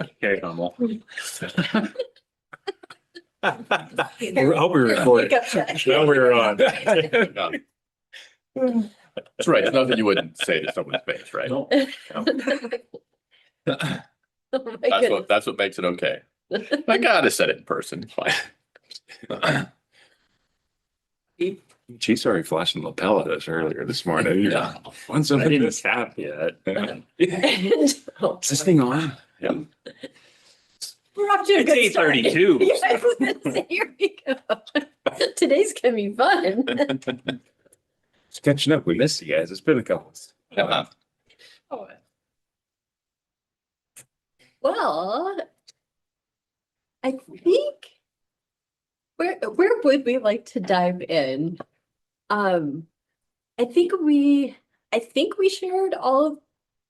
Okay, Hummel. I hope we record. No, we were on. That's right. It's nothing you wouldn't say to someone's face, right? No. Oh my goodness. That's what makes it okay. I gotta set it in person. It's fine. Chief's already flashing lapel at us earlier this morning. Yeah. Once I I didn't tap yet. Is this thing on? Yeah. We're off to a It's good start. 8:32. Yeah, I was gonna say, here we go. Today's gonna be fun. Just catching up. We missed you guys. It's been a couple. Yeah. Well, I think where would we like to dive in? I think we shared all of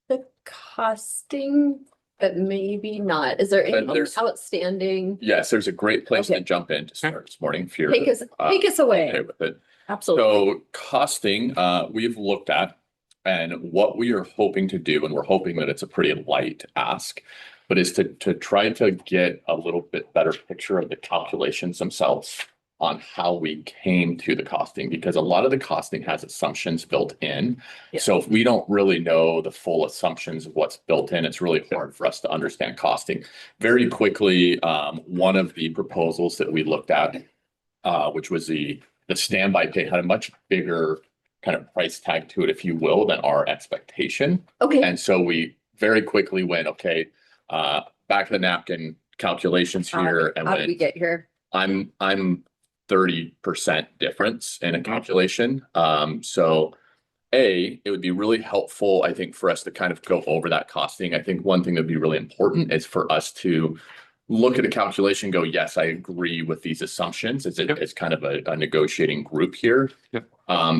the costing, but maybe not. Is there anything there's- outstanding? Yes, there's a great place to Okay. jump in to start this morning if you're Take us okay away. with it. Absolutely. So costing, we've looked at, and what we are hoping to do, and we're hoping that it's a pretty light ask, but is to try to get a little bit better picture of the calculations themselves on how we came to the costing, because a lot of the costing has assumptions built in. Yeah. So if we don't really know the full assumptions of what's built in, it's really hard for us to understand costing. Very quickly, one of the proposals that we looked at, which was the standby pay, had a much bigger kind of price tag to it, if you will, than our expectation. Okay. And so we very quickly went, okay, back of the napkin calculations here, and How did we went, get here? I'm 30% difference in a calculation. So it would be really helpful, I think, for us to kind of go over that costing. I think one thing that'd be really important is for us to look at a calculation, and go, yes, I agree with these assumptions. It's kind of a negotiating group here. Yep.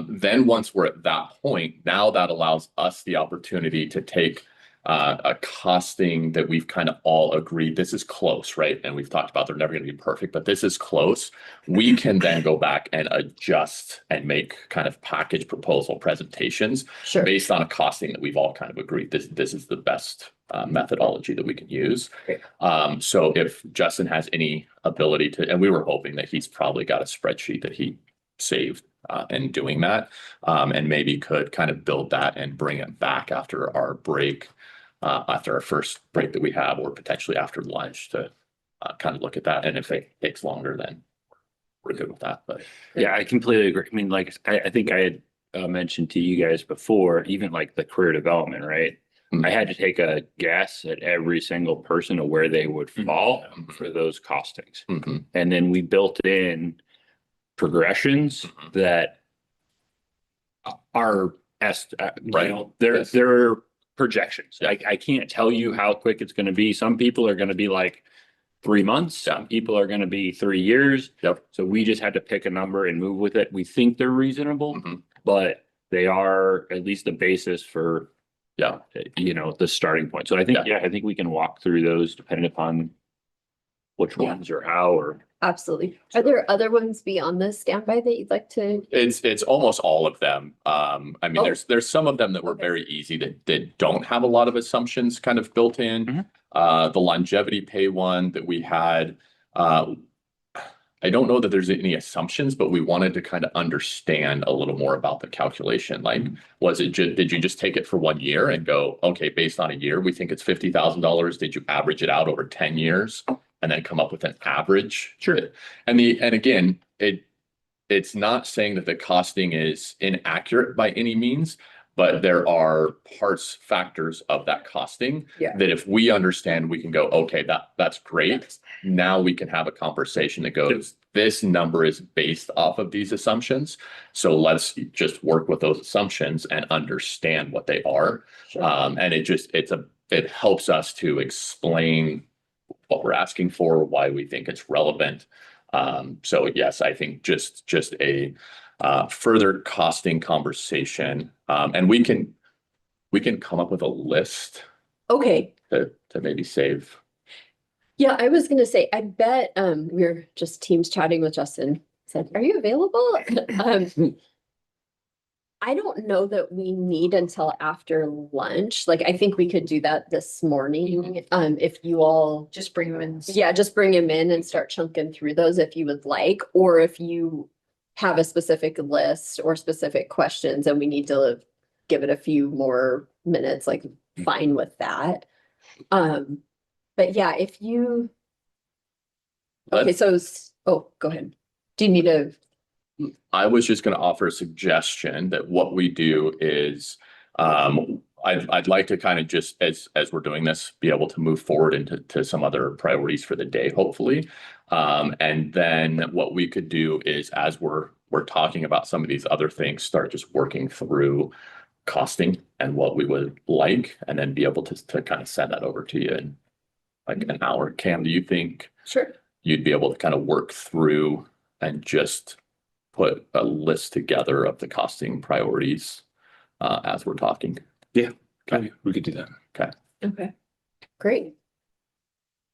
Then once we're at that point, now that allows us the opportunity to take a costing that we've kind of all agreed this is close, right? And we've talked about they're never going to be perfect, but this is close. We can then go back and adjust and make kind of package proposal presentations Sure. based on a costing that we've all kind of agreed this is the best methodology that we can use. Great. So if Justin has any ability to, and we were hoping that he's probably got a spreadsheet that he saved in doing that, and maybe could kind of build that and bring it back after our break, after our first break that we have, or potentially after lunch, to kind of look at that. And if it takes longer, then we're good with that. But Yeah, I completely agree. I mean, like, I think I had mentioned to you guys before, even like the career development, right? Mhm. I had to take a guess at every single person of where they would fall Mhm. for those costings. Mhm. And then we built in progressions Mhm. that are Right. Yes. they're projections. Yeah. I can't tell you how quick it's going to be. Some people are going to be like 3 months. Some people are going to be 3 years. Yep. So we just had to pick a number and move with it. We think they're reasonable, Mhm. but they are at least the basis for, Yeah. the starting point. So I think, Yeah. I think we can walk through those depending upon which Yeah. ones or how, or Absolutely. Are there other ones beyond the standby that you'd like to? It's almost all of them. I mean, Oh. there's some of them that were Okay. very easy that don't have a lot of assumptions kind of built in. Mhm. The longevity pay one that we had, I don't know that there's any assumptions, but we wanted to kind of understand a little more about the calculation. Like, was it did you just take it for 1 year and go, okay, based on a year, we think it's $50,000. Did you average it out over 10 years and then come up with an average? Sure. And again, it's not saying that the costing is inaccurate by any means, but there are factors of that costing Yeah. that if we understand, we can go, okay, that's great. Now we can have a conversation that goes, this number is based off of these assumptions. So let's just work with those assumptions and understand what they are. Sure. And it helps us to explain what we're asking for, why we think it's relevant. So yes, I think just a further costing conversation, and we can come up with a list Okay. to maybe save. Yeah, I was gonna say, I bet, we were just Teams chatting with Justin, said, are you available? I don't know that we need until after lunch. Like, I think we could do that this morning. If you all, Just bring them in. yeah, just bring them in and start chunking through those if you would like, or if you have a specific list or specific questions and we need to give it a few more minutes, like fine with that. But yeah, if you, okay, Let's- so, oh, go ahead. Do you need a, I was just gonna offer a suggestion that what we do is, I'd like to kind of just, as we're doing this, be able to move forward into some other priorities for the day, hopefully. And then what we could do is, as we're talking about some of these other things, start just working through costing and what we would like, and then be able to kind of send that over to you in like an hour. Cam, do you think sure. you'd be able to kind of work through and just put a list together of the costing priorities as we're talking? Okay, we could do that. Okay, great.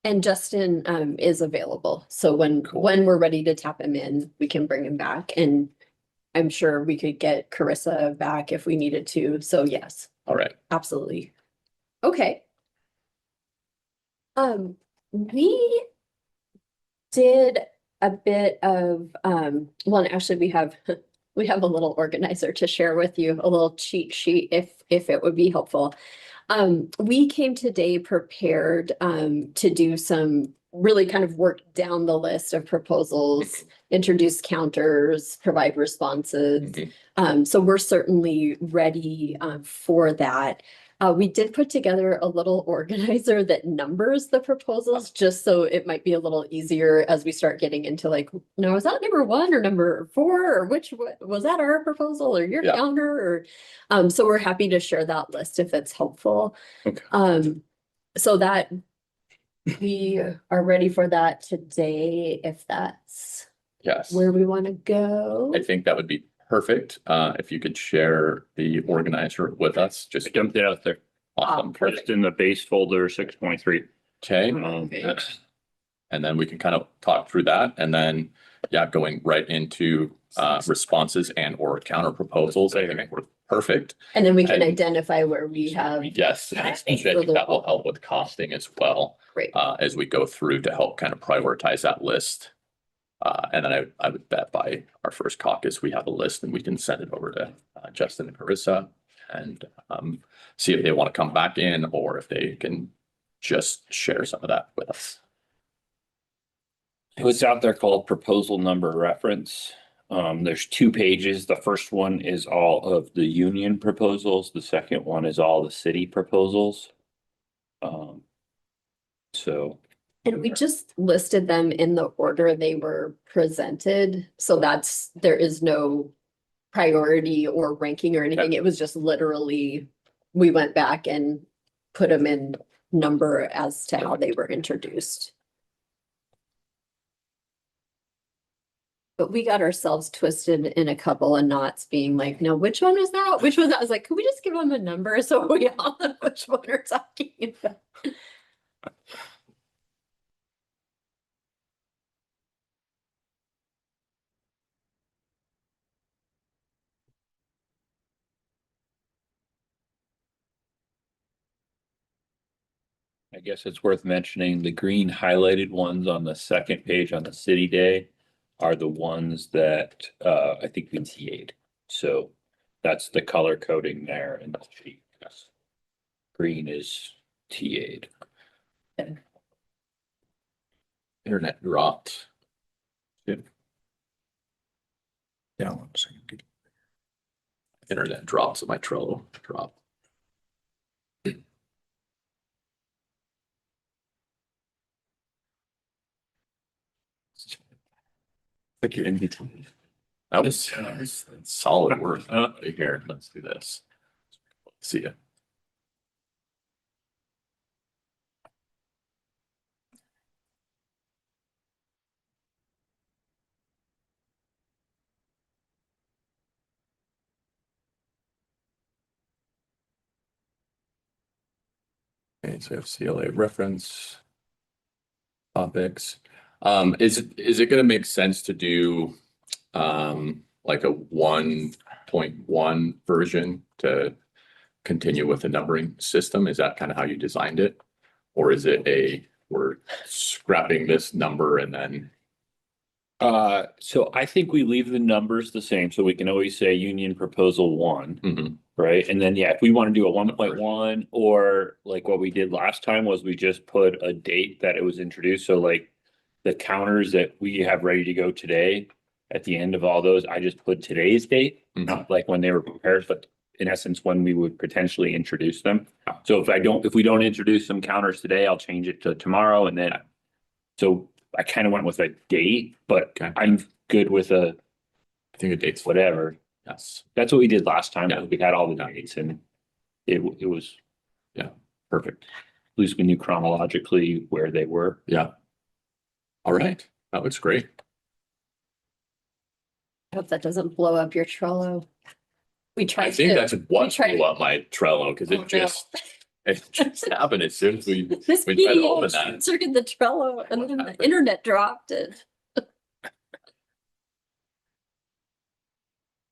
And Justin is available, so Cool. when we're ready to tap him in, we can bring him back, and I'm sure we could get Carissa back if we needed to, so yes, All right. absolutely. Okay. We did a bit of well, actually we have we have a little organizer to share with you, a little cheat sheet if it would be helpful. We came today prepared to do some really kind of work down the list of proposals, introduce counters, provide responses. Mhm. So we're certainly ready for that. We did put together a little organizer that numbers the proposals, just so it might be a little easier as we start getting into like, no, is that number 1 or number 4, or which was that our proposal or your Yeah. counter? Or so we're happy to share that list if it's helpful. Okay. So that we are ready for that today, if that's Yes. where we want to go. I think that would be perfect. If you could share the organizer with us, I just dumped it out there, awesome. just in the base folder 6.3. Okay. Okay. And then we can kind of talk through that, and then, yeah, going right into responses and or counter proposals. I think we're perfect. And then we can And- identify where we have. Yes, and especially I think that will help with costing as well, Great. as we go through to help kind of prioritize that list. And then I would bet by our first caucus, we have a list and we can send it over to Justin and Carissa and see if they want to come back in or if they can just share some of that with us. It's out there called proposal number reference. There's 2 pages. The first one is all of the union proposals. The second one is all the city proposals. So And we just listed them in the order they were presented, so there is no priority or ranking or anything. It was just literally, we went back and put them in number as to how they were introduced. But we got ourselves twisted in a couple of knots being like, no, which one was that? Which was that? I was like, could we just give them a number so we all know which one we're talking about? I guess it's worth mentioning the green highlighted ones on the second page on the city day are the ones that I think we TA'd. So that's the color coding there in the sheet. Yes. Green is TA'd. Internet dropped. Yeah, 1 second. Internet dropped, so my Trello dropped. Like your MVP. That was solid work right here. Let's do this. See ya. Okay, so we have CLA reference topics. Is it gonna make sense to do like a 1.1 version to continue with the numbering system? Is that kind of how you designed it? Or is it we're scrapping this number and then, So I think we leave the numbers the same, so we can always say union proposal 1, Mhm. right? And then, yeah, if we want to do a 1.1, or like what we did last time was we just put a date that it was introduced. So like the counters that we have ready to go today, at the end of all those, I just put today's date, not like when they were prepared, but in essence, when we would potentially introduce them. So if we don't introduce some counters today, I'll change it to tomorrow, and then, so I kind of went with a date, but Okay. I'm good with I think the date's whatever. Yes, That's what we did last time. Yeah. We had all the dates, and it was, perfect. at least we knew chronologically where they were. Yeah. All right. That looks great. I hope that doesn't blow up your Trello. We tried I think to, that's what tried- blew up my Trello because Oh, no. it just happened as soon as we this we tried to open PDF that. triggered the Trello and What then the happened? internet dropped it.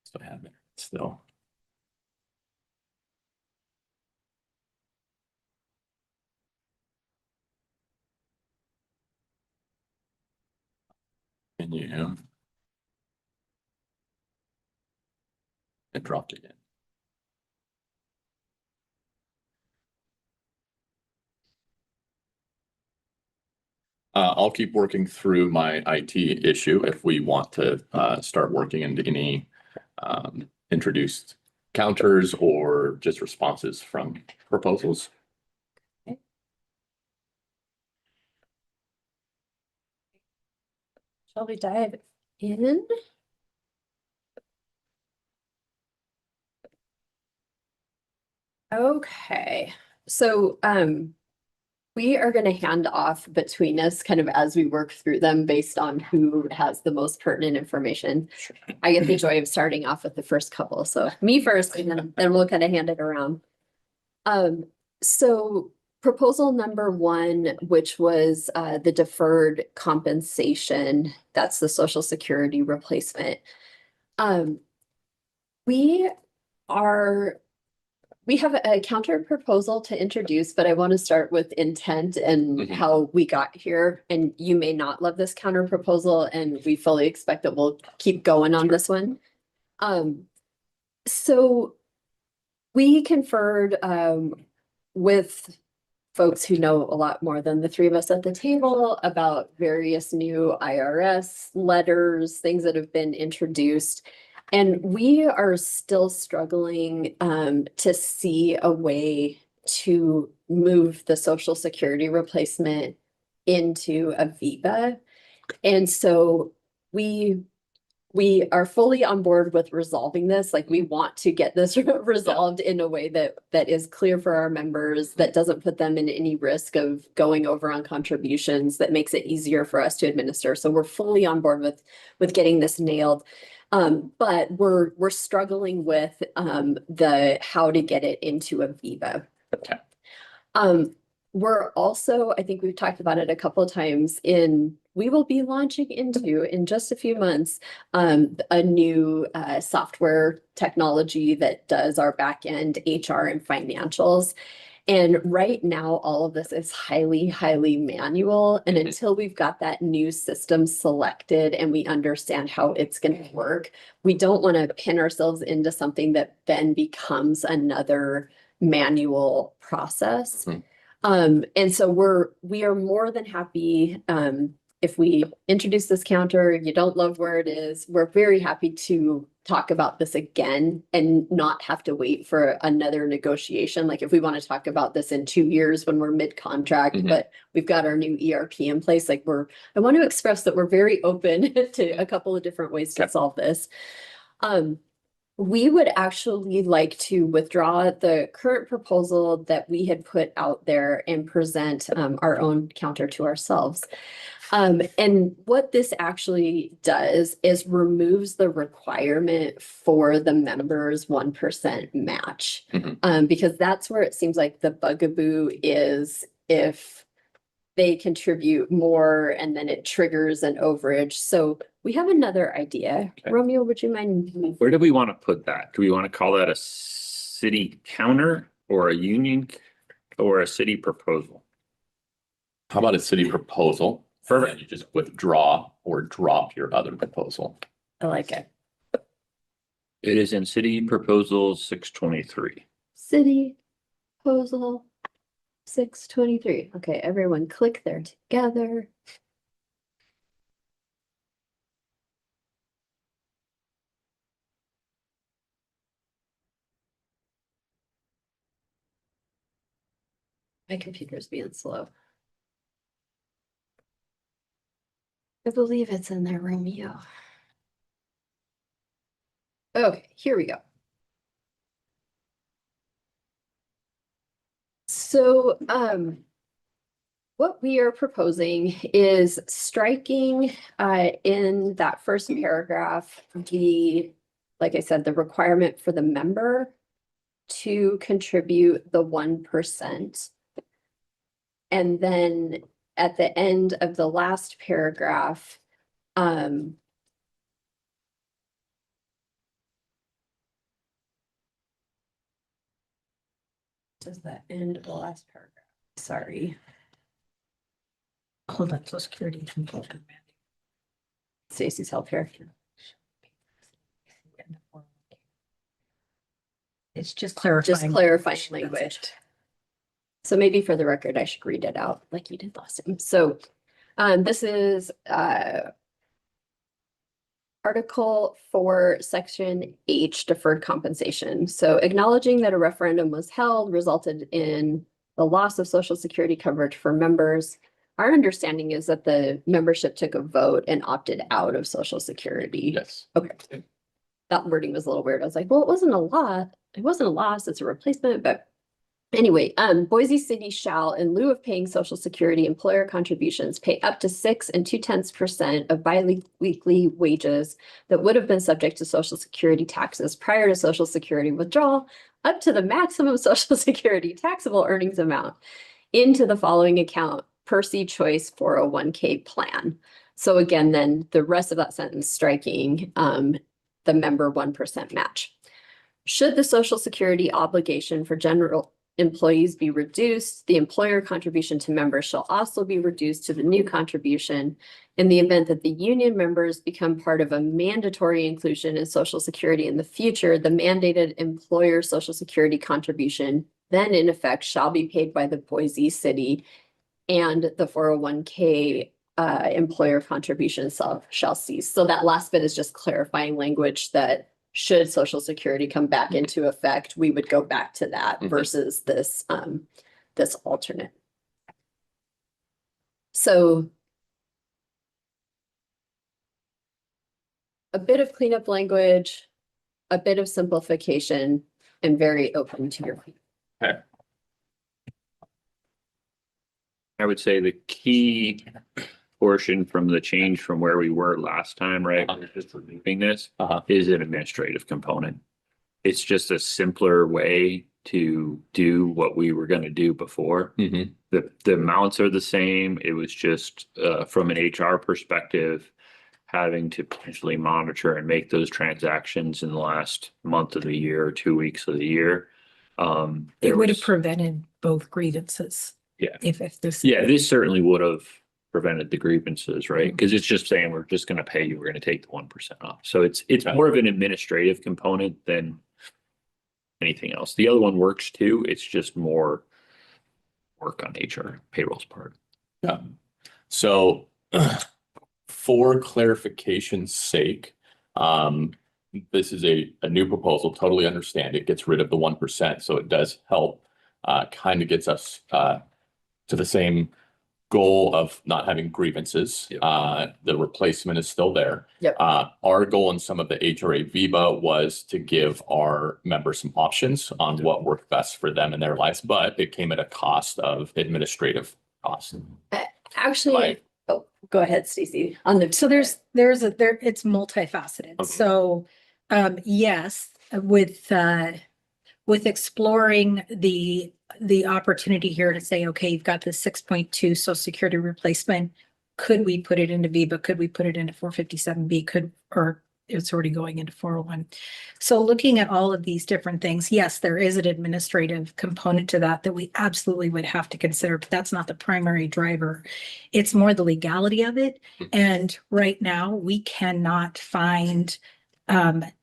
Still have it. Still. And it dropped again. I'll keep working through my IT issue if we want to start working into any introduced counters or just responses from proposals. Shall we dive in? Okay, so we are going to hand off between us kind of as we work through them based on who has the most pertinent information. I get the joy of starting off with the first couple, so me first, and then we'll kind of hand it around. So proposal number 1, which was the deferred compensation, that's the Social Security replacement. We have a counter proposal to introduce, but I want to start with intent and Mhm. how we got here. And you may not love this counter proposal, and we fully expect that we'll keep going on this one. So we conferred with folks who know a lot more than the 3 of us at the table about various new IRS letters, things that have been introduced. And we are still struggling to see a way to move the Social Security replacement into Aviva. And so we are fully on board with resolving this. Like, we want to get this resolved in a way that is clear for our members, that doesn't put them in any risk of going over on contributions, that makes it easier for us to administer. So we're fully on board with getting this nailed. But we're struggling with the how to get it into Aviva. Okay. We're also, I think we've talked about it a couple of times, we will be launching into in just a few months a new software technology that does our back end HR and financials. And right now, all of this is highly, highly manual. And until we've got that new system selected and we understand how it's going to work, we don't want to pin ourselves into something that then becomes another manual process. Mhm. And so we are more than happy if we introduce this counter, you don't love where it is, we're very happy to talk about this again and not have to wait for another negotiation. Like, if we want to talk about this in 2 years when we're mid-contract, Mhm. but we've got our new ERP in place, like, I want to express that we're very open to a couple of different ways to Okay. solve this. We would actually like to withdraw the current proposal that we had put out there and present our own counter to ourselves. And what this actually does is removes the requirement for the members' 1% match. Mhm. Because that's where it seems like the bugaboo is, if they contribute more and then it triggers an overage. So we have another idea. Okay. Romeo, would you mind? Where do we want to put that? Do we want to call that a city counter or a union or a city proposal? How about a city proposal? Perfect. You just withdraw or drop your other proposal. I like it. It is in city proposal 623. City proposal 623. Okay, everyone click there together. My computer's being slow. I believe it's in there, Romeo. Okay, here we go. So, what we are proposing is striking, in that first paragraph, like I said, the requirement for the member to contribute the 1%. And then at the end of the last paragraph, does that end of the last paragraph? Sorry. Hold on, social security. Stacy's help here. It's just clarifying. Just clarifying language. So maybe for the record, I should read it out like you did last time. So this is Article 4, Section H, deferred compensation. So acknowledging that a referendum was held resulted in the loss of Social Security coverage for members. Our understanding is that the membership took a vote and opted out of Social Security. Yes. Okay. That wording was a little weird. I was like, well, it wasn't a lot. It wasn't a loss, it's a replacement, but anyway, Boise City shall, in lieu of paying Social Security employer contributions, pay up to 6 2/10% of bi-weekly wages that would have been subject to Social Security taxes prior to Social Security withdrawal, up to the maximum Social Security taxable earnings amount into the following account, Percy Choice 401k plan. So again, then the rest of that sentence striking the member 1% match. Should the Social Security obligation for general employees be reduced, the employer contribution to members shall also be reduced to the new contribution. In the event that the union members become part of a mandatory inclusion in Social Security in the future, the mandated employer Social Security contribution then in effect shall be paid by the Boise City, and the 401k employer contribution shall cease. So that last bit is just clarifying language that should Social Security come back into effect, we would go back to that versus this this alternate. So a bit of cleanup language, a bit of simplification, and very open to your feedback. I would say the key portion from the change from where we were last time, right? We're just removing this is an administrative component. It's just a simpler way to do what we were going to do before. The amounts are the same. It was just from an HR perspective, having to potentially monitor and make those transactions in the last month of the year or 2 weeks of the year. It would have prevented both grievances. Yeah. If this. Yeah, this certainly would have prevented the grievances, right? Because it's just saying we're just going to pay you, we're going to take the 1% off. So it's more of an administrative component than anything else. The other one works too. It's just more work on HR payroll's part. Yeah. So for clarification's sake, this is a new proposal. Totally understand it gets rid of the 1%. So it does help, kind of gets us to the same goal of not having grievances. Yep. The replacement is still there. Yep. Our goal in some of the HRA VIVA was to give our members some options on what worked best for them in their lives, but it came at a cost of administrative costs. Actually, oh, go ahead, Stacey. On the So it's multifaceted. Okay. So, yes, with exploring the opportunity here to say, okay, you've got the 6.2 Social Security replacement. could we put it into VIVA? Could we put it into 457B? Or it's already going into 401. So looking at all of these different things, yes, there is an administrative component to that we absolutely would have to consider, but that's not the primary driver. It's more the legality of it. And right now we cannot find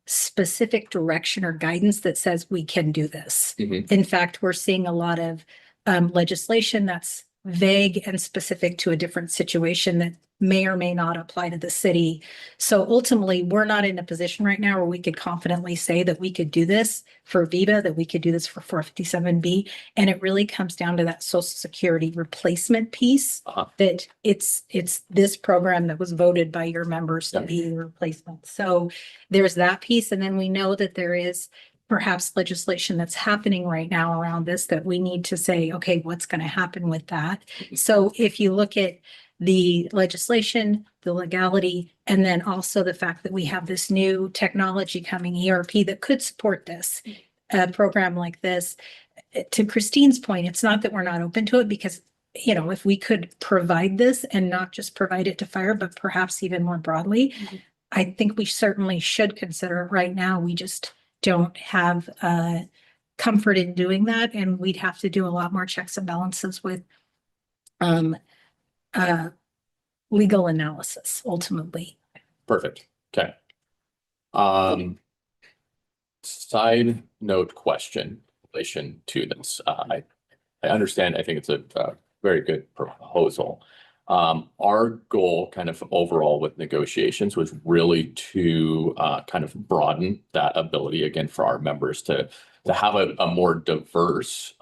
specific direction or guidance that says we can do this. Mhm. In fact, we're seeing a lot of legislation that's vague and specific to a different situation that may or may not apply to the city. So ultimately, we're not in a position right now where we could confidently say that we could do this for VIVA, that we could do this for 457B. And it really comes down to that Social Security replacement piece, that it's this program that was voted by your members to be the replacement. So there's that piece. And then we know that there is perhaps legislation that's happening right now around this that we need to say, okay, what's going to happen with that? So if you look at the legislation, the legality, and then also the fact that we have this new technology coming, ERP, that could support this program like this. To Christine's point, it's not that we're not open to it, because, you know, if we could provide this and not just provide it to fire, but perhaps even more broadly, I think we certainly should consider it. Right now. We just don't have comfort in doing that, and we'd have to do a lot more checks and balances with legal analysis ultimately. Perfect. Okay. Side note question in relation to this. I understand. I think it's a very good proposal. Our goal kind of overall with negotiations was really to kind of broaden that ability again for our members to have a more diverse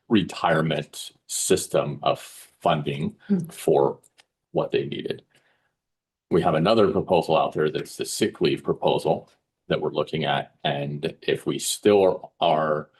retirement system of funding for what they needed. We have another proposal out there that's the sick leave proposal that we're looking at. And if we still are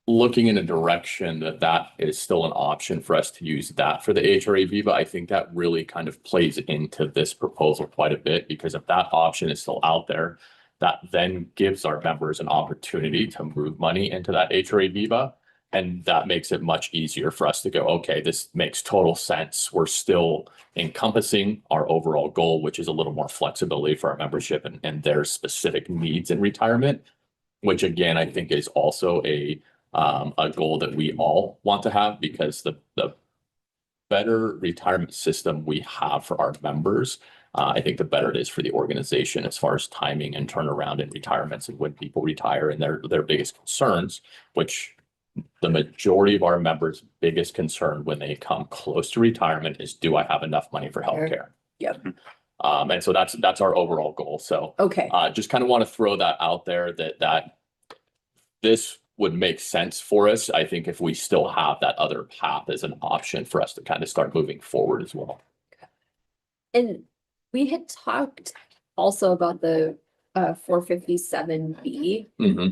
looking in a direction that is still an option for us to use that for the HRA Viva, I think that really kind of plays into this proposal quite a bit, because if that option is still out there, that then gives our members an opportunity to move money into that HRA Viva. And that makes it much easier for us to go, okay, this makes total sense. We're still encompassing our overall goal, which is a little more flexibility for our membership and their specific needs in retirement, which again, I think is also a goal that we all want to have, because the better retirement system we have for our members, I think the better it is for the organization as far as timing and turnaround in retirements and when people retire and their biggest concerns, which the majority of our members' biggest concern when they come close to retirement is, do I have enough money for healthcare? Yep. And so that's our overall goal. So Okay. just kind of want to throw that out there that this would make sense for us. I think if we still have that other path as an option for us to kind of start moving forward as well. And we had talked also about the 457B,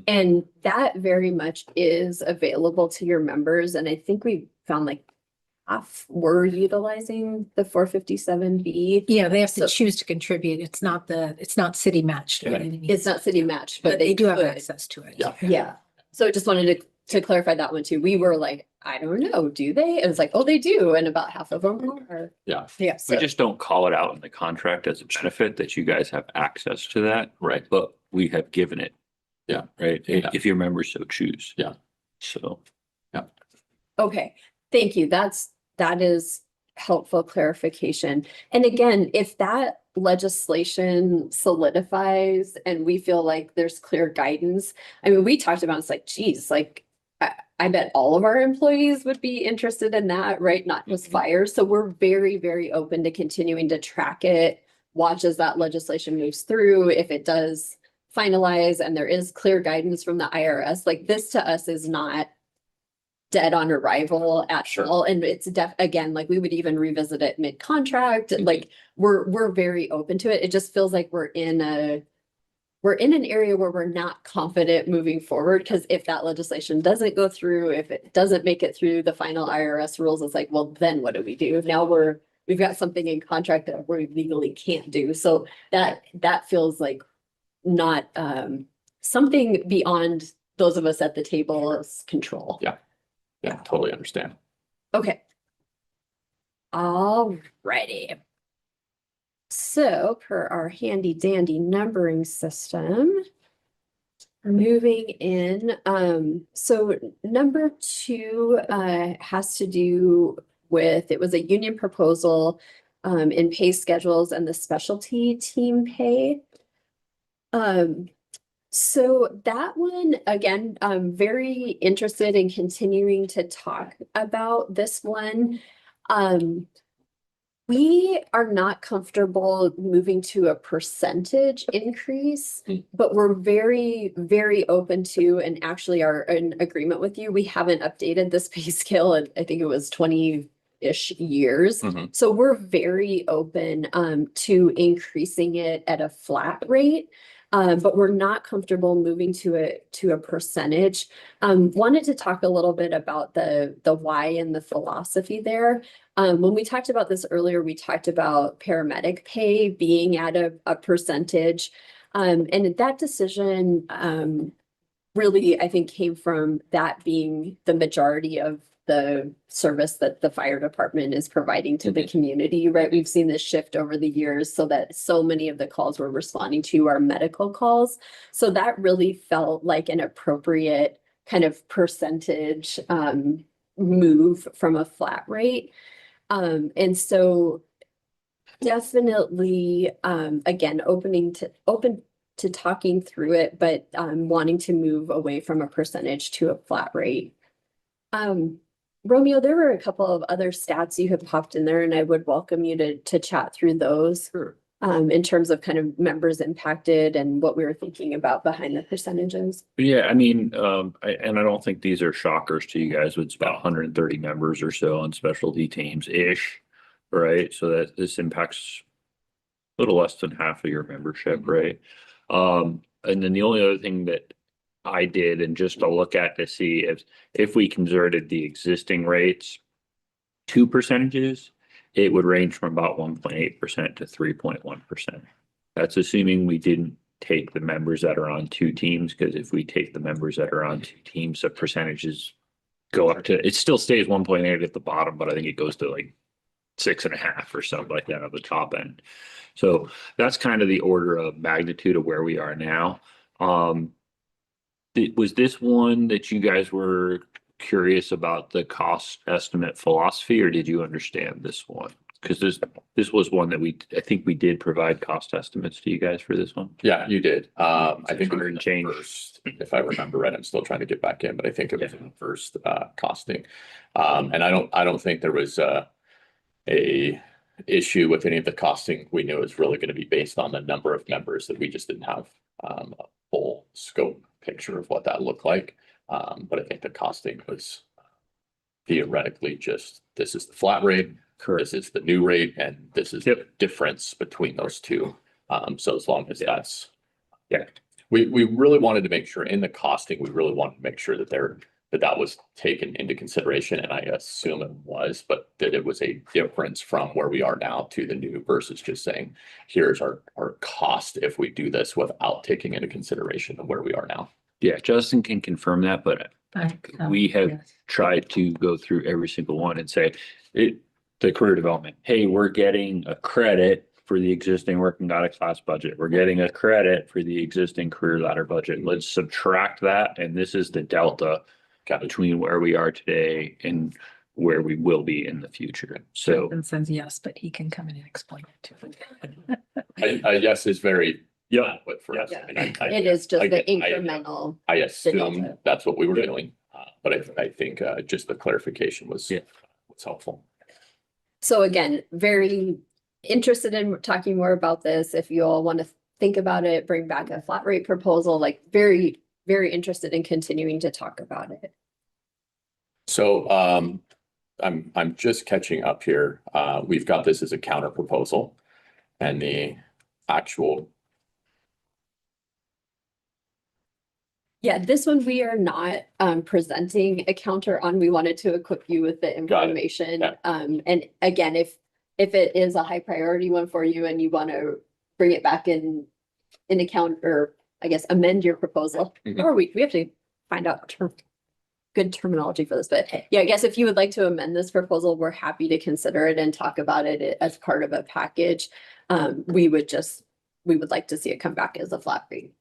and that very much is available to your members. And I think we found like half were utilizing the 457B. Yeah, they have So- to choose to contribute. It's not city matched. Yeah. It's not city matched, But they do have could. access to it. Yeah. Yeah. So I just wanted to clarify that one too. We were like, I don't know, do they? And it's like, oh, they do. And about half of them are. Yeah. Yeah. We So, just don't call it out in the contract as a benefit that you guys have access to that. Right. But we have given it. Yeah. Right. Yeah. If your members so choose. Yeah. So. okay, thank you. That is helpful clarification. And again, if that legislation solidifies and we feel like there's clear guidance, I mean, we talked about, it's like, geez, like, I bet all of our employees would be interested in that, right? Not just fire. So we're very, very open to continuing to track it, watch as that legislation moves through. If it does finalize and there is clear guidance from the IRS, like this to us is not dead on arrival at Sure. all. And it's again, like we would even revisit it mid-contract. Like we're very open to it. It just feels like we're in an area where we're not confident moving forward, because if that legislation doesn't go through, if it doesn't make it through the final IRS rules, it's like, well, then what do we do? Now we've got something in contract that we legally can't do. So that feels like not something beyond those of us at the table. Tables control. Yeah, totally understand. Okay. Alrighty. So per our handy dandy numbering system, moving in, so number 2 has to do with, it was a union proposal in pay schedules and the specialty team pay. So that one, again, I'm very interested in continuing to talk about this one. We are not comfortable moving to a percentage increase, but we're very, very open to, and actually are in agreement with you. We haven't updated this pay scale and I think it was 20-ish years. Mhm. So we're very open to increasing it at a flat rate. But we're not comfortable moving to a percentage. Wanted to talk a little bit about the why and the philosophy there. When we talked about this earlier, we talked about paramedic pay being at a percentage. And that decision really, I think, came from that being the majority of the service that the fire department is providing to the community, right? We've seen this shift over the years so that so many of the calls we're responding to are medical calls. So that really felt like an appropriate kind of percentage move from a flat rate. And so definitely, again, open to talking through it, but wanting to move away from a percentage to a flat rate. Romeo, there were a couple of other stats you have popped in there, and I would welcome you to chat through those. Sure. In terms of kind of members impacted and what we were thinking about behind the percentages. Yeah, I mean, and I don't think these are shockers to you guys. It's about 130 members or so on specialty teams-ish, right? So that this impacts a little less than half of your membership, right? And then the only other thing that I did, and just to look at to see if we converted the existing rates to percentages, it would range from about 1.8% to 3.1%. That's assuming we didn't take the members that are on 2 teams, because if we take the members that are on 2 teams, the percentages go up to, it still stays 1.8 at the bottom, but I think it goes to like 6.5 or something like that at the top end. So that's kind of the order of magnitude of where we are now. Was this one that you guys were curious about the cost estimate philosophy, or did you understand this one? Because this was one that I think we did provide cost estimates to you guys for this one. Yeah, you did. I think it 600 and was change. first, if I remember right, I'm still trying to get back in, but I think it was in the first costing. And I don't think there was a issue with any of the costing. We knew it was really going to be based on the number of members, that we just didn't have a full scope picture of what that looked like. But I think the costing was theoretically just, this is the flat rate, this is the new rate, and this is the difference between those two. So as long as that's, we really wanted to make sure in the costing, we really wanted to make sure that that was taken into consideration, and I assume it was, but that it was a difference from where we are now to the new, versus just saying, here's our cost if we do this without taking into consideration of where we are now. Yeah, Justin can confirm that, but we have tried to go through every single one and say the career development, hey, we're getting a credit for the existing working ladder class budget. We're getting a credit for the existing career ladder budget. Let's subtract that. And this is the delta between where we are today and where we will be in the future. So And says yes, but he can come in and explain it too. Yes is very adequate for us. Yeah. And I It is just the again, incremental. I assumed delta. that's what we were doing, but I think just the clarification was helpful. So again, very interested in talking more about this. If you all want to think about it, bring back a flat rate proposal, like very, very interested in continuing to talk about it. So I'm just catching up here. We've got this as a counter proposal, and the actual. Yeah, this one we are not presenting a counter on. We wanted to equip you with the information. Yeah. And again, if it is a high priority one for you and you want to bring it back in account, or I guess amend your proposal, Mhm. or we have to find out. good terminology for this, but yeah, I guess if you would like to amend this proposal, we're happy to consider it and talk about it as part of a package. We would like to see it come back as a flat rate.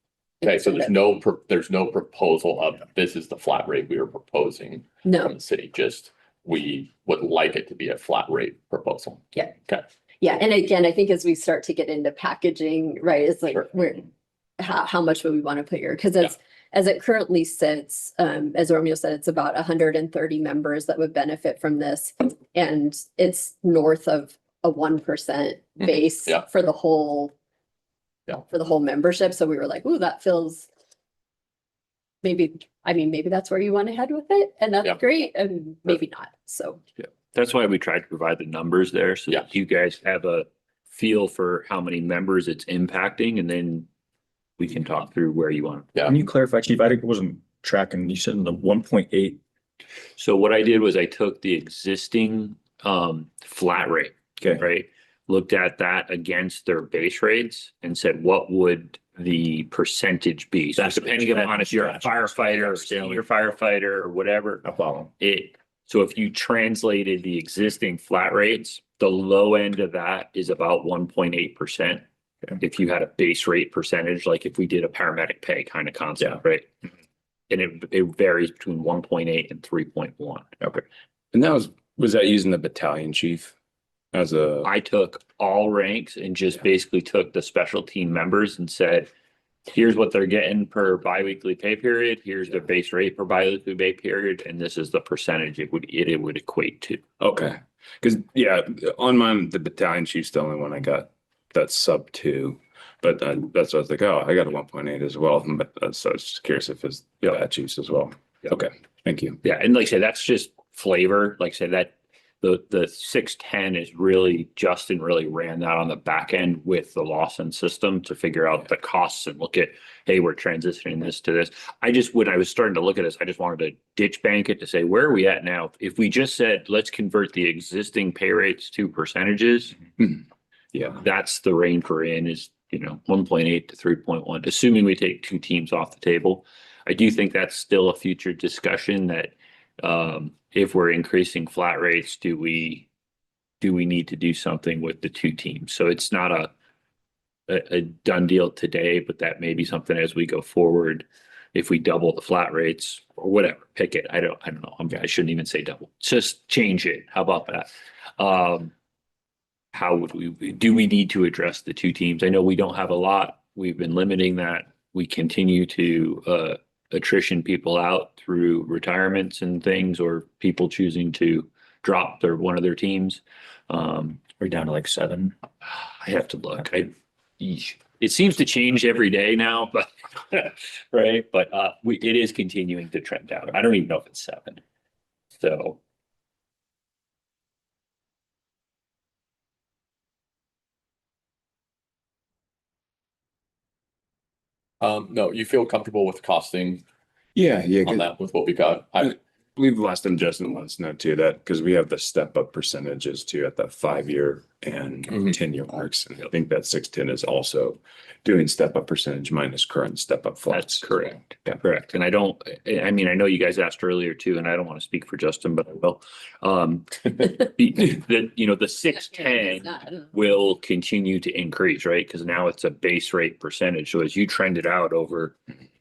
Okay, so there's no proposal of this is the flat rate we are proposing from No, the city, just we would like it to be a flat rate proposal. Yeah. Okay. yeah, and again, I think as we start to get into packaging, right, it's like, Sure. how much would we want to put here? Because as it currently sits, as Romeo said, it's about 130 members that would benefit from this. And it's north of a 1% base Yeah. for the whole. Yeah. For the whole membership. So we were like, ooh, that feels. Maybe that's where you want to head with it, and that's Yeah. great, and maybe not. So That's why we tried to provide the numbers there so that you guys have a feel for how many members it's impacting, and then we can talk through where you want. Yeah. Can you clarify, Chief? I wasn't tracking. You said in the 1.8. So what I did was I took the existing flat rate, Okay. right? Looked at that against their base rates and said, what would the percentage be? So That's depending upon if you're a firefighter or senior firefighter or whatever, I follow. so if you translated the existing flat rates, the low end of that is about 1.8%. Okay. If you had a base rate percentage, like if we did a paramedic pay kind of concept, right? And it varies between 1.8 and 3.1. Okay. And that was that using the battalion chief as a? I took all ranks and just Yeah. basically took the special team members and said, here's what they're getting per biweekly pay period. Here's their base rate per biweekly pay period. And this is the percentage it would equate to. Okay. Because on mine, the battalion chief's the only one I got that's sub 2. But that's what I was like, oh, I got a 1.8 as well. But so I was just curious if it's that chief's as well. Yeah. Okay. Thank you. Yeah. And like I said, that's just flavor. Like I said, that the 610 is really, Justin really ran that on the back end with the Lawson system to figure out the costs and look at, hey, we're transitioning this to this. when I was starting to look at this, I just wanted to ditch bank it to say, where are we at now? If we just said, let's convert the existing pay rates to percentages, Yeah. that's the range we're in is, 1.8 to 3.1, assuming we take 2 teams off the table. I do think that's still a future discussion that if we're increasing flat rates, do we need to do something with the 2 teams? So it's not a done deal today, but that may be something as we go forward. If we double the flat rates or whatever, pick it. I don't know. I shouldn't even say double. Just change it. How about that? How would do we need to address the 2 teams? I know we don't have a lot. We've been limiting that. We continue to attrition people out through retirements and things, or people choosing to drop one of their teams. We're down to like 7. I have to look. It seems to change every day now, but right. But it is continuing to trend down. I don't even know if it's 7. So. No, you feel comfortable with costing Yeah. on that with what we got? I believe the last time Justin let us know too, that because we have the step up percentages too at the 5-year and Mhm. 10-year marks. And I think that 610 is also doing step up percentage minus current step up flats. That's correct. Yeah. Correct. And I know you guys asked earlier too, and I don't want to speak for Justin, but I will. The 610 will continue to increase, right? Because now it's a base rate percentage. So as you trend it out over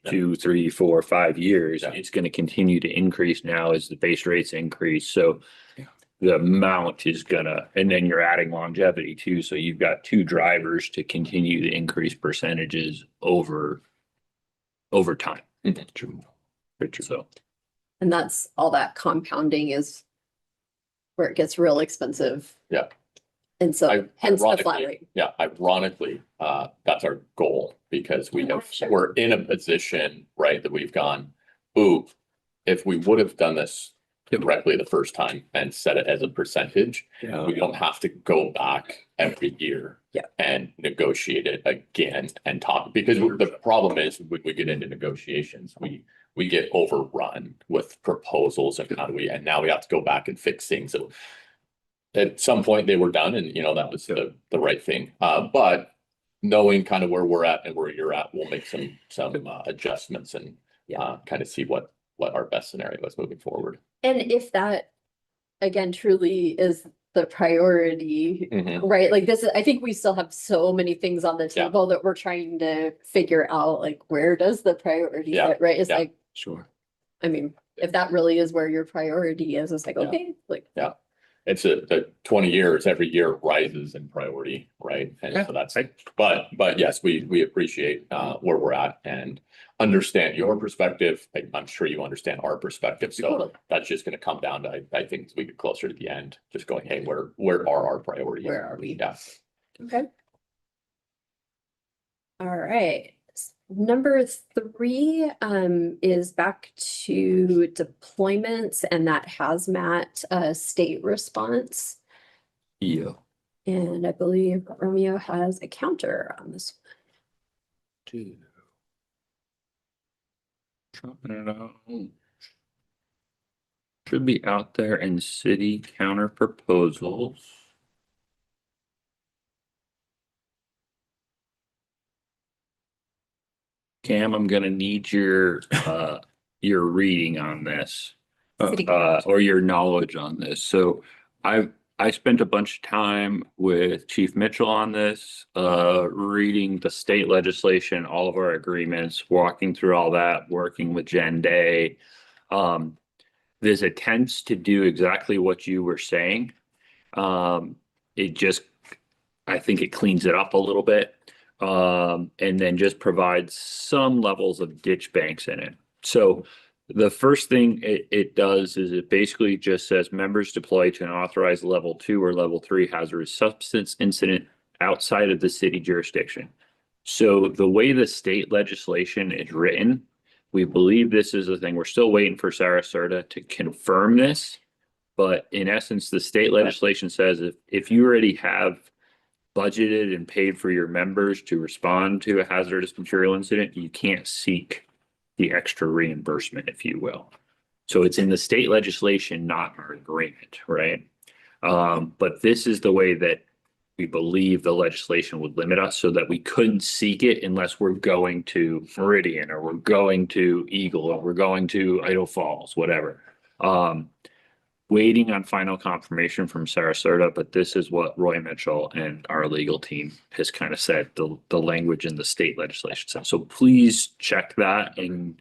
2, 3, 4, 5 years, Yeah. it's going to continue to increase now as the base rates increase. So Yeah. the amount is and then you're adding longevity too. So you've got 2 drivers to continue to increase percentages over time. True. So And that's all that compounding is where it gets real expensive. Yeah. And so hence the flat Ironically- rate. Yeah, ironically, that's our goal because Sure. we're in a position, right, that we've gone, ooh, if we would have done this directly the first time and set it as a percentage, Yeah. we don't have to go back every year. Yeah. And negotiate it again and talk, because the problem is when we get into negotiations, we get overrun with proposals and and now we have to go back and fix things. So at some point they were done and that was the right thing. But knowing kind of where we're at and where you're at, we'll make some adjustments and kind of see what what our best scenario is moving forward. And if that, again, truly is the priority, Mhm. right? Like this, I think we still have so many things on the Yeah. table that we're trying to figure out, like, where does the priority Yeah. sit, right? It's Yeah. like, Sure. I mean, if that really is where your priority is, it's like, Yeah. okay, like, It's a 20 years, every year rises in priority, right? And so that's, but yes, we appreciate where we're at and understand your perspective. I'm sure you understand our perspective. So Totally. that's just gonna come down to, I think, as we get closer to the end, just going, hey, where are our priorities? where are we? Yeah. Okay. All right. Number 3 is back to deployments and that hazmat state response. Yeah. And I believe Romeo has a counter on this. Two. Dropping it out. Should be out there in city counter proposals. Cam, I'm gonna need your reading on this. City Or your knowledge on this. So I spent a bunch of time with Chief Mitchell on this, reading the state legislation, all of our agreements, walking through all that, working with Jen Day. This attempts to do exactly what you were saying. It just, I think it cleans it up a little bit. And then just provides some levels of ditch banks in it. So the first thing it does is it basically just says members deploy to an authorized level 2 or level 3 hazardous substance incident outside of the city jurisdiction. So the way the state legislation is written, we believe this is a thing. We're still waiting for Sarasota to confirm this. But in essence, the state legislation says if you already have budgeted and paid for your members to respond to a hazardous material incident, you can't seek the extra reimbursement, if you will. So it's in the state legislation, not our agreement, right? But this is the way that we believe the legislation would limit us so that we couldn't seek it unless we're going to Meridian or we're going to Eagle or we're going to Idaho Falls, whatever. Waiting on final confirmation from Sarasota, but this is what Roy Mitchell and our legal team has kind of said, the language in the state legislation says. So please check that. And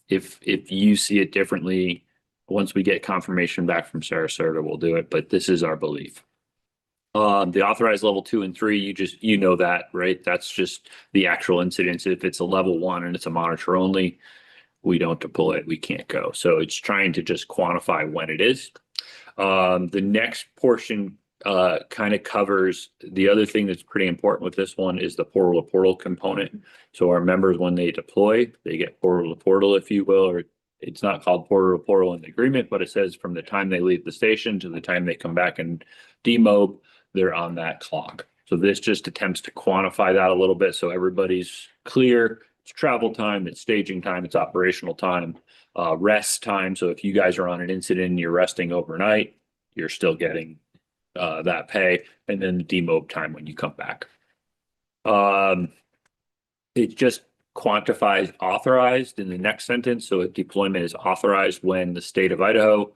if you see it differently, once we get confirmation back from Sarasota, we'll do it. But this is our belief. The authorized level 2 and 3, you know that, right? That's just the actual incidents. If it's a level 1 and it's a monitor only, we don't deploy it. We can't go. So it's trying to just quantify when it is. The next portion kind of covers the other thing that's pretty important with this one is the portal to portal component. So our members, when they deploy, they get portal to portal, if you will, or it's not called portal to portal in the agreement, but it says from the time they leave the station to the time they come back and demob, they're on that clock. So this just attempts to quantify that a little bit so everybody's clear. It's travel time, it's staging time, it's operational time. Rest time. So if you guys are on an incident and you're resting overnight, you're still getting that pay. And then the demob time when you come back. It just quantifies authorized in the next sentence. So a deployment is authorized when the state of Idaho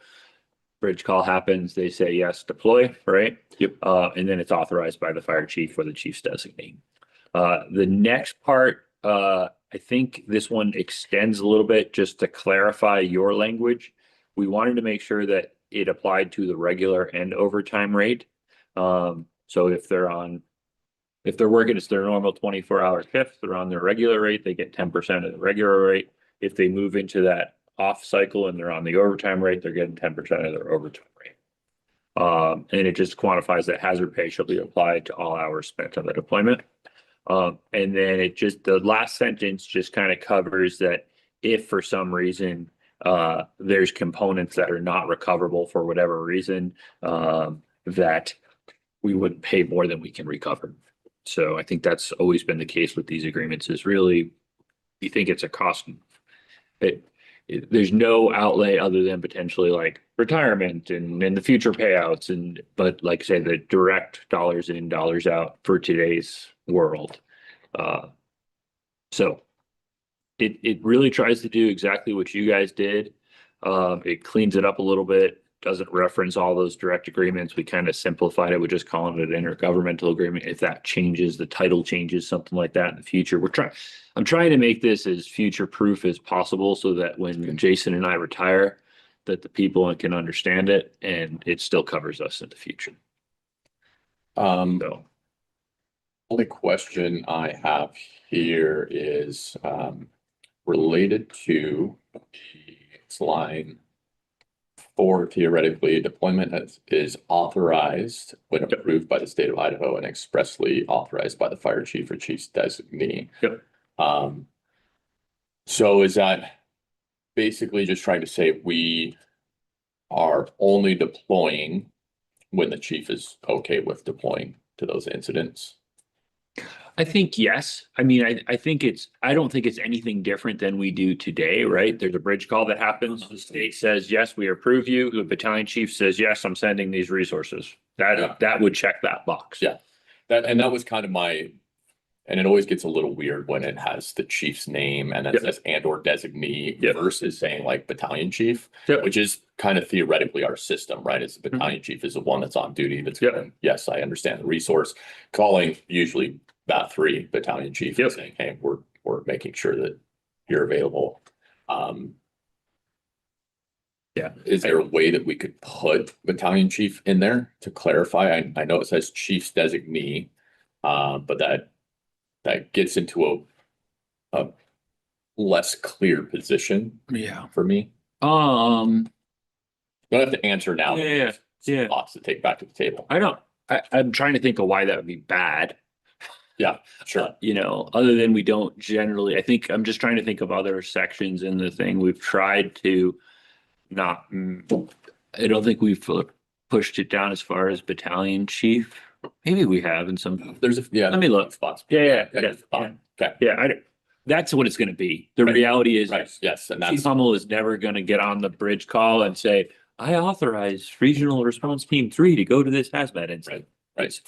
bridge call happens, they say yes, deploy, right? Yep. And then it's authorized by the fire chief or the chief's designee. The next part, I think this one extends a little bit just to clarify your language. We wanted to make sure that it applied to the regular and overtime rate. So if they're working, it's their normal 24-hour shift, they're on their regular rate, they get 10% of the regular rate. If they move into that off cycle and they're on the overtime rate, they're getting 10% of their overtime rate. And it just quantifies that hazard pay shall be applied to all hours spent on the deployment. And then the last sentence just kind of covers that if for some reason there's components that are not recoverable for whatever reason, that we wouldn't pay more than we can recover. So I think that's always been the case with these agreements is really, you think it's a cost. There's no outlay other than potentially like retirement and the future payouts but like I say, the direct dollars in, dollars out for today's world. So it really tries to do exactly what you guys did. It cleans it up a little bit, doesn't reference all those direct agreements. We kind of simplified it. We're just calling it an intergovernmental agreement. If that changes, the title changes, something like that in the future. I'm trying to make this as future proof as possible so that when Jason and I retire, that the people can understand it and it still covers us in the future. So. Only question I have here is related to its line 4, theoretically, deployment is authorized when approved by the state of Idaho and expressly authorized by the fire chief or chief's designee. Yep. So is that basically just trying to say we are only deploying when the chief is okay with deploying to those incidents? I think yes. I mean, I don't think it's anything different than we do today, right? There's a bridge call that happens. The state says, yes, we approve you. The battalion chief says, yes, I'm sending these resources. That would check that box. Yeah. That was kind of and it always gets a little weird when it has the chief's name and then it says and or designee versus saying like battalion chief, which is kind of theoretically our system, right? It's the battalion chief is the one that's on duty. That's going, yes, I understand the resource calling usually BAT3 battalion chief and saying, hey, we're making sure that you're available. Is there a way that we could put battalion chief in there to clarify? I know it says chief's designee, but that gets into a less clear position for me. You don't have to answer now. Lots to take back to the table. I'm trying to think of why that would be bad. Yeah, sure. Other than we don't generally, I'm just trying to think of other sections in the thing. We've tried to not, I don't think we've pushed it down as far as battalion chief. Maybe we have in some. Let me look. Spots. Yeah. Okay. Yeah, that's what it's going to be. The reality is, yes, and Chief Hummel is never going to get on the bridge call and say, I authorize Regional Response Team 3 to go to this hazmat incident. Right.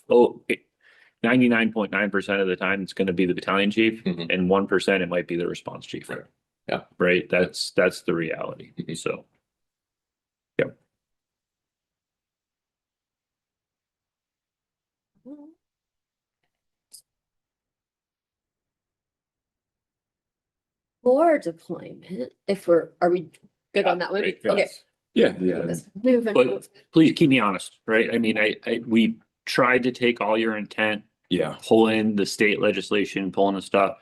99.9% of the time, it's going to be the battalion chief, and 1% it might be the response chief. Right. Yeah. Right. That's the reality. So. Yep. More deployment, are we good on that one? Great. Okay. Yeah. Let's move it. But please keep me honest, right? I mean, we tried to take all your intent, pull in the state legislation, pull in the stuff,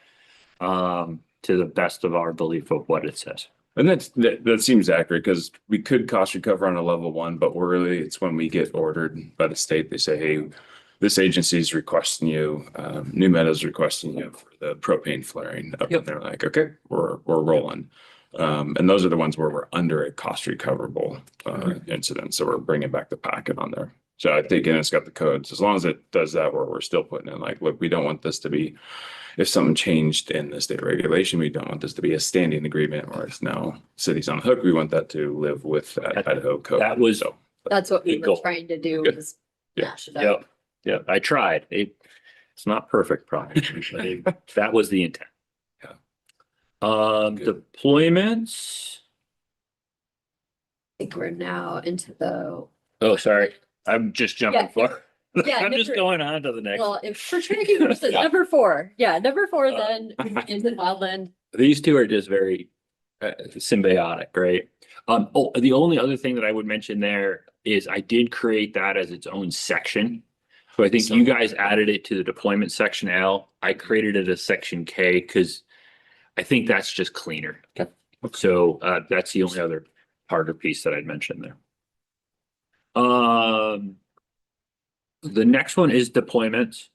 to the best of our belief of what it says. And that seems accurate because we could cost recover on a level 1, but it's when we get ordered by the state, they say, hey, this agency is requesting you, New Meadows requesting you for the propane flaring. And they're like, okay, we're rolling. And those are the ones where we're under a cost recoverable incident. So we're bringing back the packet on there. So I think, and it's got the codes, as long as it does that, where we're still putting in like, look, we don't want this to be, if something changed in the state regulation, we don't want this to be a standing agreement where it's now cities on the hook. We want that to live with Idaho code. That's what we were trying to do. Was mash it up. Yeah, I tried. It's not perfect, probably. That was the intent. Deployments. I think we're now into the. Oh, sorry. I'm just jumping forward. Yeah, I'm just going on to the next. Well, if for training purposes, number 4. Yeah, number 4 then into wildland. These two are just very symbiotic, right? The only other thing that I would mention there is I did create that as its own section. So I think you guys added it to the deployment section L. I created it as section K because I think that's just cleaner. Okay. So that's the only other part or piece that I'd mentioned there. The next one is deployments.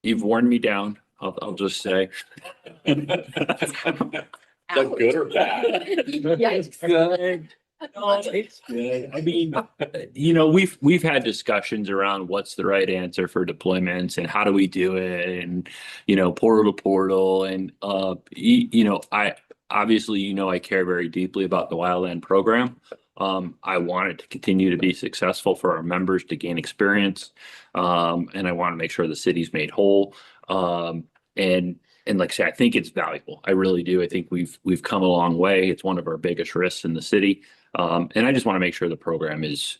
You've worn me down. I'll just say. Is that good or bad? Yeah, it's good. No, it's good. I mean, we've had discussions around what's the right answer for deployments and how do we do it, and portal to portal, and I obviously I care very deeply about the wildland program. I want it to continue to be successful for our members to gain experience, and I want to make sure the city's made whole. And and like I say, I think it's valuable. I really do. I think we've come a long way. It's one of our biggest risks in the city. And I just want to make sure the program is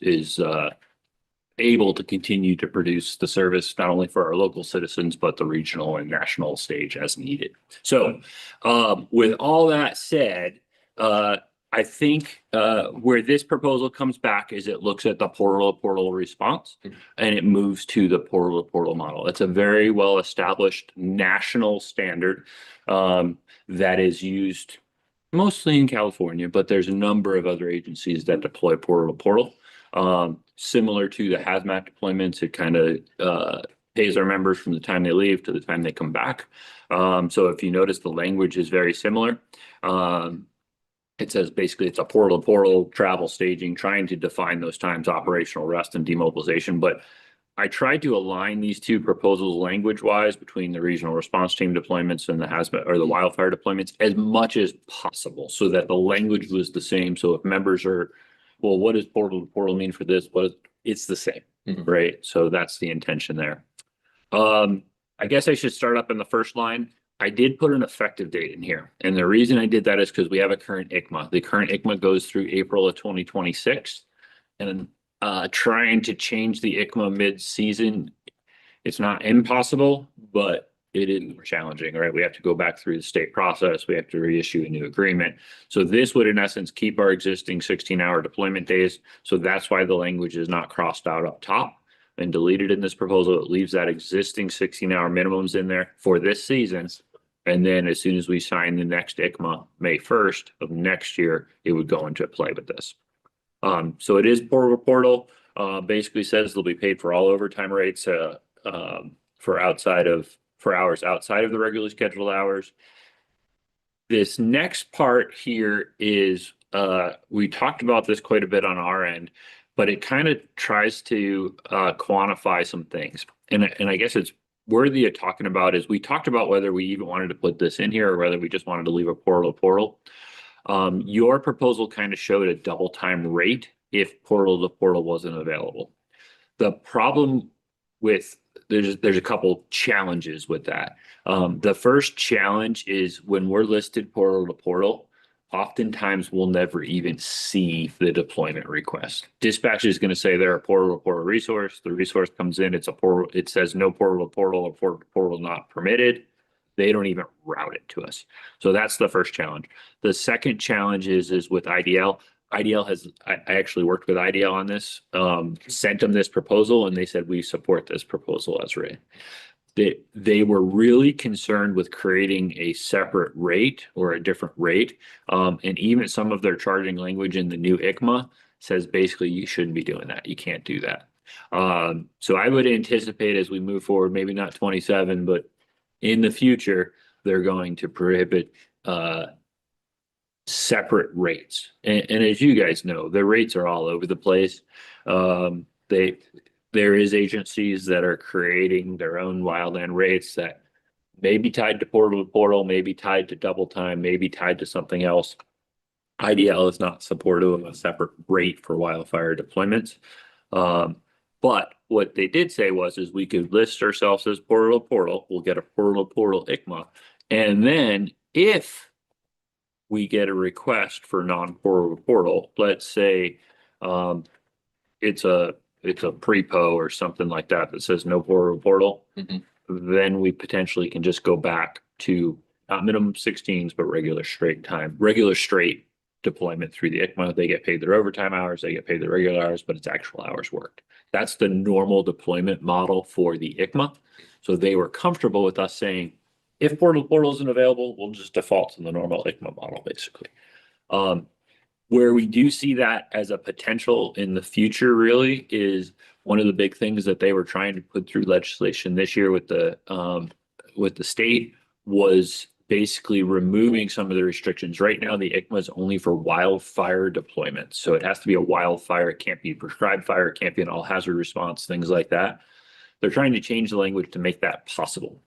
able to continue to produce the service, not only for our local citizens, but the regional and national stage as needed. So, with all that said, I think where this proposal comes back is it looks at the portal response and it moves to the portal model. It's a very well established national standard that is used mostly in California, but there's a number of other agencies that deploy portal. Similar to the hazmat deployments, it kind of pays our members from the time they leave to the time they come back. So if you notice, the language is very similar. It says basically it's a portal travel staging, trying to define those times, operational rest and demobilization. But I tried to align these two proposals language wise between the regional response team deployments and the hazmat or the wildfire deployments as much as possible so that the language was the same. So if members are, well, what does portal mean for this? It's the same, right? So that's the intention there. I guess I should start up in the first line. I did put an effective date in here. And the reason I did that is because we have a current ICMA. The current ICMA goes through April of 2026. And trying to change the ICMA mid-season, it's not impossible, but it is challenging, right? We have to go back through the state process. We have to reissue a new agreement. So this would in essence keep our existing 16-hour deployment days. So that's why the language is not crossed out up top and deleted in this proposal. It leaves that existing 16-hour minimums in there for this season. And then as soon as we sign the next ICMA, May 1st of next year, it would go into play with this. So it is portal, basically says they'll be paid for all overtime rates, for hours outside of the regularly scheduled hours. This next part here is, we talked about this quite a bit on our end, but it kind of tries to, quantify some things. And I guess it's worthy of talking about is we talked about whether we even wanted to put this in here or whether we just wanted to leave a portal. Your proposal kind of showed a double time rate if portal to portal wasn't available. The problem with there's a couple challenges with that. The first challenge is when we're listed portal to portal, oftentimes we'll never even see the deployment request. Dispatch is going to say they're a portal to portal resource. The resource comes in, it's a portal, it says no portal to portal or portal not permitted. They don't even route it to us. So that's the first challenge. The second challenge is with IDL. IDL has, I actually worked with IDL on this, sent them this proposal and they said, we support this proposal as written. They were really concerned with creating a separate rate or a different rate. And even some of their charging language in the new ICMA says basically you shouldn't be doing that. You can't do that. So I would anticipate as we move forward, maybe not 27, but in the future, they're going to prohibit separate rates. And as you guys know, the rates are all over the place. There is agencies that are creating their own wildland rates that may be tied to portal, may be tied to double time, may be tied to something else. IDL is not supportive of a separate rate for wildfire deployments. But what they did say is we could list ourselves as portal. We'll get a portal ICMA. And then if we get a request for non-portal, let's say it's a pre-po or something like that that says no portal, then we potentially can just go back to not minimum 16s, but regular straight deployment through the ICMA. They get paid their overtime hours, they get paid their regular hours, but it's actual hours worked. That's the normal deployment model for the ICMA. So they were comfortable with us saying, if portal isn't available, we'll just default to the normal ICMA model, basically. Where we do see that as a potential in the future really is one of the big things that they were trying to put through legislation this year with the state was basically removing some of the restrictions. Right now, the ICMA is only for wildfire deployments. So it has to be a wildfire. It can't be a prescribed fire. It can't be an all hazard response, things like that. They're trying to change the language to make that possible.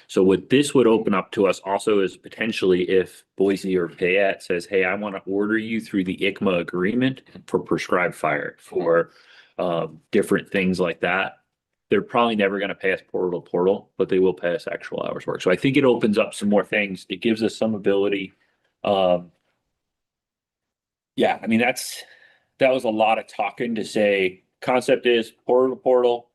So what this would open up to us also is potentially if Boise or Fayette says, hey, I want to order you through the ICMA agreement for prescribed fire, for different things like that. they're probably never gonna pay us portal to portal, but they will pay us actual hours work. So I think it opens up some more things. It gives us some ability. Yeah, I mean, that was a lot of talking to say, concept is portal to portal.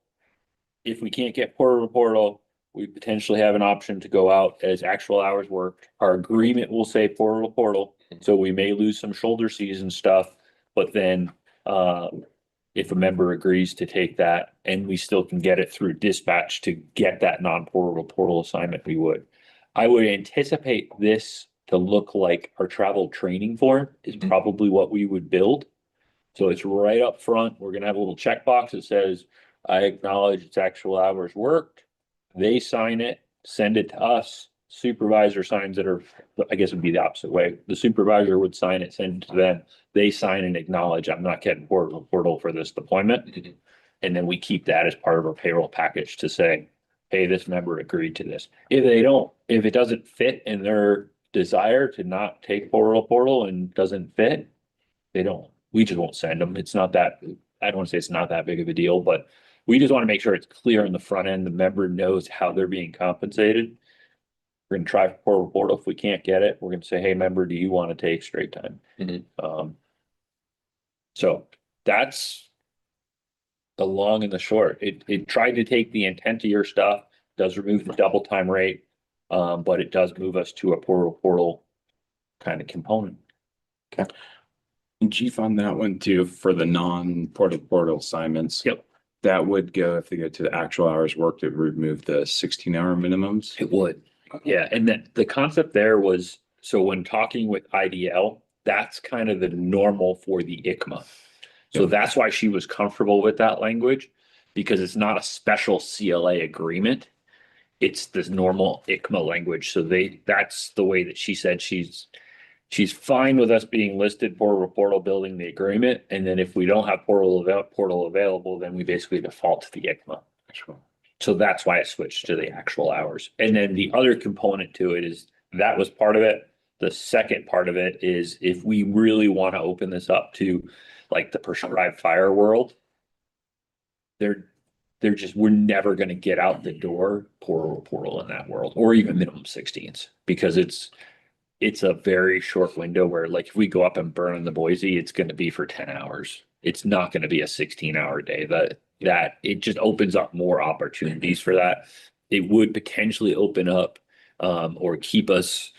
If we can't get portal to portal, we potentially have an option to go out as actual hours worked. Our agreement will say portal to portal, so we may lose some shoulder season stuff, but then if a member agrees to take that and we still can get it through dispatch to get that non-portal to portal assignment, we would. I would anticipate this to look like our travel training form is probably what we would build. So it's right up front. We're gonna have a little checkbox that says, I acknowledge it's actual hours worked. They sign it, send it to us. Supervisor signs it, or I guess it'd be the opposite way. The supervisor would sign it, send it to them. They sign and acknowledge I'm not getting portal for this deployment. And then we keep that as part of our payroll package to say, hey, this member agreed to this. If they don't, if it doesn't fit in their desire to not take portal and doesn't fit, they don't, we just won't send them. It's not that, I don't want to say it's not that big of a deal, but we just want to make sure it's clear in the front end. The member knows how they're being compensated. We're gonna try for portal. If we can't get it, we're gonna say, hey, member, do you want to take straight time? So that's the long and the short. It tried to take the intent of your stuff, does remove the double time rate, but it does move us to a portal kind of component. And Chief, on that one too, for the non-portal assignments. Yep. That would go, if they go to the actual hours worked, it would remove the 16-hour minimums. It would. Yeah, and the concept there was, so when talking with IDL, that's kind of the normal for the ICMA. So Yep. that's why she was comfortable with that language, because it's not a special CLA agreement. It's this normal ICMA language. So that's the way that she said she's fine with us being listed portal building the agreement. And then if we don't have portal available, then we basically default to the ICMA. Actual. So that's why it switched to the actual hours. And then the other component to it is that was part of it. The second part of it is if we really want to open this up to like the prescribed fire world, they're just, we're never going to get out the door portal in that world, or even minimum 16s, because it's a very short window where, like, if we go up and burn in the Boise, it's going to be for 10 hours. It's not going to be a 16-hour day. That it just opens up more opportunities for that. It would potentially open up or keep us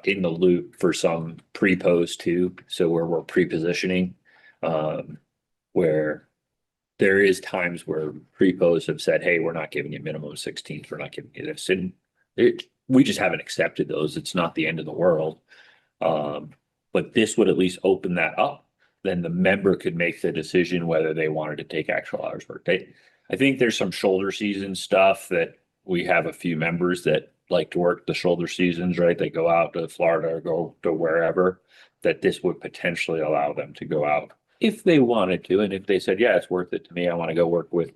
in the loop for some pre-post too. So where we're pre-positioning, where there is times where pre-posts have said, hey, we're not giving you minimum 16s. We're not giving you this. And we just haven't accepted those. It's not the end of the world. But this would at least open that up. Then the member could make the decision whether they wanted to take actual hours work. I think there's some shoulder season stuff that we have a few members that like to work the shoulder seasons, right? They go out to Florida or go to wherever, that this would potentially allow them to go out if they wanted to. And if they said, yeah, it's worth it to me, I want to go work with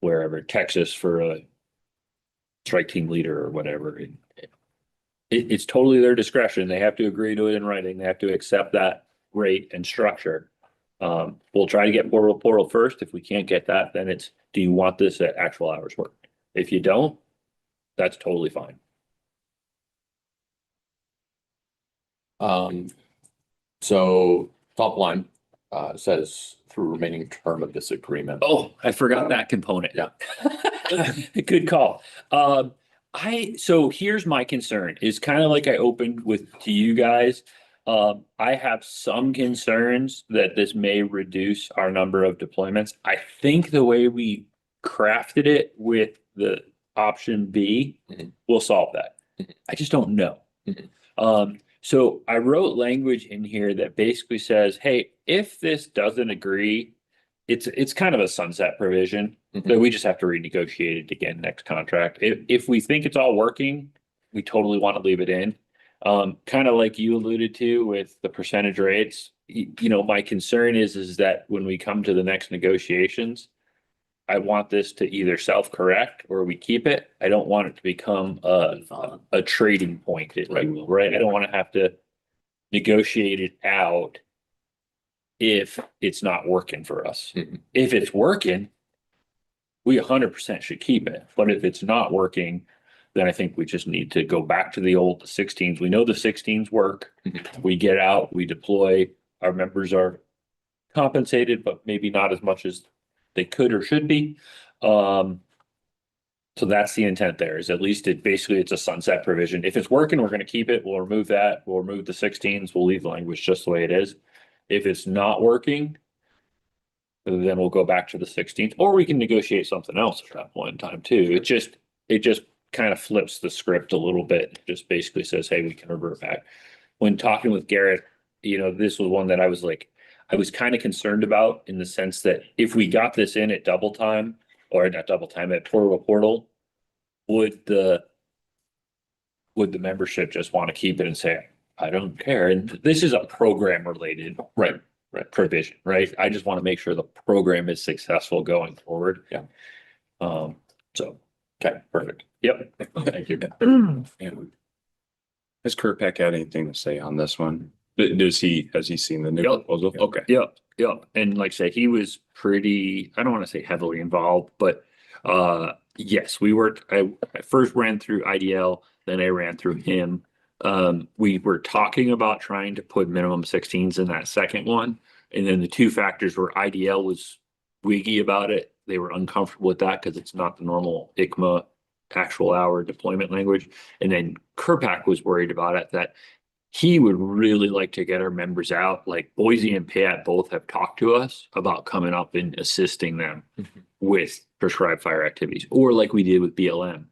wherever, Texas for a strike team leader or whatever. It's totally their discretion. They have to agree to it in writing. They have to accept that rate and structure. We'll try to get portal first. If we can't get that, then it's, do you want this at actual hours work? If you don't, that's totally fine. So top line says through remaining term of this agreement. Oh, I forgot that component. Yeah. Good call. So here's my concern is kind of like I opened with to you guys. I have some concerns that this may reduce our number of deployments. I think the way we crafted it with the option B will solve that. I just don't know. So I wrote language in here that basically says, hey, if this doesn't agree, it's kind of a sunset provision that we just have to renegotiate it again next contract. If we think it's all working, we totally want to leave it in. Kind of like you alluded to with the percentage rates, my concern is that when we come to the next negotiations, I want this to either self-correct or we keep it. I don't want it to become a trading point, if you will, right? I don't want to have to negotiate it out if it's not working for us. If it's working, we 100% should keep it. But if it's not working, then I think we just need to go back to the old 16s. We know the 16s work. We get out, we deploy, our members are compensated, but maybe not as much as they could or should be. So that's the intent there, is at least it's a sunset provision. If it's working, we're gonna keep it. We'll remove that. We'll remove the 16s. We'll leave the language just the way it is. If it's not working, then we'll go back to the 16th, or we can negotiate something else at that point in time too. It just kind of flips the script a little bit. It just basically says, hey, we can revert back. When talking with Garrett, this was one that I was kind of concerned about, in the sense that if we got this in at double time, or not double time, at portal, would the membership just want to keep it and say, I don't care? And this is a program related Right. provision, right? I just want to make sure the program is successful going forward. Yeah. So, Okay, perfect. yep. Thank you. Has Kirkpac had anything to say on this one? Has he seen the new Yep. proposal? Okay. Yeah. And like I say, he was pretty, I don't want to say heavily involved, but yes, I first ran through IDL, then I ran through him. We were talking about trying to put minimum 16s in that second one. And then the two factors were IDL was wiggy about it. They were uncomfortable with that because it's not the normal ICMA actual hour deployment language. And then Kirkpac was worried about it, that he would really like to get our members out. Like Boise and Payette both have talked to us about coming up and assisting them with prescribed fire activities, or like we did with BLM.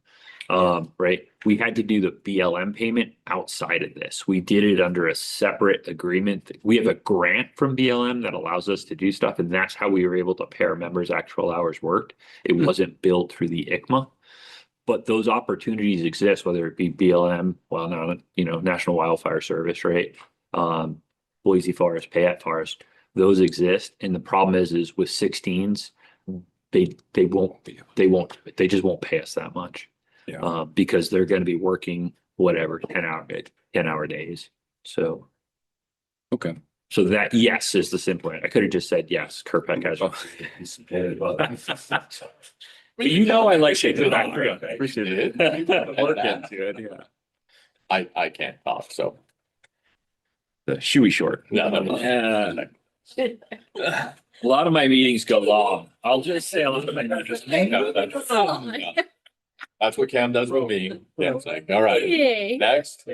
Right. We had to do the BLM payment outside of this. We did it under a separate agreement. We have a grant from BLM that allows us to do stuff, and that's how we were able to pay our members' actual hours worked. It wasn't billed through the ICMA. But those opportunities exist, whether it be BLM, well, now, National Wildfire Service, right? Boise Forest, Payette Forest, those exist. And the problem is with 16s, they just won't pay us that much. Yeah. Because they're going to be working whatever 10-hour days. So Okay. that, yes, is the simple way. I could have just said yes. Kirkpac has. I like shaking that. Appreciate it. Work into it, yeah. I can't talk, so. The shoey short. No. A lot of my meetings go long. I'll just say a lot of my meetings. That's what Cam does with me. Cam's like, all right, Yay. next.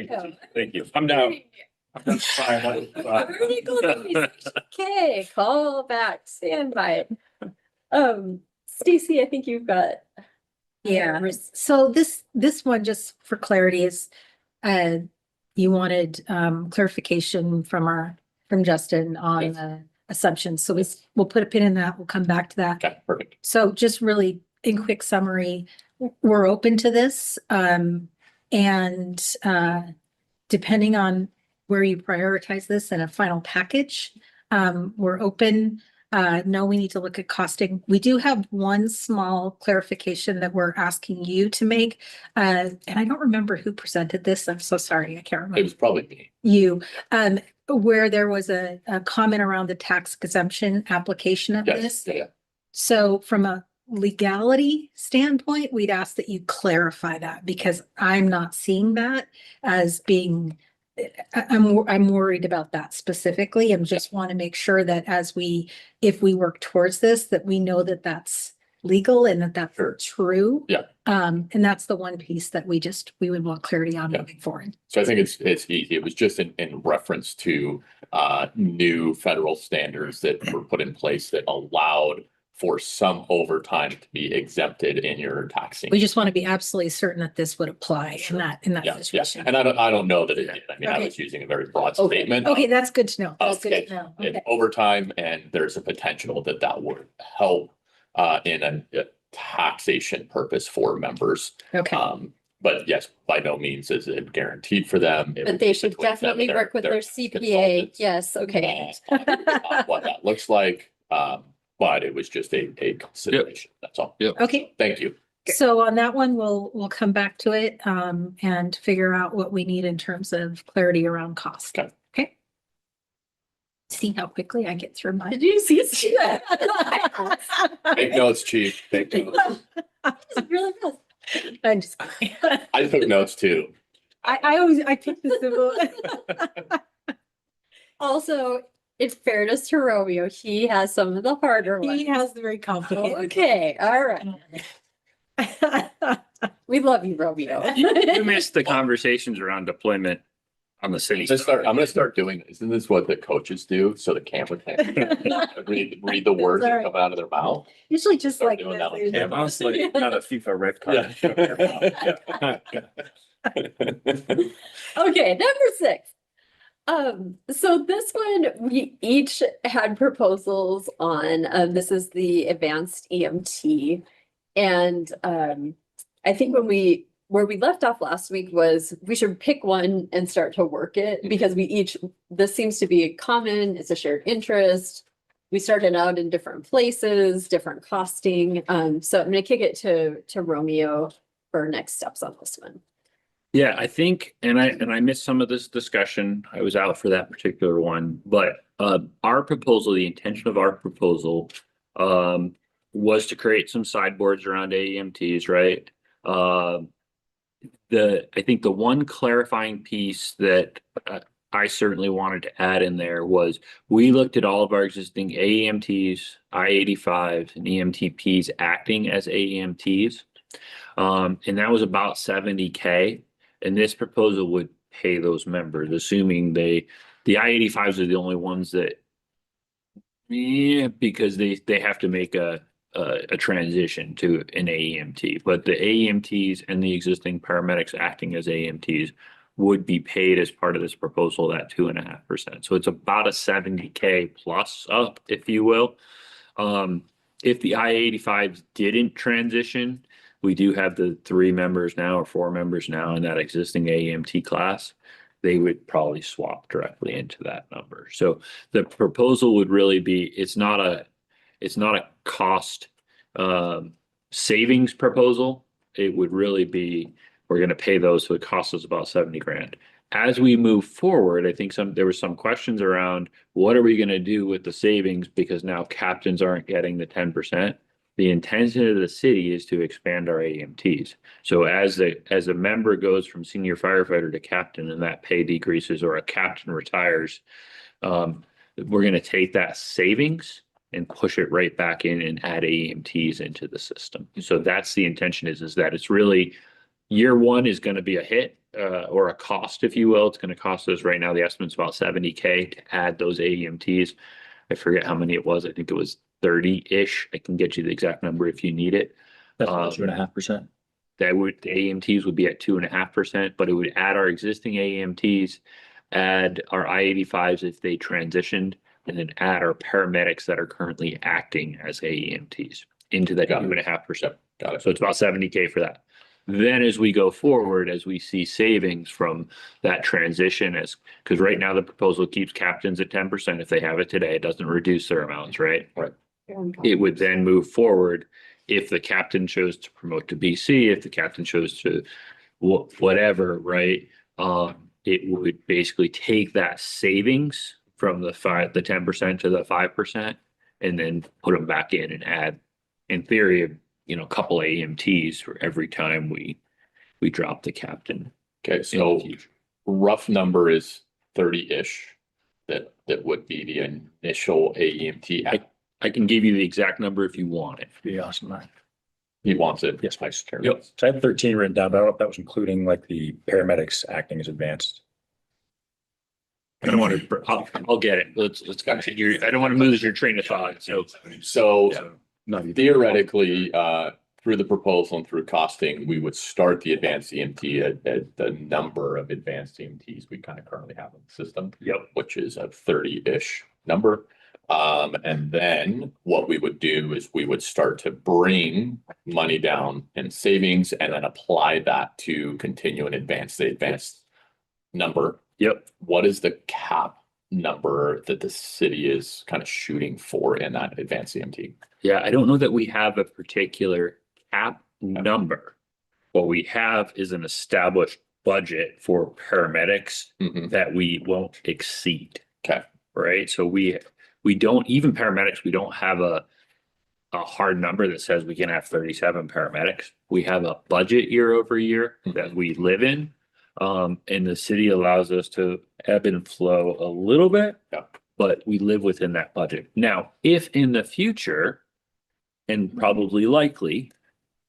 Thank you. I'm down. Okay, call back, stand by. Stacy, I think you've got. Yeah, so this one, just for clarity, is you wanted clarification from Justin on Yes. the assumptions. So we'll put a pin in that. We'll come back to that. Okay, perfect. So just really in quick summary, we're open to this. And depending on where you prioritize this in a final package, we're open. No, we need to look at costing. We do have one small clarification that we're asking you to make. And I don't remember who presented this. I'm so sorry. I can't remember. It was probably me. You, where there was a comment around the tax exemption application of Yes, this. yeah. So from a legality standpoint, we'd ask that you clarify that, because I'm not seeing that as being, I'm worried about that specifically, and just want to make sure that if we work towards this, that we know that that's legal and that that's Sure. true. Yeah. And that's the one piece that we would want clarity on Yeah. moving forward. So I think it's easy. It was just in reference to new federal standards that were put in place that allowed for some overtime to be exempted in your taxing. We just want to be absolutely certain that this would apply in that Yeah, situation. and I don't know that it did. I mean, I Okay. was using a very broad Okay. statement. Okay, that's good to know. That's Okay. good to know. In Okay. overtime, and there's a potential that would help in a taxation purpose for members. Okay. But yes, by no means is it guaranteed for them. It But would they be should between them definitely and work with their CPA. consultants. Yes, okay. What that looks like, but it was just a consideration. That's all. Okay. Thank you. So on that one, we'll come back to it, and figure out what we need in terms of clarity around cost. Okay. Okay. See how quickly I get through mine. Did you see that? Take notes, chief. Take notes. It's really fast. I'm just kidding. I took notes too. I pick the civil. Also, in fairness to Romeo, he has some of the harder He ones. has the very complicated. Okay, all right. We love you, Romeo. You missed the conversations around deployment on the city. I'm gonna start doing, isn't this what the coaches do? So the camera can read the words that Sorry. come out of their mouth. Usually just Start like doing this. that on there's- camera. Honestly, not a FIFA red card. Okay, number 6. So this one, we each had proposals on, this is the advanced EMT. And, I think where we left off last week was we should pick one and start to work it because this seems to be common, it's a shared interest. We started out in different places, different costing. So I'm gonna kick it to Romeo for next steps on this one. Yeah, I think, and I missed some of this discussion. I was out for that particular one, but our proposal, the intention of our proposal was to create some sideboards around AEMTs, right? I think the one clarifying piece that I certainly wanted to add in there was we looked at all of our existing AEMTs, I-85s, and EMTPs acting as AEMTs. And that was about 70K. And this proposal would pay those members, assuming the I-85s are the only ones that, because they have to make a transition to an AEMT, but the AEMTs and the existing paramedics acting as AEMTs would be paid as part of this proposal at 2.5%. So it's about a 70K plus up, if you will. If the I-85s didn't transition, we do have the 3 members now or 4 members now in that existing AEMT class. They would probably swap directly into that number. So the proposal would really be, it's not a cost savings proposal. It would really be, we're going to pay those, so it costs us about 70 grand. As we move forward, I think there were some questions around what are we going to do with the savings because now captains aren't getting the 10%. The intention of the city is to expand our AMTs. So as a member goes from senior firefighter to captain and that pay decreases or a captain retires, we're going to take that savings and push it right back in and add AMTs into the system. So that's the intention is that it's really year one is going to be a hit or a cost, if you will. It's going to cost us right now, the estimate's about 70K to add those AMTs. I forget how many it was. I think it was 30-ish. I can get you the exact number if you need it. That's 2.5%. The AMTs would be at 2.5%, but it would add our existing AMTs, add our I-85s if they transitioned, and then add our paramedics that are currently acting as AEMTs into that 2.5%. Got it. So it's about 70K for that. Then as we go forward, as we see savings from that transition, because right now the proposal keeps captains at 10%. If they have it today, it doesn't reduce their amounts, right? Right. It would then move forward if the captain chose to promote to BC, if the captain chose to whatever, right? It would basically take that savings from the 10% to the 5% and then put them back in and add, in theory, a couple AMTs for every time we drop the captain. Okay, so rough number is 30-ish. That would be the initial AEMT. I can give you the exact number if you want it. Be awesome. He wants it. Yes, Vice Chair. Yep. So I have 13 written down, but I don't know if that was including like the paramedics acting as advanced. I don't want to, I'll get it. Let's continue. I don't want to lose your train of thought. So Not even- theoretically, through the proposal and through costing, we would start the advanced EMT at the number of advanced EMTs we kind of currently have in the system. Yep. Which is a 30-ish number. And then what we would do is we would start to bring money down in savings and then apply that to continue and advance the advanced number. Yep. What is the cap number that the city is kind of shooting for in that advanced EMT? Yeah, I don't know that we have a particular cap number. What we have is an established budget for paramedics Mhm. that we won't exceed. Okay. Right? So we don't, even paramedics, we don't have a hard number that says we can have 37 paramedics. We have a budget year over year that we live in. And the city allows us to ebb and flow a little bit. Yeah. But we live within that budget. Now, if in the future, and probably likely,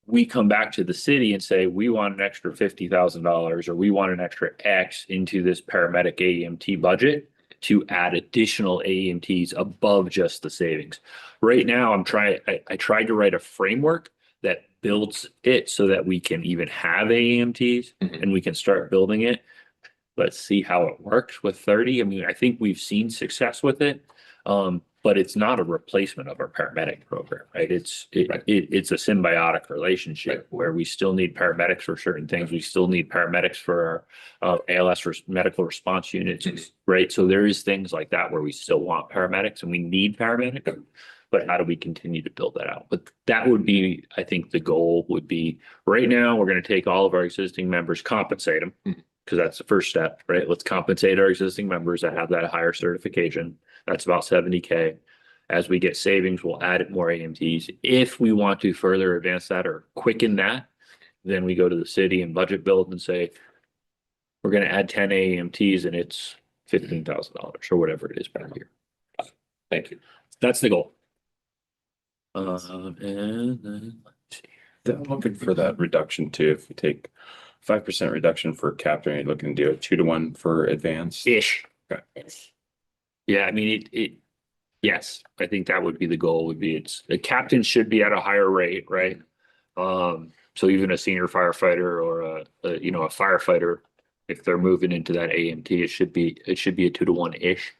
we come back to the city and say, we want an extra $50,000 or we want an extra X into this paramedic AEMT budget to add additional AEMTs above just the savings. Right now, I tried to write a framework that builds it so that we can even have AEMTs and we can start building it. Let's see how it works with 30. I mean, I think we've seen success with it. But it's not a replacement of our paramedic program, right? It's a symbiotic relationship where we still need paramedics for certain things. We still need paramedics for our ALS medical response units, right? So there is things like that where we still want paramedics and we need paramedics. But how do we continue to build that out? But that would be, I think the goal would be right now, we're going to take all of our existing members, compensate them. Because that's the first step, right? Let's compensate our existing members that have that higher certification. That's about 70K. As we get savings, we'll add more AMTs. If we want to further advance that or quicken that, then we go to the city and budget build and say, we're going to add 10 AMTs and it's $15,000 or whatever it is per year. Thank you. That's the goal. And then let's see. I'm looking for that reduction too. If we take 5% reduction for captain, you're looking to do a 2-to-1 for advanced. Ish. Okay. Yeah, I mean, yes, I think that would be the goal would be the captain should be at a higher rate, right? So even a senior firefighter or a firefighter, if they're moving into that AMT, it should be a 2-to-1-ish.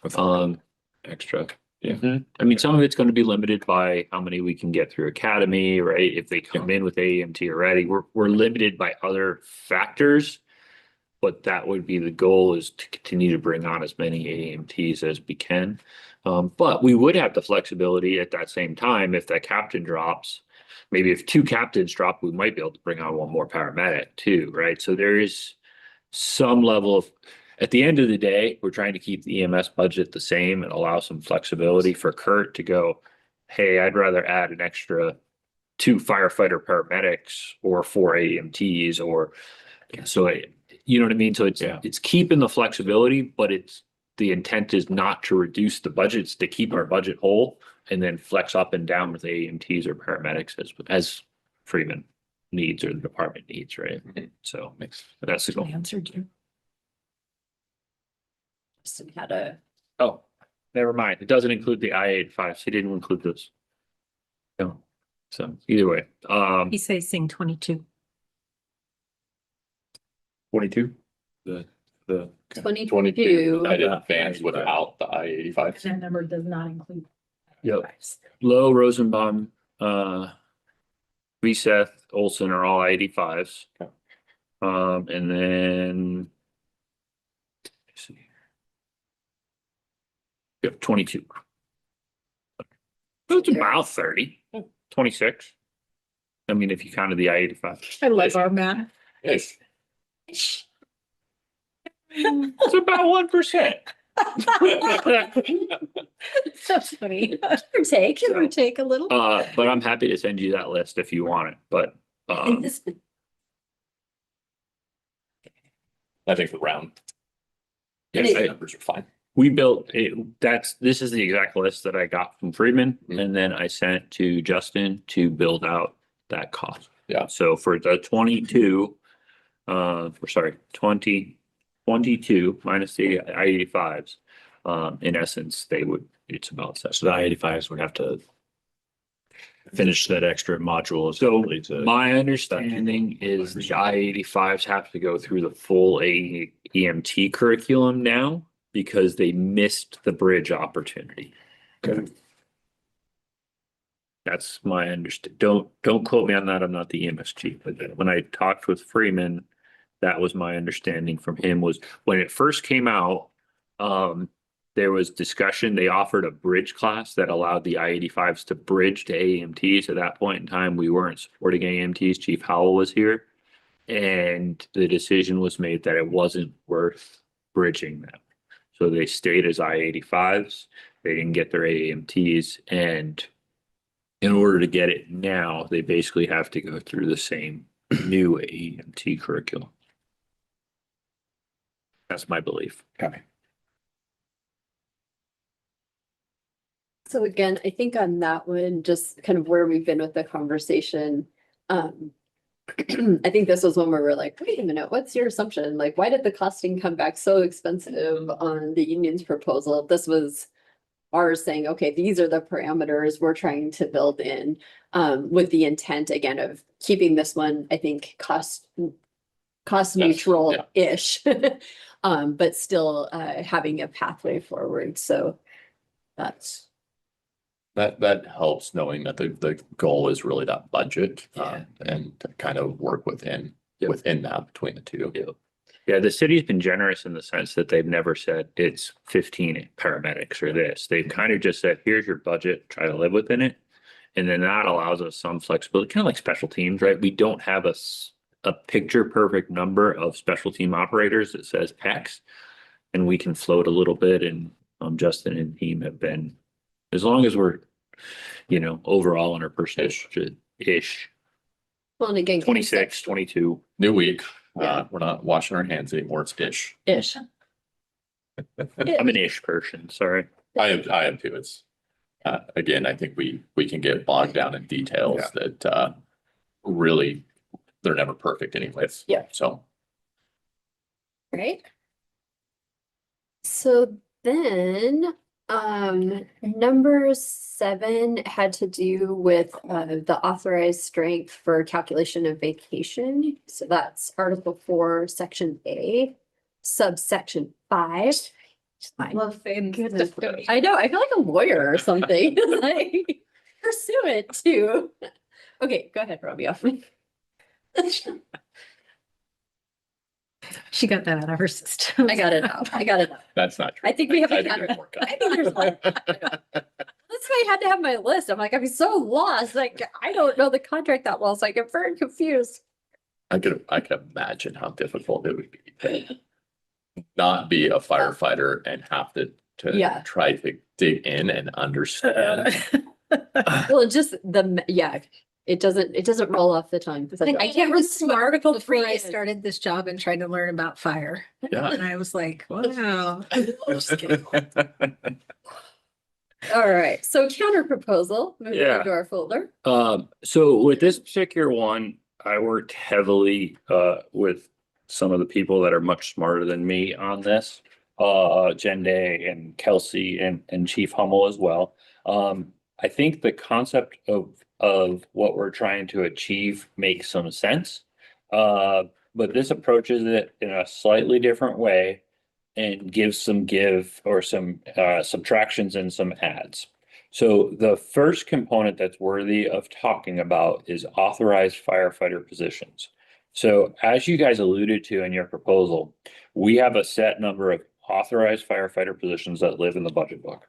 With extra. Yeah. I mean, some of it's going to be limited by how many we can get through academy, right? If they come in with AMT already, we're limited by other factors. But that would be the goal is to continue to bring on as many AMTs as we can. But we would have the flexibility at that same time if that captain drops. Maybe if 2 captains drop, we might be able to bring on 1 more paramedic too, right? So there is some level of, at the end of the day, we're trying to keep the EMS budget the same and allow some flexibility for Kurt to go, hey, I'd rather add an extra 2 firefighter paramedics or 4 AMTs or so. You know what I mean? So it's keeping the flexibility, but the intent is not to reduce the budgets, to keep our budget whole and then flex up and down with AMTs or paramedics as Freeman needs or the department needs, right? So that's the goal. Answered you. Justin had a, Oh, never mind. It doesn't include the I-85s. He didn't include those. No. So either way, He's saying 22. 22. The 22. United Advanced without the I-85. That number does not include. Yep. Lowe, Rosenbaum, Seth, Olson are all I-85s. Okay. And then let's see. We have 22. It's about 30, 26. I mean, if you counted the I-85. I love our math. Yes. It's about 1%. So funny. Give or take. Give or take a little. But I'm happy to send you that list if you want it, but And this, I think the round. Yes, Yes, I- numbers are fine. we built it. This is the exact list that I got from Freeman and then I sent to Justin to build out that cost. Yeah. So for the 22, 2022 minus the I-85s, in essence, it's about that. So the I-85s would have to finish that extra module. So essentially to- my understanding is the I-85s have to go through the full AEMT curriculum now because they missed the bridge opportunity. Okay. That's my understanding. Don't quote me on that. I'm not the EMS chief, but when I talked with Freeman, that was my understanding from him was when it first came out, there was discussion. They offered a bridge class that allowed the I-85s to bridge to AMTs. At that point in time, we weren't supporting AMTs. Chief Howell was here. And the decision was made that it wasn't worth bridging them. So they stayed as I-85s. They didn't get their AMTs and in order to get it now, they basically have to go through the same new AEMT curriculum. That's my belief. Okay. So again, I think on that one, just kind of where we've been with the conversation, I think this was one where we're like, wait a minute, what's your assumption? Like, why did the costing come back so expensive on the union's proposal? This was ours saying, okay, these are the parameters we're trying to build in, with the intent again of keeping this one, I think, cost Yes, neutral-ish. But still having a pathway forward. So that's. That helps knowing that the goal is really that budget, Yeah. and to kind of work within Yep. that between the two. Yeah, the city's been generous in the sense that they've never said it's 15 paramedics or this. They've kind of just said, here's your budget, try to live within it. And then that allows us some flexibility, kind of like special teams, right? We don't have a picture perfect number of special team operators that says X. And we can float a little bit, and Justin and team have been, as long as we're, overall on our percentage-ish, Well, and again. 26, 22. New week, Yeah. we're not washing our hands anymore, it's ish. Ish. I'm an ish person, sorry. I am too, it's, again, I think we can get bogged down in details that, really, they're never perfect anyways. Yeah. So, Right? So then, number 7 had to do with the authorized strength for calculation of vacation. So that's Article 4, Section A, subsection 5. Love saying Goodness, I know, I feel like a lawyer or something, like pursuant to. Okay, go ahead, Romeo. She got that out of her system. I got it out. I got it out. that's not true. I think we have a think counter. it's more I think there's one. That's why I had to have my list. I'm like, I'm so lost. Like, I don't know the contract that well, so I get very confused. I can imagine how difficult it would be to not be a firefighter and have to Yeah. try to dig in and understand. Well, just it doesn't roll off the tongue. It's like, I can't read some article before I freehand. started this job and tried to learn about fire. Yeah. And I was like, wow. All right, so counter proposal, moving Yeah. into our folder. So with this particular one, I worked heavily with some of the people that are much smarter than me on this. Jen Day and Kelsey and Chief Hummel as well. I think the concept of what we're trying to achieve makes some sense. But this approaches it in a slightly different way and gives some subtractions and some adds. So the first component that's worthy of talking about is authorized firefighter positions. So as you guys alluded to in your proposal, we have a set number of authorized firefighter positions that live in the budget book.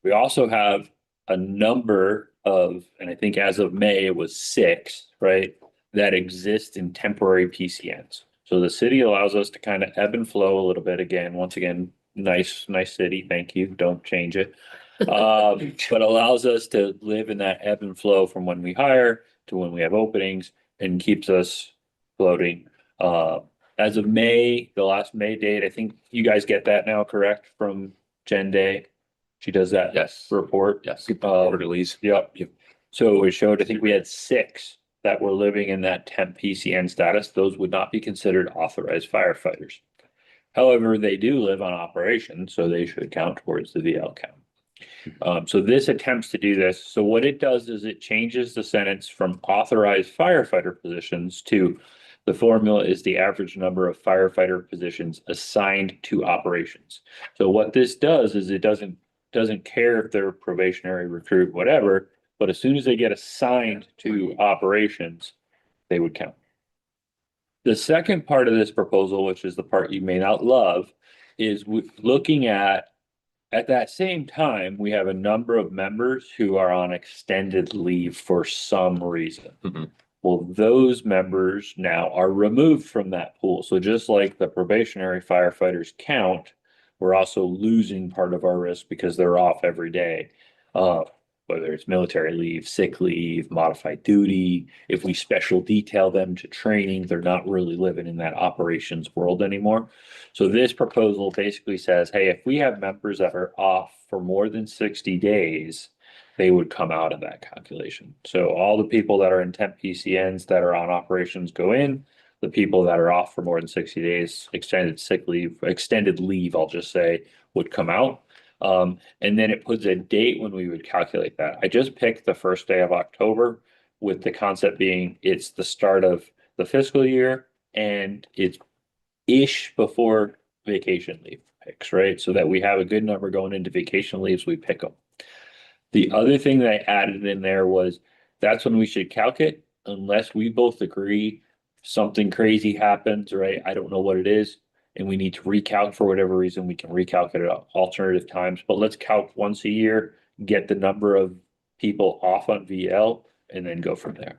We also have a number of, and I think as of May, it was 6, right, that exist in temporary PCNs. So the city allows us to kind of ebb and flow a little bit again. Once again, nice city. Thank you. Don't change it. But allows us to live in that ebb and flow from when we hire to when we have openings and keeps us floating. As of May, the last May date, I think you guys get that now, correct? From Jen Day. She does that Yes. report. Yes. Orderlies. Yep. So it showed, I think we had 6 that were living in that temp PCN status. Those would not be considered authorized firefighters. However, they do live on operations, so they should count towards the VL count. So this attempts to do this. So what it does is it changes the sentence from authorized firefighter positions to the formula is the average number of firefighter positions assigned to operations. So what this does is it doesn't care if they're probationary, recruit, whatever, but as soon as they get assigned to operations, they would count. The second part of this proposal, which is the part you may not love, is looking at that same time, we have a number of members who are on extended leave for some reason. Mhm. Well, those members now are removed from that pool. So just like the probationary firefighters count, we're also losing part of our risk because they're off every day. whether it's military leave, sick leave, modified duty. If we special detail them to training, they're not really living in that operations world anymore. So this proposal basically says, hey, if we have members that are off for more than 60 days, they would come out of that calculation. So all the people that are in temp PCNs that are on operations go in. The people that are off for more than 60 days, extended sick leave, extended leave, I'll just say, would come out. And then it puts a date when we would calculate that. I just picked the first day of October with the concept being it's the start of the fiscal year and it's ish before vacation leave picks, right? So that we have a good number going into vacation leaves, we pick them. The other thing that I added in there was that's when we should calculate unless we both agree something crazy happens, right? I don't know what it is. And we need to recalc for whatever reason, we can recalculate at alternative times, but let's calc once a year, get the number of people off on VL and then go from there.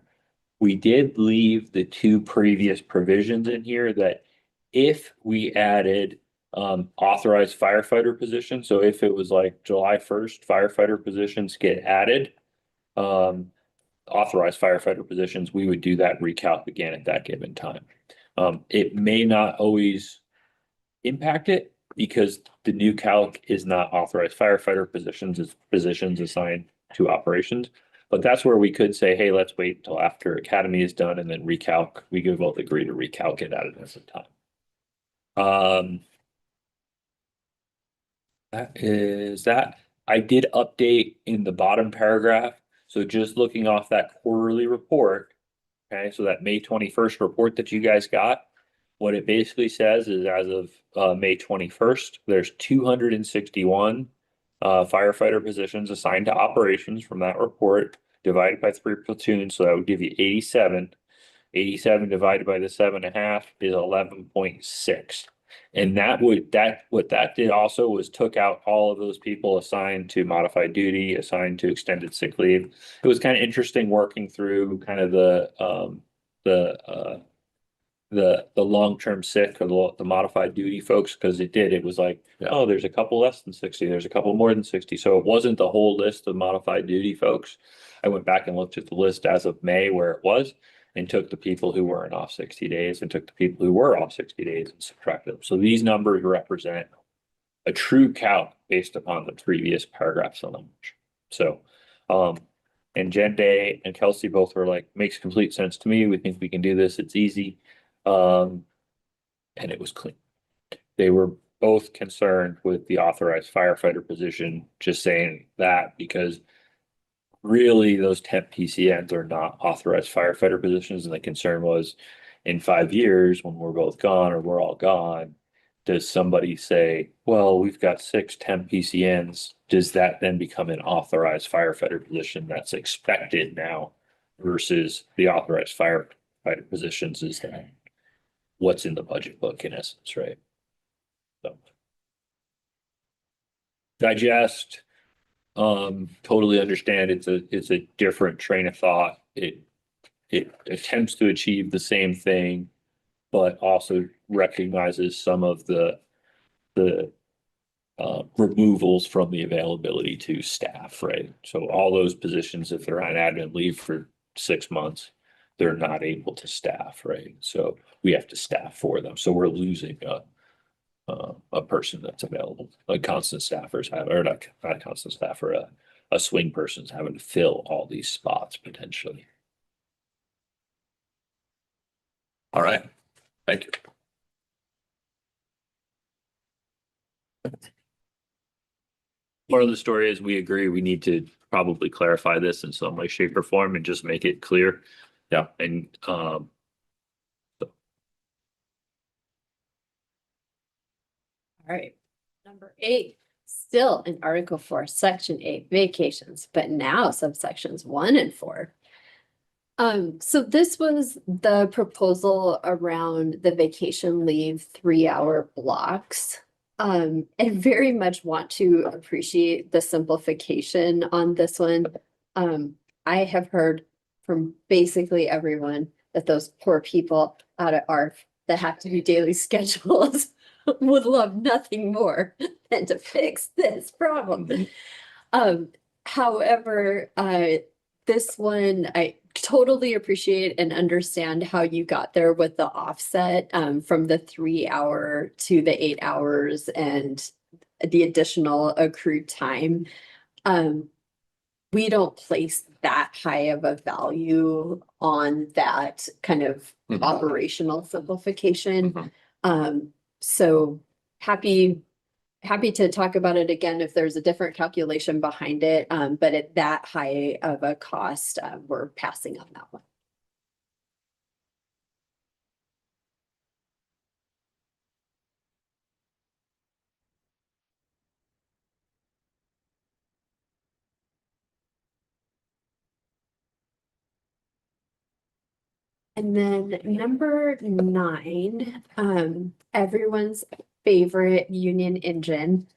We did leave the two previous provisions in here that if we added authorized firefighter positions, so if it was like July 1st, firefighter positions get added, authorized firefighter positions, we would do that recalc again at that given time. It may not always impact it because the new calc is not authorized firefighter positions, it's positions assigned to operations. But that's where we could say, hey, let's wait until after academy is done and then recalc. We could both agree to recalc it at a different time. That is that. I did update in the bottom paragraph. So just looking off that quarterly report, okay, so that May 21st report that you guys got, what it basically says is as of May 21st, there's 261 firefighter positions assigned to operations from that report divided by 3 platoons. So that would give you 87. 87 divided by the 7.5 is 11.6. And what that did also was took out all of those people assigned to modified duty, assigned to extended sick leave. It was kind of interesting working through kind of the long-term sick or the modified duty folks, because it was like, oh, there's a couple less than 60, there's a couple more than 60. So it wasn't the whole list of modified duty folks. I went back and looked at the list as of May where it was and took the people who weren't off 60 days and took the people who were off 60 days and subtracted them. So these numbers represent a true count based upon the previous paragraphs on language. So, and Jen Day and Kelsey both were like, makes complete sense to me. We think we can do this. It's easy. And it was clean. They were both concerned with the authorized firefighter position, just saying that because really those temp PCNs are not authorized firefighter positions. And the concern was in 5 years when we're both gone or we're all gone, does somebody say, well, we've got 6 temp PCNs. Does that then become an authorized firefighter position that's expected now versus the authorized firefighter positions is that what's in the budget book in essence, right? So digest, totally understand it's a different train of thought. It attempts to achieve the same thing, but also recognizes some of the removals from the availability to staff, right? So all those positions, if they're on admin leave for 6 months, they're not able to staff, right? So we have to staff for them. So we're losing a person that's available. Like constant staffers have, or not a constant staffer, a swing person's having to fill all these spots potentially. All right, thank you. Part of the story is we agree we need to probably clarify this in some way, shape, or form and just make it clear. Yeah. And All right, number 8, still in Article 4, Section 8, vacations, but now subsections 1 and 4. So this was the proposal around the vacation leave 3-hour blocks. And very much want to appreciate the simplification on this one. I have heard from basically everyone that those poor people out at ARF that have to do daily schedules would love nothing more than to fix this problem. However, this one, I totally appreciate and understand how you got there with the offset, from the 3 hour to the 8 hours and the additional accrued time. We don't place that high of a value on that kind of Mhm. operational simplification. Mhm. So happy to talk about it again if there's a different calculation behind it. But at that high of a cost, we're passing on that one. And then number 9, everyone's favorite union engine.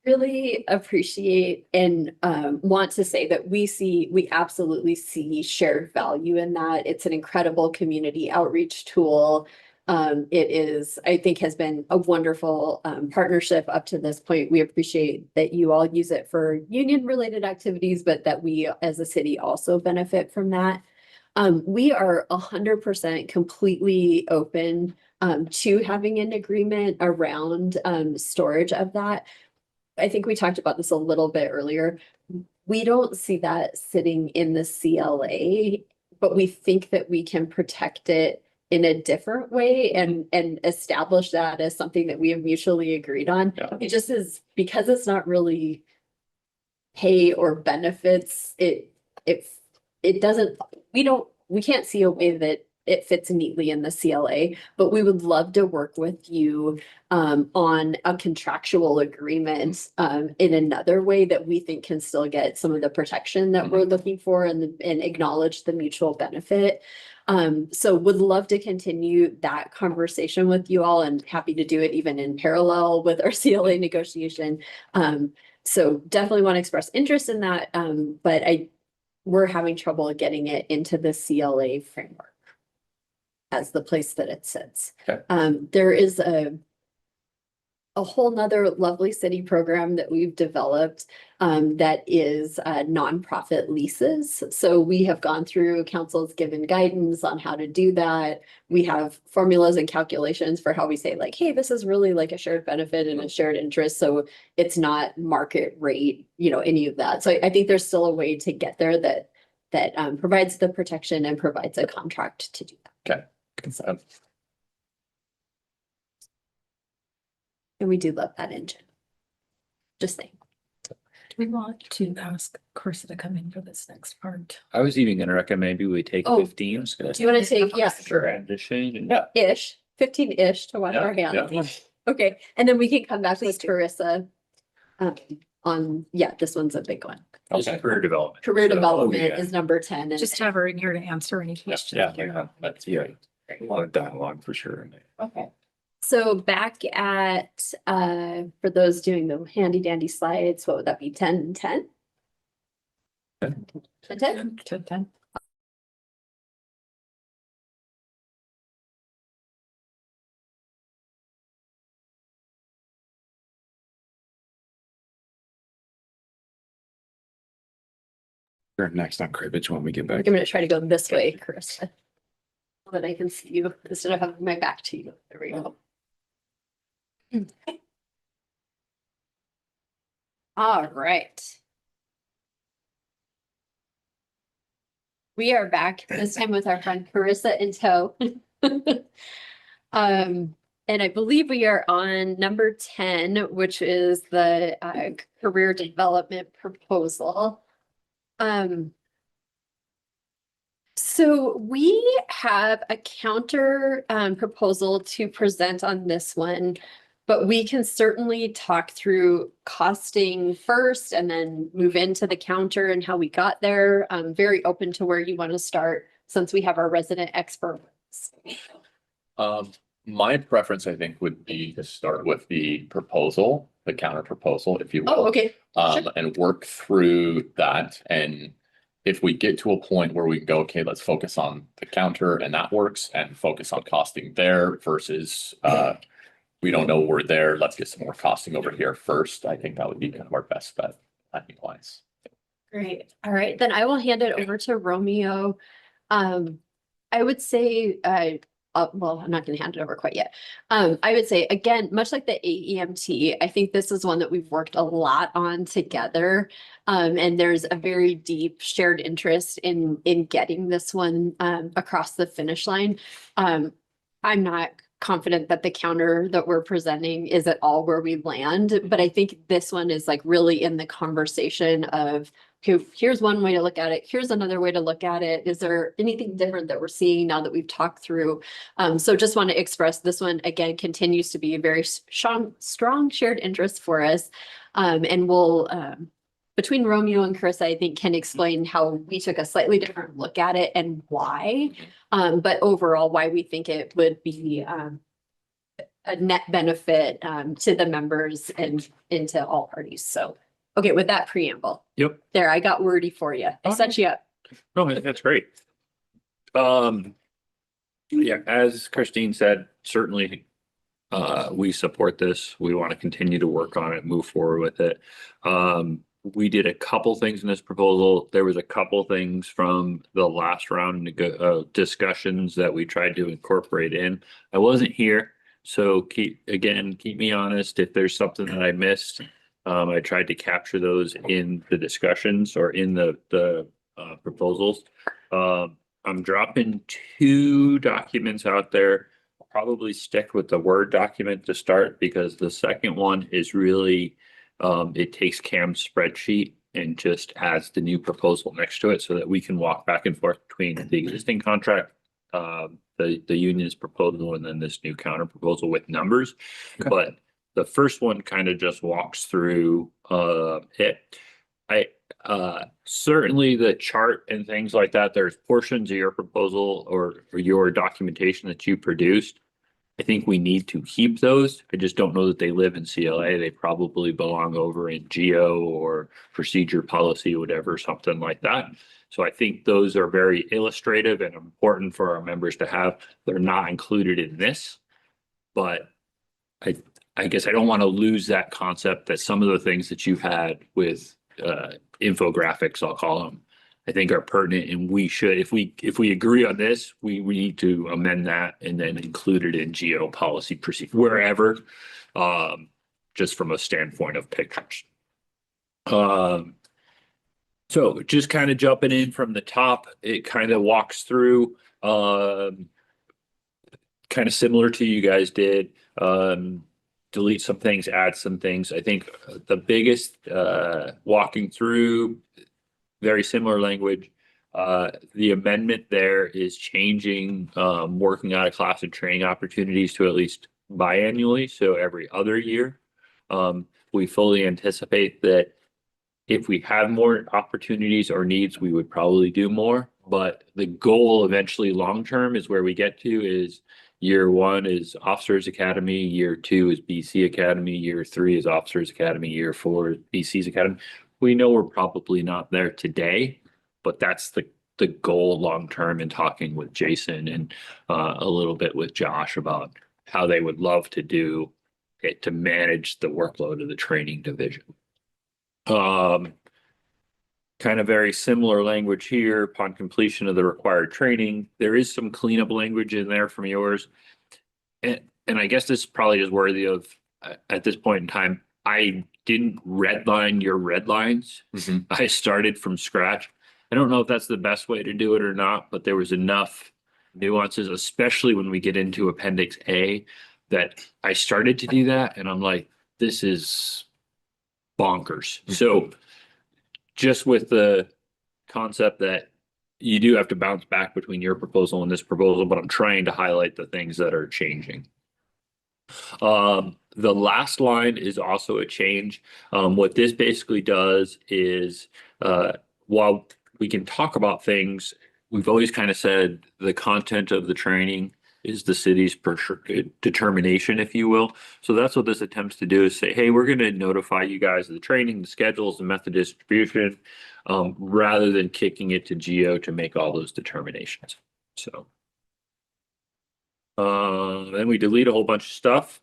Really appreciate and want to say that we absolutely see shared value in that. It's an incredible community outreach tool. It is, I think, has been a wonderful partnership up to this point. We appreciate that you all use it for union related activities, but that we as a city also benefit from that. We are 100% completely open to having an agreement around storage of that. I think we talked about this a little bit earlier. We don't see that sitting in the CLA, but we think that we can protect it in a different way and establish that as something that we have mutually agreed on. Yeah. It just is because it's not really pay or benefits, it doesn't, we can't see a way that it fits neatly in the CLA, but we would love to work with you on a contractual agreement in another way that we think can still get some of the protection that we're looking for and acknowledge the mutual benefit. So would love to continue that conversation with you all and happy to do it even in parallel with our CLA negotiation. So definitely want to express interest in that, but we're having trouble getting it into the CLA framework as the place that it sits. Okay. There is a whole nother lovely city program that we've developed that is nonprofit leases. So we have gone through, council's given guidance on how to do that. We have formulas and calculations for how we say like, hey, this is really like a shared benefit and a shared interest. So it's not market rate, any of that. So I think there's still a way to get there that provides the protection and provides a contract to do that. Okay. And we do love that engine. Just saying. Do we want to ask Carissa to come in for this next part? I was even gonna recommend maybe we take Oh. 15. Do you want to take, yeah, Transition and Yeah. ish, 15-ish to wash Yeah, our hands? yeah. Okay, and then we can come back Please with do. Carissa. This one's a big one. just Okay. career development. Career So, development yeah. is number 10. And Just have her in here to answer any questions. Yeah, that's Yeah, a lot of dialogue for sure. okay. So back at, for those doing the handy dandy slides, what would that be? 10, 10? 10, 10? 10. You're next on cribbage when we get I'm back. gonna try to go this way, Carissa. So that I can see you instead of having my back to you. There we go. All right. We are back this time with our friend Carissa in tow. And I believe we are on number 10, which is the career development proposal. So we have a counter proposal to present on this one, but we can certainly talk through costing first and then move into the counter and how we got there. I'm very open to where you want to start since we have our resident experts. My preference, I think, would be to start with the proposal, the counter proposal, if you will. Oh, okay. Sure. And work through that. And if we get to a point where we can go, okay, let's focus on the counter and that works and focus on costing there versus, we don't know we're there. Let's get some more costing over here first. I think that would be kind of our best bet. timing wise. Great. All right, then I will hand it over to Romeo. I would say, well, I'm not gonna hand it over quite yet. I would say, again, much like the AEMT, I think this is one that we've worked a lot on together. And there's a very deep shared interest in getting this one across the finish line. I'm not confident that the counter that we're presenting is at all where we land, but I think this one is like really in the conversation of, okay, here's one way to look at it. Here's another way to look at it. Is there anything different that we're seeing now that we've talked through? So just want to express this one again continues to be a very strong shared interest for us. And we'll, between Romeo and Chris, I think can explain how we took a slightly different look at it and why. But overall, why we think it would be a net benefit to the members and to all parties. So, okay, with that preamble. Yep. There, I got wordy for you. I set you up. No, that's great. Yeah, as Christine said, certainly we support this. We want to continue to work on it, move forward with it. We did a couple things in this proposal. There was a couple things from the last round of discussions that we tried to incorporate in. I wasn't here, so keep me honest if there's something that I missed. I tried to capture those in the discussions or in the proposals. I'm dropping 2 documents out there. I'll probably stick with the Word document to start because the second one is really it takes Cam's spreadsheet and just adds the new proposal next to it so that we can walk back and forth between the existing contract, the union's proposal, and then this new counter proposal with numbers. Okay. But the first one kind of just walks through it. Certainly the chart and things like that, there's portions of your proposal or your documentation that you produced. I think we need to keep those. I just don't know that they live in CLA. They probably belong over in Geo or procedure policy, whatever, something like that. So I think those are very illustrative and important for our members to have. They're not included in this, but I guess I don't want to lose that concept that some of the things that you've had with infographics, I'll call them, I think are pertinent, and we should, if we agree on this, we need to amend that and then include it in geo policy procedure wherever, just from a standpoint of pictures. So just kind of jumping in from the top, it kind of walks through, kind of similar to you guys did. Delete some things, add some things. I think the biggest walking through, very similar language. The amendment there is changing working out of class and training opportunities to at least biannually, so every other year. We fully anticipate that if we have more opportunities or needs, we would probably do more. But the goal eventually long-term is where we get to is year 1 is Officers Academy, year 2 is BC Academy, year 3 is Officers Academy, year 4 is BC's Academy. We know we're probably not there today, but that's the goal long-term in talking with Jason and a little bit with Josh about how they would love to do it to manage the workload of the training division. Kind of very similar language here. Upon completion of the required training, there is some cleanup language in there from yours. And I guess this probably is worthy of, at this point in time, I didn't redline your red lines. I started from scratch. I don't know if that's the best way to do it or not, but there was enough nuances, especially when we get into Appendix A, that I started to do that. And I'm like, this is bonkers. So just with the concept that you do have to bounce back between your proposal and this proposal, but I'm trying to highlight the things that are changing. The last line is also a change. What this basically does is, while we can talk about things, we've always kind of said the content of the training is the city's determination, if you will. So that's what this attempts to do is say, hey, we're going to notify you guys of the training, the schedules, the method distribution, rather than kicking it to Geo to make all those determinations. So then we delete a whole bunch of stuff.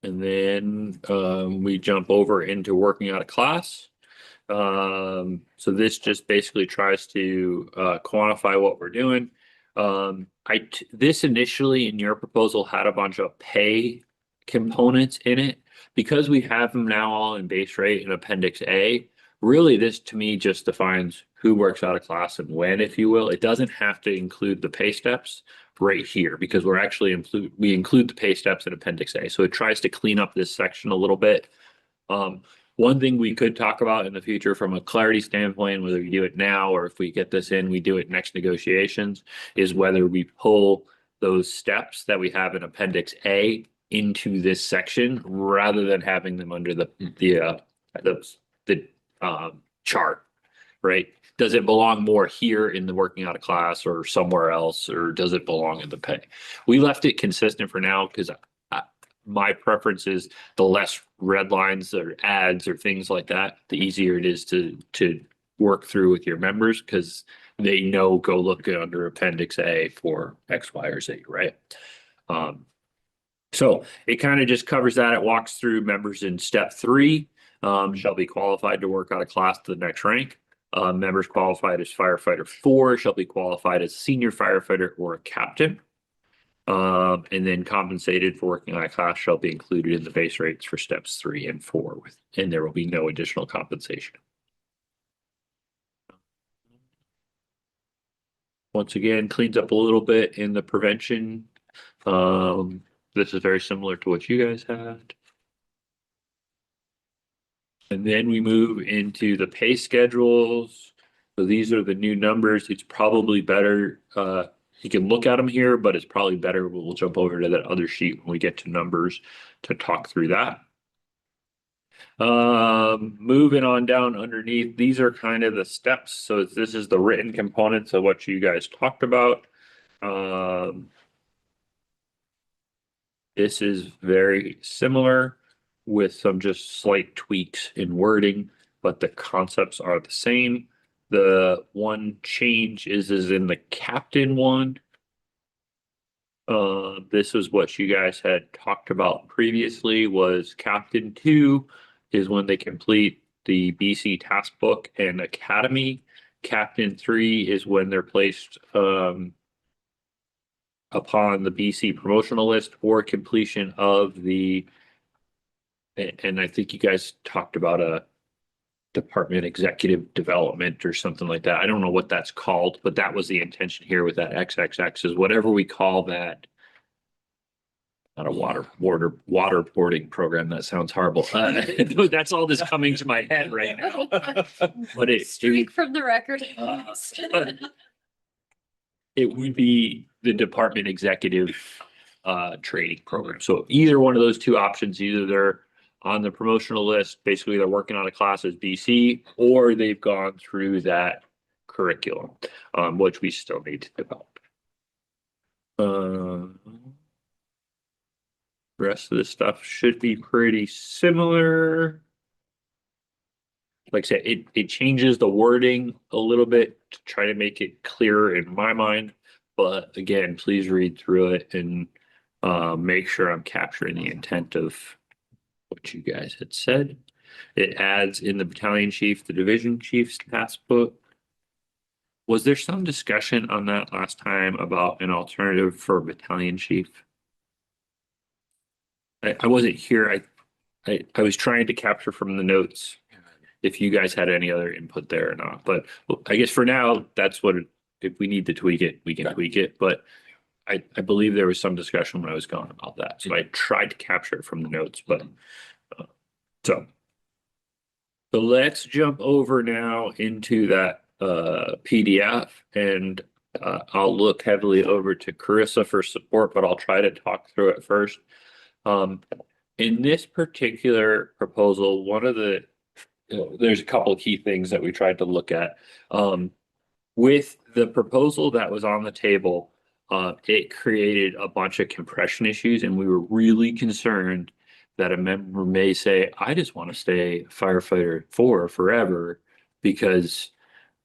And then we jump over into working out of class. So this just basically tries to quantify what we're doing. This initially in your proposal had a bunch of pay components in it. Because we have them now all in base rate in Appendix A, really this to me just defines who works out of class and when, if you will. It doesn't have to include the pay steps right here because we're actually we include the pay steps in Appendix A. So it tries to clean up this section a little bit. One thing we could talk about in the future from a clarity standpoint, whether we do it now or if we get this in, we do it next negotiations, is whether we pull those steps that we have in Appendix A into this section rather than having them under the chart, right? Does it belong more here in the working out of class or somewhere else, or does it belong in the pay? We left it consistent for now because my preference is the less red lines or ads or things like that, the easier it is to work through with your members because they know go look under Appendix A for X, Y, or Z, right? So it kind of just covers that. It walks through members in step 3 shall be qualified to work out of class to the next rank. Members qualified as firefighter 4 shall be qualified as senior firefighter or a captain. And then compensated for working on a class shall be included in the base rates for steps 3 and 4, and there will be no additional compensation. Once again, cleans up a little bit in the prevention. This is very similar to what you guys had. And then we move into the pay schedules. So these are the new numbers. It's probably better. You can look at them here, but it's probably better. We'll jump over to that other sheet when we get to numbers to talk through that. Moving on down underneath, these are kind of the steps. So this is the written components of what you guys talked about. This is very similar with some just slight tweaks in wording, but the concepts are the same. The one change is in the captain one. This is what you guys had talked about previously was captain 2 is when they complete the BC task book and academy. Captain 3 is when they're placed upon the BC promotional list or completion of the, and I think you guys talked about a department executive development or something like that. I don't know what that's called, but that was the intention here with that XXX is whatever we call that. Not a waterboarding program. That sounds horrible. That's all that's coming to my head right now. But Streak from the record. It would be the department executive training program. So either one of those two options, either they're on the promotional list, basically they're working on a class as BC, or they've gone through that curriculum, which we still need to develop. Rest of the stuff should be pretty similar. Like I said, it changes the wording a little bit to try to make it clearer in my mind. But again, please read through it and make sure I'm capturing the intent of what you guys had said. It adds in the battalion chief, the division chief's task book. Was there some discussion on that last time about an alternative for battalion chief? I wasn't here. I was trying to capture from the notes if you guys had any other input there or not. But I guess for now, that's what if we need to tweak it, we can tweak it. But I believe there was some discussion when I was going about that. So I tried to capture it from the notes, but so let's jump over now into that PDF and I'll look heavily over to Carissa for support, but I'll try to talk through it first. In this particular proposal, one of the there's a couple of key things that we tried to look at. With the proposal that was on the table, it created a bunch of compression issues, and we were really concerned that a member may say, I just want to stay firefighter 4 forever because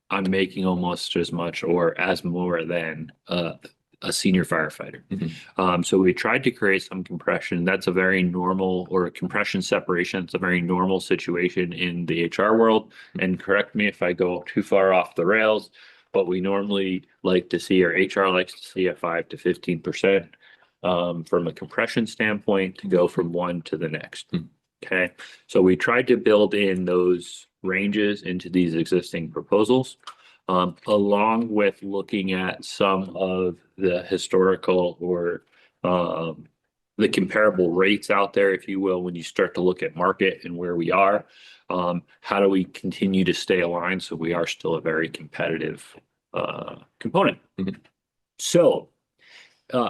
I'm making almost as much or as more than a senior firefighter. Mhm. So we tried to create some compression. That's a very normal, or compression separation. It's a very normal situation in the HR world. And correct me if I go too far off the rails, but we normally like to see, or HR likes to see, a 5 to 15% from a compression standpoint to go from one to the next. Hmm. Okay, so we tried to build in those ranges into these existing proposals, along with looking at some of the historical or the comparable rates out there, if you will, when you start to look at market and where we are. How do we continue to stay aligned so we are still a very competitive component? Mhm. So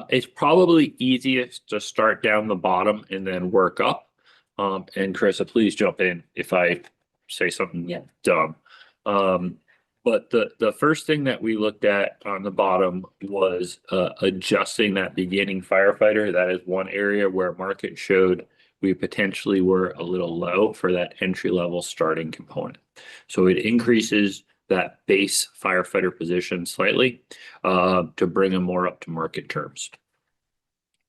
it's probably easiest to start down the bottom and then work up. And Carissa, please jump in if I say something Yeah. dumb. But the first thing that we looked at on the bottom was adjusting that beginning firefighter. That is one area where market showed we potentially were a little low for that entry level starting component. So it increases that base firefighter position slightly to bring them more up to market terms.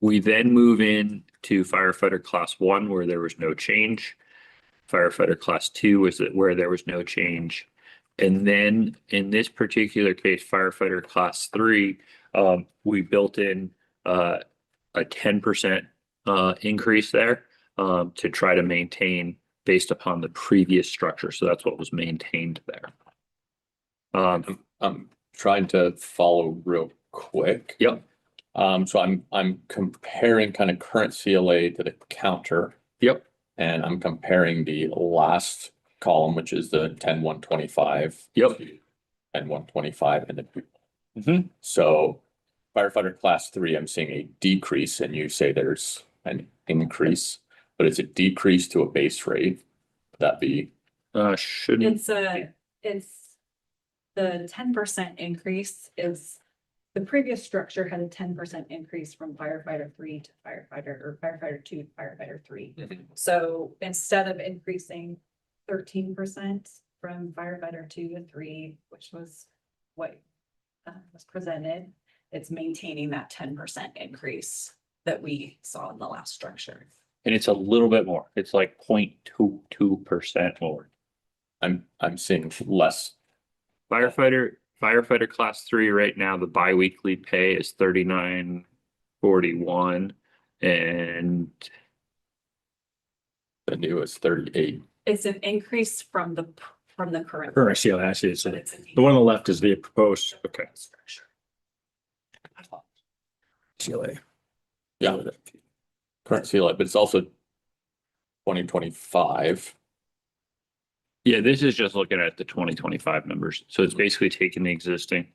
We then move in to firefighter class 1 where there was no change. Firefighter class 2 was where there was no change. And then in this particular case, firefighter class 3, we built in a 10% increase there to try to maintain based upon the previous structure. So that's what was maintained there. I'm trying to follow real quick. Yep. So I'm comparing kind of current CLA to the counter, Yep. and I'm comparing the last column, which is the 10-125. Yep. And 125 in the. Mhm. So firefighter class 3, I'm seeing a decrease, and you say there's an increase, but it's a decrease to a base rate. Would that be? Shouldn't. It's the 10% increase is, the previous structure had a 10% increase from firefighter 3 to firefighter 2 to firefighter 3. So instead of increasing 13% from firefighter 2 to 3, which was what was presented, it's maintaining that 10% increase that we saw in the last structure. And it's a little bit more. It's like 0.22% more. I'm seeing less. Firefighter class 3 right now, the biweekly pay is $39.41, and The new is 38. It's an increase from the current. Current CLA, I see it. So But it's a the one on the left is the proposed, okay, structure. CLA. Yeah. Current CLA, but it's also 2025. yeah, this is just looking at the 2025 numbers. So it's basically taking the existing.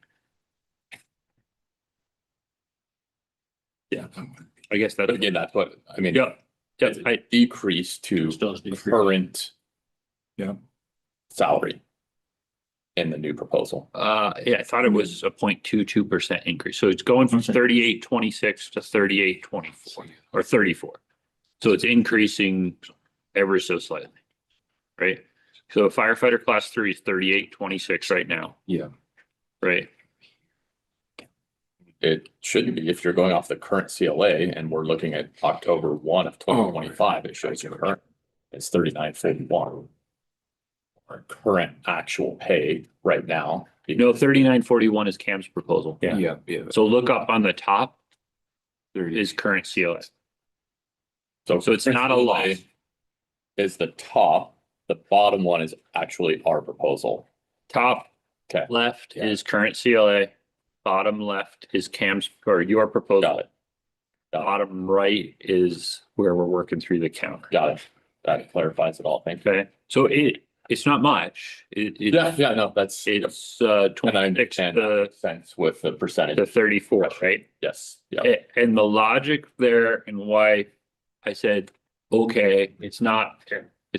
Yeah, I guess that. But again, that's what, I mean. Yeah, yeah, It's a decrease to Still has the decreased. current. Yeah. Salary. In the new proposal. yeah, I thought it was a 0.22% increase. So it's going from 38.26 to 38.24 or 34. So it's increasing ever so slightly. Right? So firefighter class 3 is 38.26 right now. Yeah. Right? It shouldn't be, if you're going off the current CLA and we're looking at October 1 of 2025, it shows you current. It's 39.41. Our current actual pay right now. No, 39.41 is Cam's proposal. Yeah. So look up on the top. There is current CLA. So it's not a loss. Is the top, the bottom one is actually our proposal. Top Okay. left Yeah. is current CLA. Bottom left is Cam's or your Got proposal. it. Got it. Bottom right is where we're working through the counter. Got it. That clarifies it all. Thank you. Okay, so it's not much. Yeah, no, that's. It's And I 26 understand that makes sense with the percentage. to 34, right? Yes, yeah. And the logic there and why I said, okay, it's not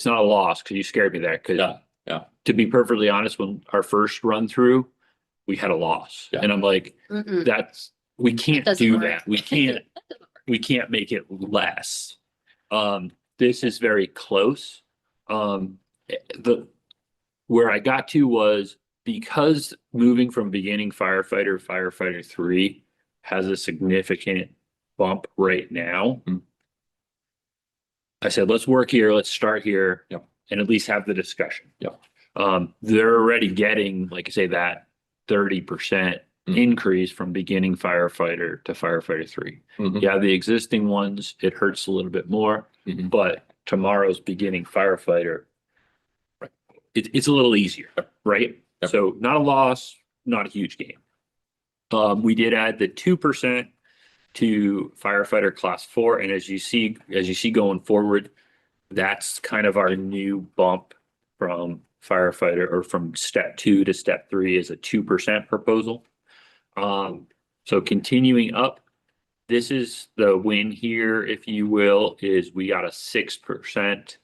a loss, because you scared me there, because Yeah, to be perfectly honest, when our first run through, we had a loss. Yeah. And I'm like, we can't doesn't do work. that. We can't make it less. This is very close. Where I got to was because moving from beginning firefighter 3 has a significant bump right now. Mm. I said, let's work here, let's start here. Yep. And at least have the discussion. Yep. They're already getting, like I say, that 30% Mm. increase from beginning firefighter to firefighter 3. Mhm. Yeah, the existing ones, it hurts a little bit more, Mhm. but tomorrow's beginning firefighter, it's a little easier, right? Yep. So not a loss, not a huge gain. We did add the 2% to firefighter class 4, and as you see going forward, that's kind of our new bump from firefighter, or from step 2 to step 3 is a 2% proposal. So continuing up, this is the win here, if you will, is we got a 6%,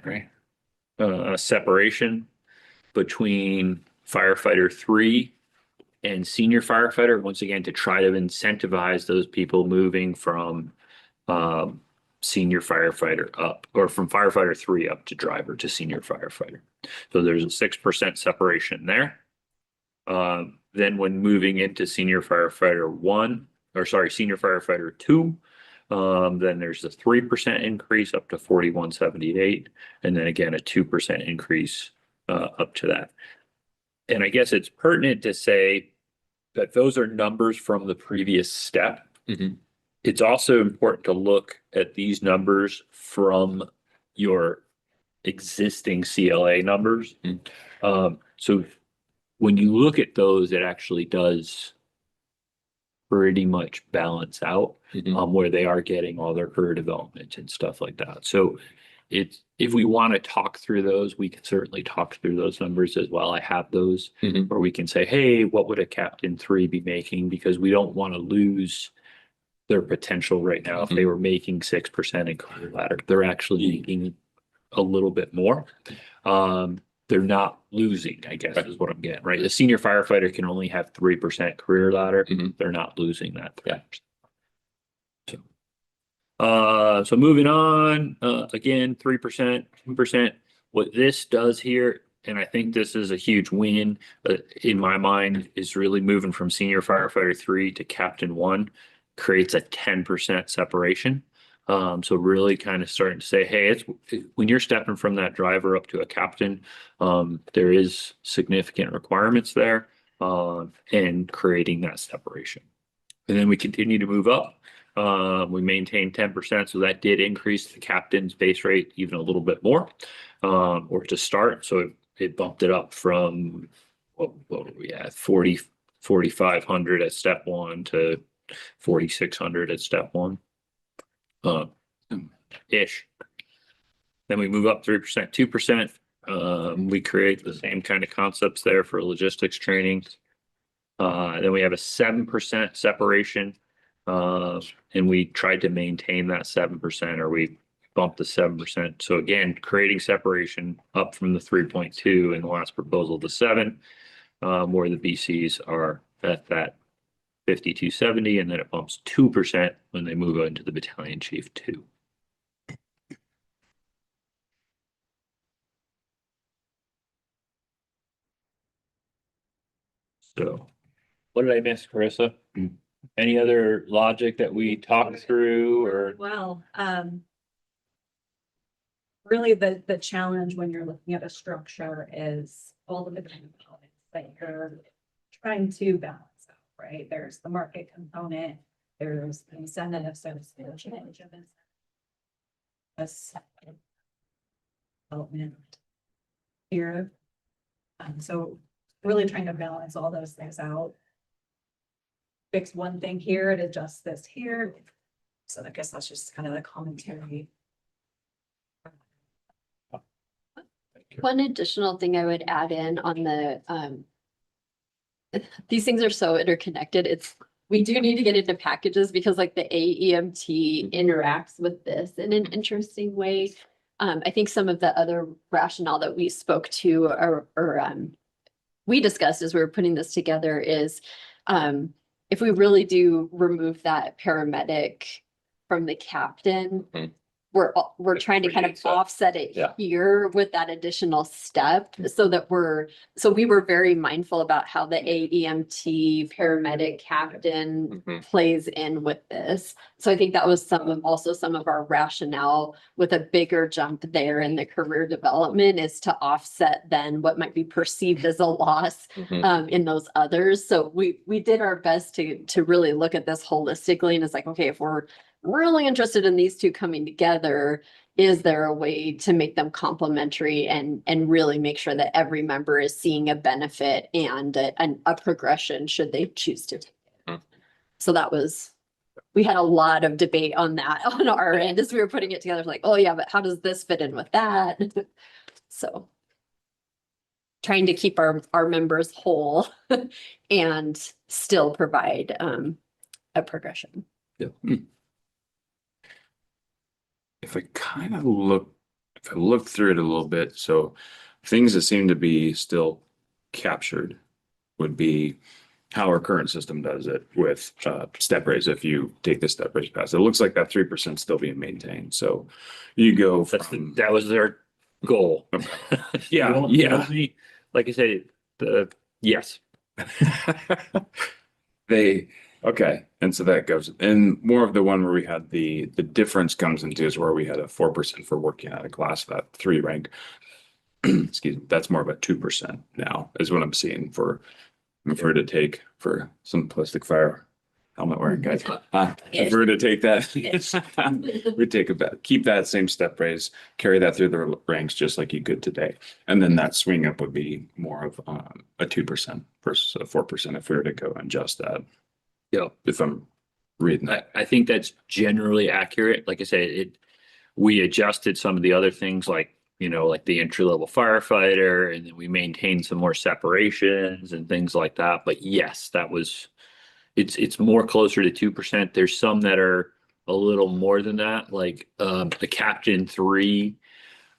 right? Separation between firefighter 3 and senior firefighter, once again, to try to incentivize those people moving from senior firefighter up, or from firefighter 3 up to driver to senior firefighter. So there's a 6% separation there. Then when moving into senior firefighter 1, or sorry, senior firefighter 2, then there's a 3% increase up to 4178, and then again a 2% increase up to that. And I guess it's pertinent to say that those are numbers from the previous step. Mhm. It's also important to look at these numbers from your existing CLA numbers. So when you look at those, it actually does pretty much balance out Mhm. where they are getting all their career development and stuff like that. So if we want to talk through those, we can certainly talk through those numbers as well. I have those, Mhm. or we can say, hey, what would a captain 3 be making? Because we don't want to lose their potential right now. If they were making 6% in career ladder, they're actually making a little bit more. They're not losing, I guess, is what I'm getting, right? The senior firefighter can only have 3% career ladder. Mhm. They're not losing that. Yeah. So moving on, again, 3%, 2%. What this does here, and I think this is a huge win, in my mind, is really moving from senior firefighter 3 to captain 1, creates a 10% separation. So really kind of starting to say, hey, it's when you're stepping from that driver up to a captain, there is significant requirements there, and creating that separation. And then we continue to move up. We maintain 10%, so that did increase the captain's base rate even a little bit more, or to start. So it bumped it up from what were we at, 4,500 at step 1 to 4,600 at step 1. Ish. Then we move up 3%, 2%. We create the same kind of concepts there for logistics training. Then we have a 7% separation. And we tried to maintain that 7%, or we bumped the 7%. So again, creating separation up from the 3.2 in the last proposal to 7, where the BCs are at that 5270, and then it bumps 2% when they move into the battalion chief 2. So what did I miss, Carissa? Any other logic that we talked through, or? Well, really the challenge when you're looking at a structure is all of the components that you're trying to balance out, right? There's the market component, there's the incentive, so it's the change of development here. So really trying to balance all those things out. Fix one thing here and adjust this here. So I guess that's just kind of the commentary. One additional thing I would add in on the, these things are so interconnected. We do need to get into packages because like the AEMT interacts with this in an interesting way. I think some of the other rationale that we spoke to or we discussed as we were putting this together is, if we really do remove that paramedic from the captain, we're trying to kind of offset it Yeah. here with that additional step so that we were very mindful about how the AEMT paramedic captain Mhm. plays in with this. So I think that was some of our rationale with a bigger jump there in the career development is to offset then what might be perceived as a loss Mhm. in those others. So we did our best to really look at this holistically, and it's like, okay, if we're really interested in these two coming together, is there a way to make them complementary and really make sure that every member is seeing a benefit and a progression should they choose to take it? Mhm. So we had a lot of debate on that on our end as we were putting it together, like, oh yeah, but how does this fit in with that? So trying to keep our members whole and still provide a progression. If I look through it a little bit, so things that seem to be still captured would be how our current system does it with step raise. If you take the step raise pass, it looks like that 3% still being maintained. So you go from That was their goal. Yeah, You yeah. only- Like I said, yes. Okay, and so that goes, and more of the one where we had the difference comes into is where we had a 4% for working out of class, that 3 rank. Excuse me, that's more of a 2% now, is what I'm seeing for to take for some plastic fire helmet wearing guys. If we were to take that, we keep that same step raise, carry that through the ranks just like you could today. And then that swing up would be more of a 2% versus a 4% if we were to go and adjust that. Yeah. If I'm reading that. I think that's generally accurate. Like I said, we adjusted some of the other things like, like the entry level firefighter, and then we maintained some more separations and things like that. But yes, it's more closer to 2%. There's some that are a little more than that. Like the Captain 3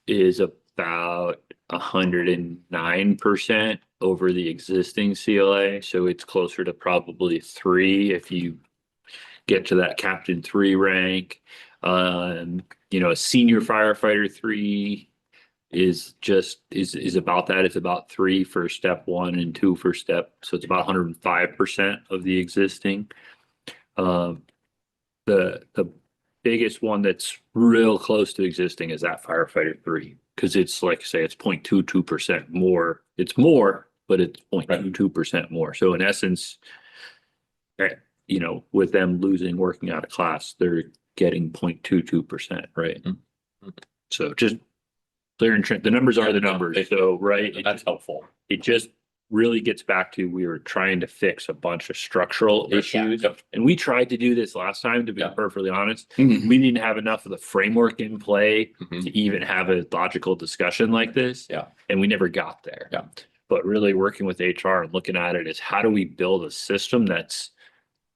is about 109% over the existing CLA. So it's closer to probably 3 if you get to that Captain 3 rank. A senior firefighter 3 is about that. It's about 3 for step 1 and 2 for step. So it's about 105% of the existing. The biggest one that's real close to existing is that firefighter 3, because it's like I say, it's 0.22% more. It's more, but it's 0.22% more. So in essence, with them losing working out of class, they're getting 0.22%, right? Mm-hmm. So just the numbers are the numbers. So, right. That's helpful. It just really gets back to, we were trying to fix a bunch of structural issues. Yep. And we tried to do this last time, to be Yeah. perfectly honest. Mhm. We didn't have enough of the framework in play Mhm. to even have a logical discussion like this. Yeah. And we never got there. Yeah. But really working with HR and looking at it is, how do we build a system that's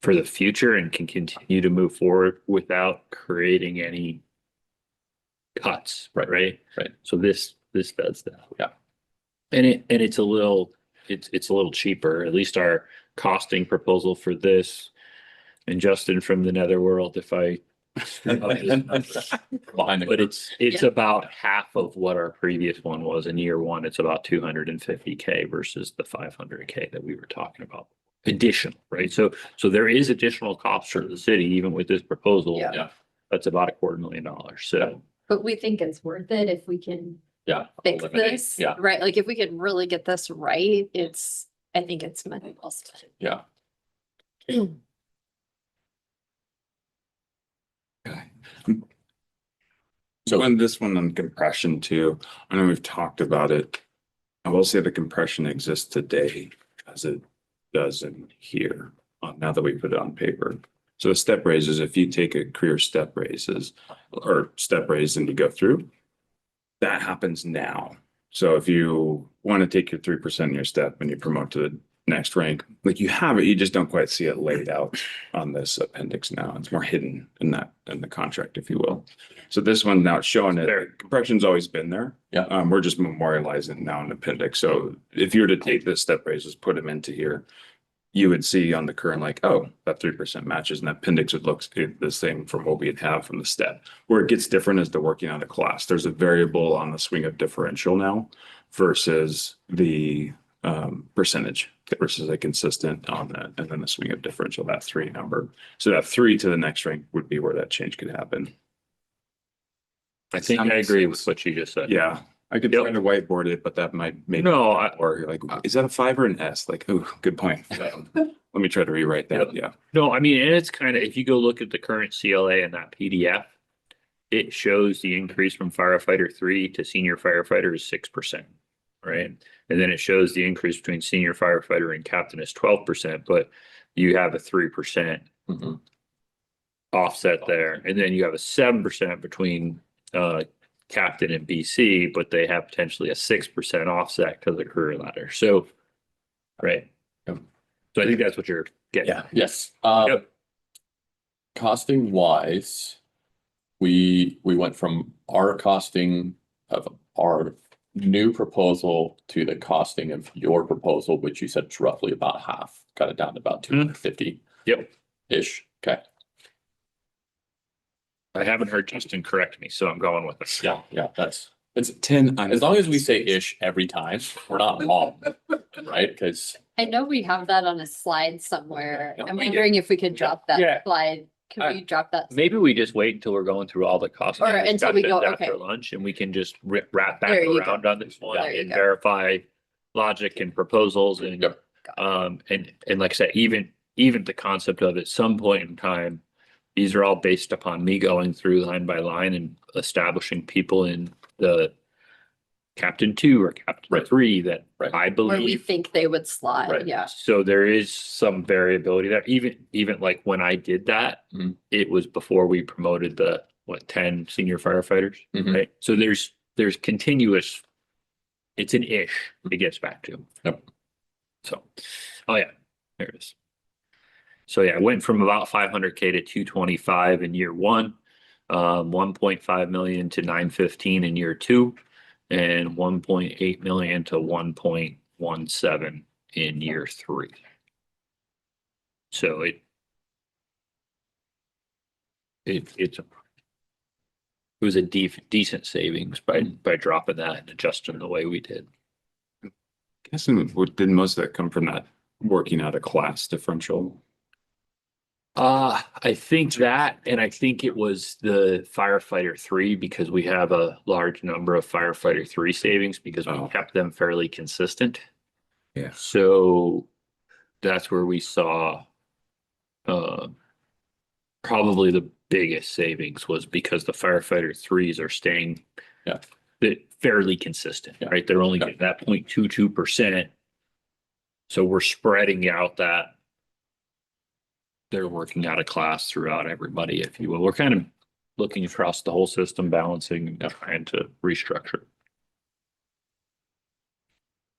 for the future and can continue to move forward without creating any cuts, right? Right. So this does that. Yeah. And it's a little cheaper. At least our costing proposal for this, and Justin from the netherworld, if I Behind the but it's Yeah. about half of what our previous one was in year 1. It's about 250K versus the 500K that we were talking about. Additional, right? So there is additional costs for the city, even with this proposal. Yeah. Yeah. That's about $250,000. So But we think it's worth it if we can Yeah. fix Eliminate. this, Yeah. right? Like if we could really get this right, I think it's money well spent. Yeah. So in this one on compression too, I know we've talked about it. I will say the compression exists today as it does in here, now that we put it on paper. So the step raises, if you take a career step raises or step raise and you go through, that happens now. So if you want to take your 3% in your step and you promote to the next rank, like you have it, you just don't quite see it laid out on this appendix now. It's more hidden in the contract, if you will. So this one now it's showing it. Fair. Compression's always been there. Yeah. We're just memorializing it now in appendix. So if you were to take the step raises, put them into here, you would see on the current, like, oh, that 3% matches, and that appendix would look the same from what we had have from the step. Where it gets different is the working out of class. There's a variable on the swing up differential now versus the percentage versus a consistent on that, and then the swing up differential, that 3 number. So that 3 to the next rank would be where that change could happen. I think I agree with what you just said. Yeah, I could Yep. try to whiteboard it, but that might make. No, Or like, is that a 5 or an S? Like, oh, good point. Let me try to rewrite that. Yeah. No, I mean, and it's kind of, if you go look at the current CLA in that PDF, it shows the increase from firefighter 3 to senior firefighter is 6%, right? And then it shows the increase between senior firefighter and captain is 12%, but you have a 3% Mhm. offset there. And then you have a 7% between captain and BC, but they have potentially a 6% offset because of career ladder. So, right. Yep. So I think that's what you're getting. Yeah. at. Yes. Yep. Costing wise, we went from our costing of our new proposal to the costing of your proposal, which you said is roughly about half, got it down to about 250 Yep. ish. Okay. I haven't heard Justin correct me, so I'm going with it. Yeah, that's, It's 10. as long as we say ish every time, we're not wrong, right? Because I know we have that on a slide somewhere. Yeah, I'm we do. wondering if we could drop Yeah. that slide. Can we drop that? Maybe we just wait until we're going through all the costs. Or until we go, After okay. lunch, and we can just wrap back There you go. around on this one There you and go. verify logic and proposals and, Yep. and like I said, even the concept of at some point in time, these are all based upon me going through line by line and establishing people in the captain 2 or captain Right. 3 that Right. I Where we believe. think they would slide, Right. yeah. So there is some variability there. Even like when I did that, Mhm. it was before we promoted the 10 senior firefighters, Mhm. right? So there's continuous. It's an ish it gets back to. Yep. So, oh yeah, there it is. So yeah, it went from about 500K to 225 in year 1, 1.5 million to 915 in year 2, and 1.8 million to 1.17 in year 3. So it was a decent savings by dropping that and adjusting the way we did. Guessing, did most of that come from that working out of class differential? I think that, and I think it was the firefighter 3 because we have a large number of firefighter 3 savings because we Oh. kept them fairly consistent. Yeah. So that's where we saw probably the biggest savings was because the firefighter 3s are staying Yeah. fairly consistent, Yeah. right? They're only Yeah. getting that 0.22%. So we're spreading out that they're working out of class throughout everybody, if you will. We're kind of looking across the whole system, balancing and trying to restructure.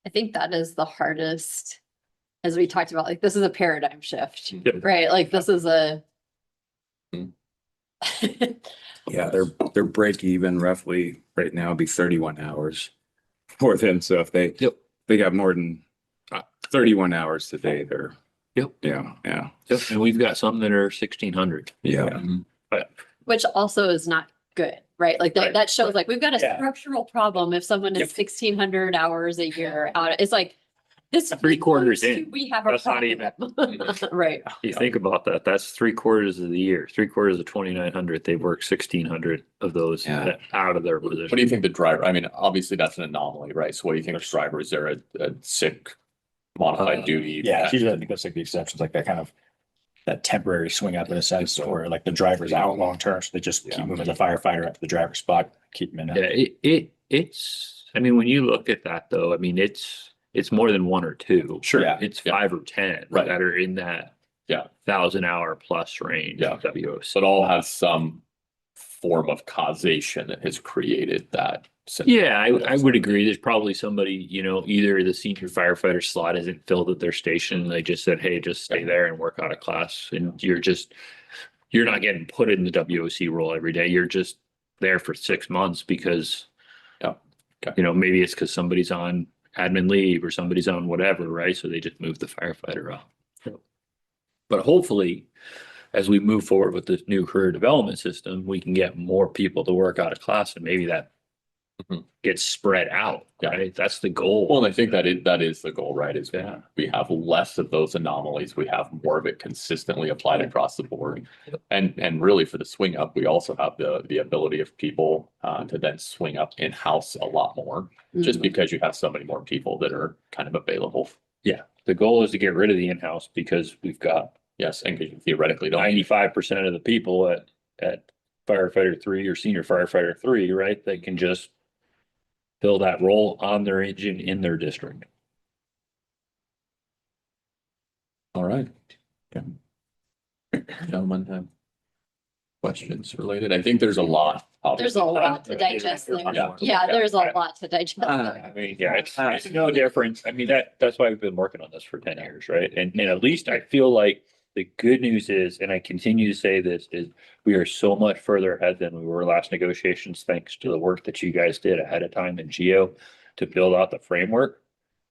I think that is the hardest, as we talked about, like, this is a paradigm shift, Yep. right? Like, this is a. Mm. Yeah, their break even roughly right now would be 31 hours for them. So if they got more than 31 hours today, they're Yep. yeah. Yep. And we've got some that are 1,600. Yeah. But Which also is not good, right? Like Right. that shows like we've got a Yeah. structural problem if someone is Yep. 1,600 hours a year out. It's like this. 3/4 in. We have a That's not problem. Right. you think about that, that's 3/4 of the year, 3/4 of 2,900. They work 1,600 of those Yeah. out of their What do position. you think the driver, I mean, obviously that's an anomaly, right? So what do you think the driver, is there a sick modified duty? Yeah, usually I think that's like the exceptions, like that kind of, that temporary swing up in a sense, or like the driver's out long term, so they just Yeah. keep moving the firefighter up to the driver's spot, keep him in Yeah, it. it's, I mean, when you look at that though, I mean, it's more than 1 or 2. Sure. Yeah. It's Yeah. 5 or 10 Right. that are in that Yeah. 1,000-hour plus range. Yeah. of WOC. So it all has some form of causation that has created that. Yeah, I would agree. There's probably somebody, either the senior firefighter slot isn't filled at their station. And they just said, hey, just stay there and work out of class. And you're not getting put in the WOC role every day. You're just there for 6 months because, Yeah. Okay. Maybe it's because somebody's on admin leave or somebody's on whatever, right? So they just move the firefighter up. But hopefully, as we move forward with this new career development system, we can get more people to work out of class and maybe that Mhm. gets spread out, Yeah. right? That's the goal. Well, and I think that is the goal, right? Is Yeah. we have less of those anomalies. We have more of it consistently applied across the board. And really for the swing up, we also have the ability of people to then swing up in-house a lot more, just because you have so many more people that are kind of available. Yeah, the goal is to get rid of the in-house because we've got Yes, and because you theoretically don't. 95% of the people at firefighter 3 or senior firefighter 3, right? They can just fill that role on their engine in their district. All right. Yeah. Gentlemen have questions related? I think there's a lot. There's a lot to digest there. Yeah, there's a lot to digest. I mean, yeah, it's no difference. I mean, that's why we've been working on this for 10 years, right? And at least I feel like the good news is, and I continue to say this, is we are so much further ahead than we were last negotiations, thanks to the work that you guys did ahead of time in Geo to build out the framework.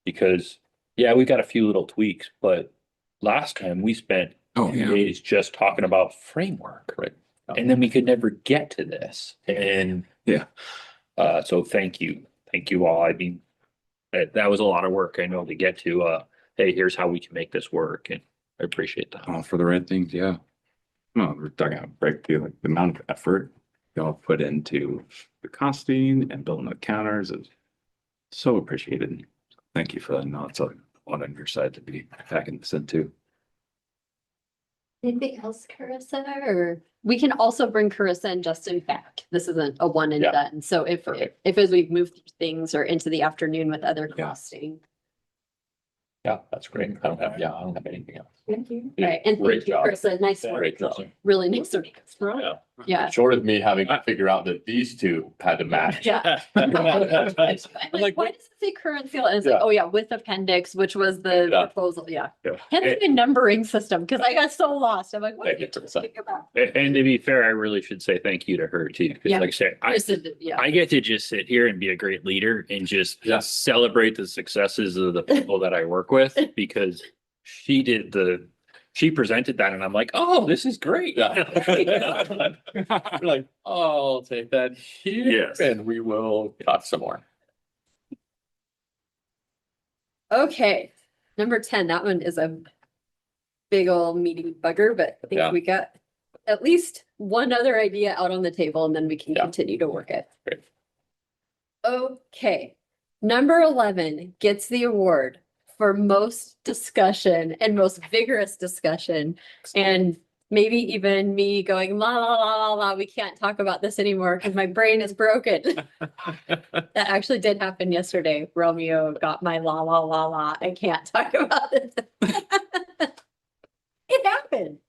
Because, yeah, we got a few little tweaks, but last time we spent Oh, 2 yeah. days just talking about framework. Right. And then we could never get to this. And Yeah. So thank you. Thank you all. I mean, that was a lot of work, I know, to get to, hey, here's how we can make this work. And I appreciate that. All for the right things, yeah. No, we're talking about breakthrough, like the amount of effort y'all put into the costing and building the counters is so appreciated. Thank you for that. No, it's a lot on your side to be packing this in too. Anything else, Carissa? Or we can also bring Carissa and Justin back. This isn't a one and Yeah. done. So if Perfect. as we move through things or into the afternoon with other Yeah. costing. Yeah, that's great. I don't have anything else. Thank you. Right, and Great thank you, job. Carissa. Nice Great work. job. Really nice work. Yeah. Yeah. Short of me having to figure out that these two had to match. Yeah. I'm like, why does it say current seal? And it's like, Yeah. oh yeah, with appendix, which was the Yeah. proposal, yeah. Yeah. Hence the numbering system, because I got so lost. I'm like, what are Thank you you, Carissa. talking about? And to be fair, I really should say thank you to her too. Because Yeah. like I said, Carissa did- Yeah, I get to just sit here and be a great leader and just Yeah. celebrate the successes of the people that I work with because she presented that and I'm like, oh, this is great. Yeah. We're like, oh, I'll take that here. Yes. And we will talk some more. okay. Number 10, that one is a big old meaty bugger, but I Yeah. think we got at least one other idea out on the table and then we can Yeah. continue to work it. Great. Okay, number 11 gets the award for most discussion and most vigorous discussion. And maybe even me going, la, la, la, la, la, we can't talk about this anymore because my brain is broken. That actually did happen yesterday. Romeo got my la, la, la, la. I can't talk about it. It happened.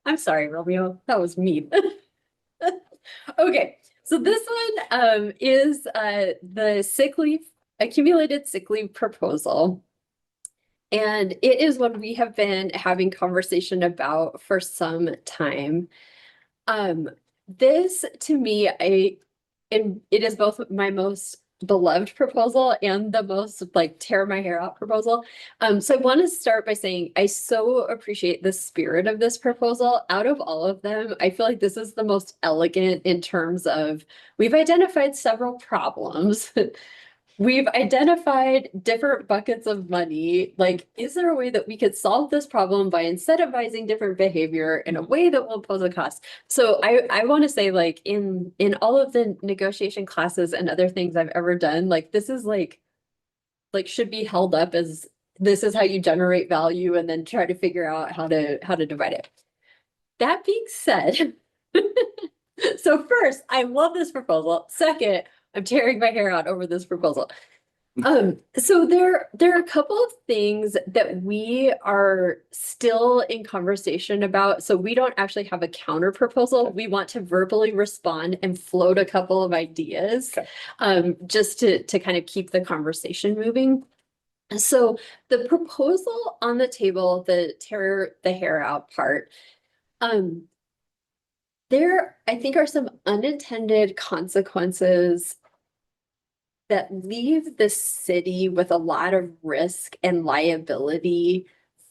I'm sorry, Romeo. That was mean. Okay, so this one is the sick leave, accumulated sick leave proposal. And it is one we have been having conversation about for some time. This to me, and it is both my most beloved proposal and the most like tear my hair out proposal. So I want to start by saying I so appreciate the spirit of this proposal. Out of all of them, I feel like this is the most elegant in terms of we've identified several problems. We've identified different buckets of money. Like, is there a way that we could solve this problem by incentivizing different behavior in a way that will impose a cost? So I want to say, like, in all of the negotiation classes and other things I've ever done, like this is like should be held up as this is how you generate value and then try to figure out how to divide it. That being said, so first, I love this proposal. Second, I'm tearing my hair out over this proposal. So there are a couple of things that we are still in conversation about. So we don't actually have a counter proposal. We want to verbally respond and float a couple of ideas, just to kind of keep the conversation moving. So the proposal on the table, the tear the hair out part, there, I think, are some unintended consequences that leave the city with a lot of risk and liability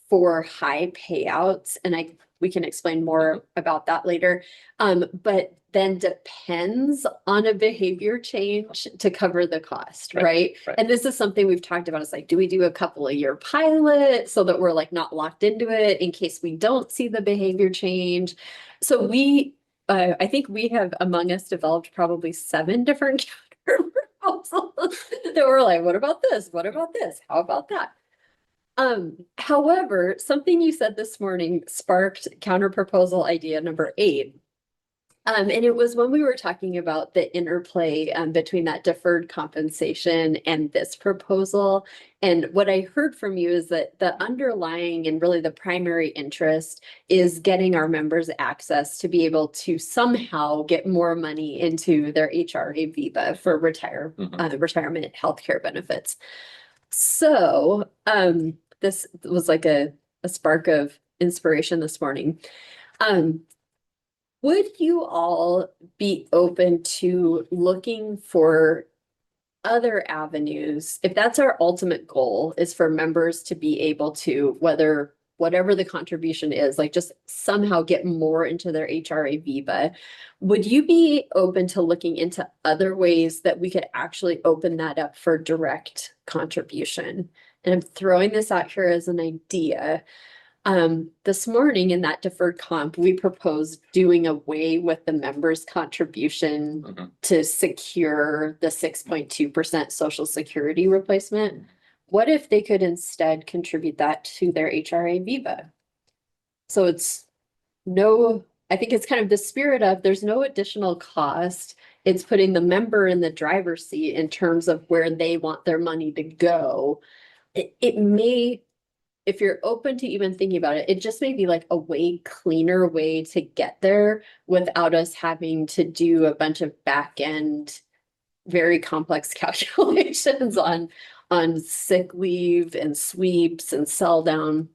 for high payouts, and we can explain more about that later. But then depends on a behavior change to cover the cost, right? right. And this is something we've talked about. It's like, do we do a couple of year pilot so that we're like not locked into it in case we don't see the behavior change? So I think we have among us developed probably 7 different counter proposals that were like, what about this? What about this? How about that? However, something you said this morning sparked counter proposal idea number 8. And it was when we were talking about the interplay between that deferred compensation and this proposal. And what I heard from you is that the underlying and really the primary interest is getting our members access to be able to somehow get more money into their HRA VIBA for retirement healthcare benefits. So this was like a spark of inspiration this morning. Would you all be open to looking for other avenues? If that's our ultimate goal, is for members to be able to, whatever the contribution is, like just somehow get more into their HRA VIBA. Would you be open to looking into other ways that we could actually open that up for direct contribution? And I'm throwing this out here as an idea. This morning in that deferred comp, we proposed doing away with the members' contribution to secure the 6.2% Social Security replacement. What if they could instead contribute that to their HRA VIBA? So I think it's kind of the spirit of there's no additional cost. It's putting the member in the driver's seat in terms of where they want their money to go. It may, if you're open to even thinking about it, it just may be like a way cleaner way to get there without us having to do a bunch of back end, very complex calculations on sick leave and sweeps and sell down.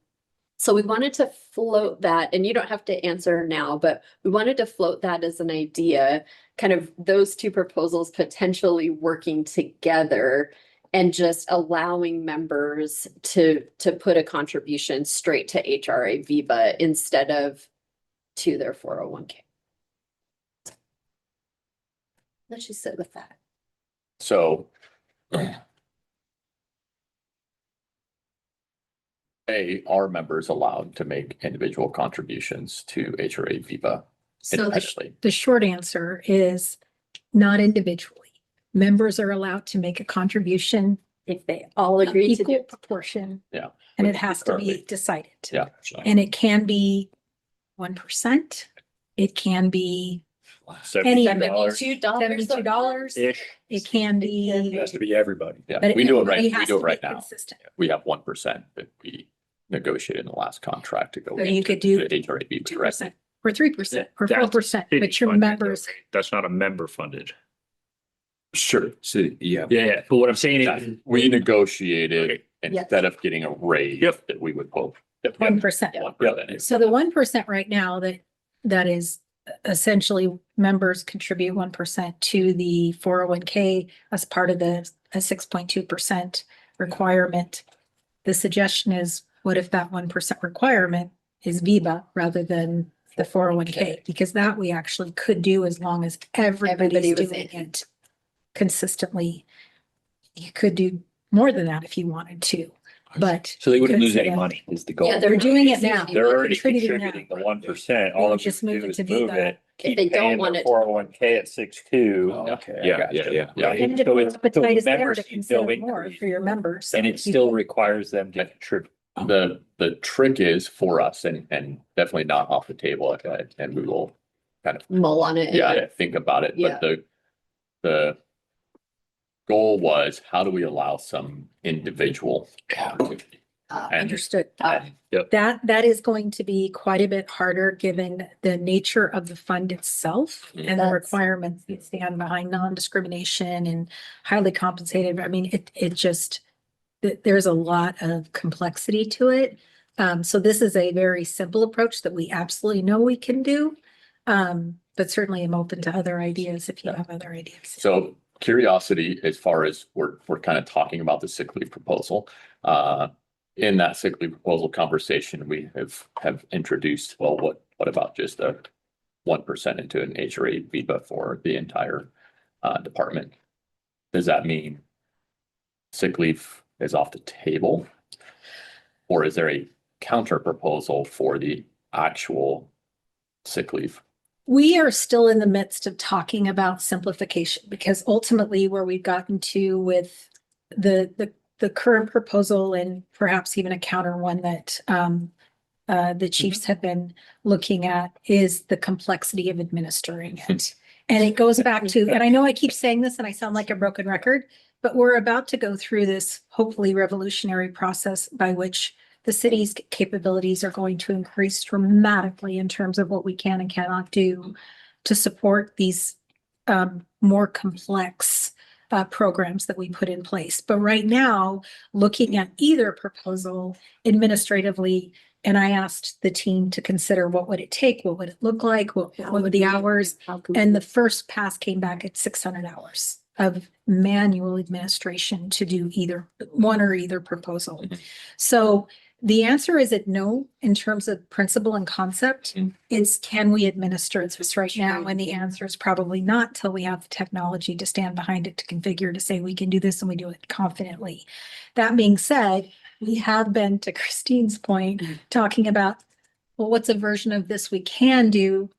So we wanted to float that, and you don't have to answer now, but we wanted to float that as an idea, kind of those 2 proposals potentially working together and just allowing members to put a contribution straight to HRA VIBA instead of to their 401k. Let's just sit with that. So are members allowed to make individual contributions to HRA VIBA So individually? The short answer is not individually. Members are allowed to make a contribution if they all agree to equal do, proportion. Yeah. And Which it has to currently- be decided. Yeah. And it can be 1%. It can be any of it. $72. Ish. It can It be. has to be everybody. Yeah, but we do it right, really we has do it to be right now. consistent. We have 1% that we negotiated in the last contract to go. So you into could do the HRA VIBA directly. 2% or 3% or That's 4%, city but your funded, though, members. right? That's not a member funded. Sure. So, yeah. Yeah, but what I'm saying is. We negotiated Okay. instead of getting a raise. Yep. That we would hope. 1%. 1%. So the 1% right now that is essentially members contribute 1% to the 401k as part of a 6.2% requirement. The suggestion is, what if that 1% requirement is VIBA rather than the 401k? Because that we actually could do as long as Everybody everybody's was doing in. it consistently. You could do more than that if you wanted to, but. So they wouldn't lose any consider- money is the goal. Yeah, They're doing it now. They're already contributing now. contributing the 1%. They All would of just you move do it is to move VIBA. it. If Keep they don't paying want their it. 401k at 6.2. Okay. I Yeah, gotcha. yeah, yeah. Yeah. And So the it's, so appetite the is there members to can still consider more increase. for your members. And it still requires them to contribute. The trick is for us and definitely not off the table, and we will kind of, mull on it. think about it, Yeah. but the goal was, how do we allow some individual opportunity? And- Understood. Yep. That is going to be quite a bit harder given the nature of the fund itself and the That's- requirements that stand behind non-discrimination and highly compensated. I mean, it just, there's a lot of complexity to it. So this is a very simple approach that we absolutely know we can do. But certainly I'm open to other ideas if you have other ideas. So curiosity, as far as we're kind of talking about the sick leave proposal, in that sick leave proposal conversation, we have introduced, well, what about just a 1% into an HRA VIBA for the entire department? Does that mean sick leave is off the table? Or is there a counter proposal for the actual sick leave? We are still in the midst of talking about simplification because ultimately where we've gotten to with the current proposal and perhaps even a counter one that the chiefs have been looking at is the complexity of administering it. And it goes back to, and I know I keep saying this and I sound like a broken record, but we're about to go through this hopefully revolutionary process by which the city's capabilities are going to increase dramatically in terms of what we can and cannot do to support these more complex programs that we put in place. But right now, looking at either proposal administratively, and I asked the team to consider what would it take, what would it look like, what would the hours, and the first pass came back at 600 hours of manual administration to do either one or either proposal. So the answer is that no, in terms of principle and concept, it's can we administer this right now? And the answer is probably not till we have the technology to stand behind it to configure to say we can do this and we do it confidently. That being said, we have been, to Christine's point, talking about, well, what's a version of this we can do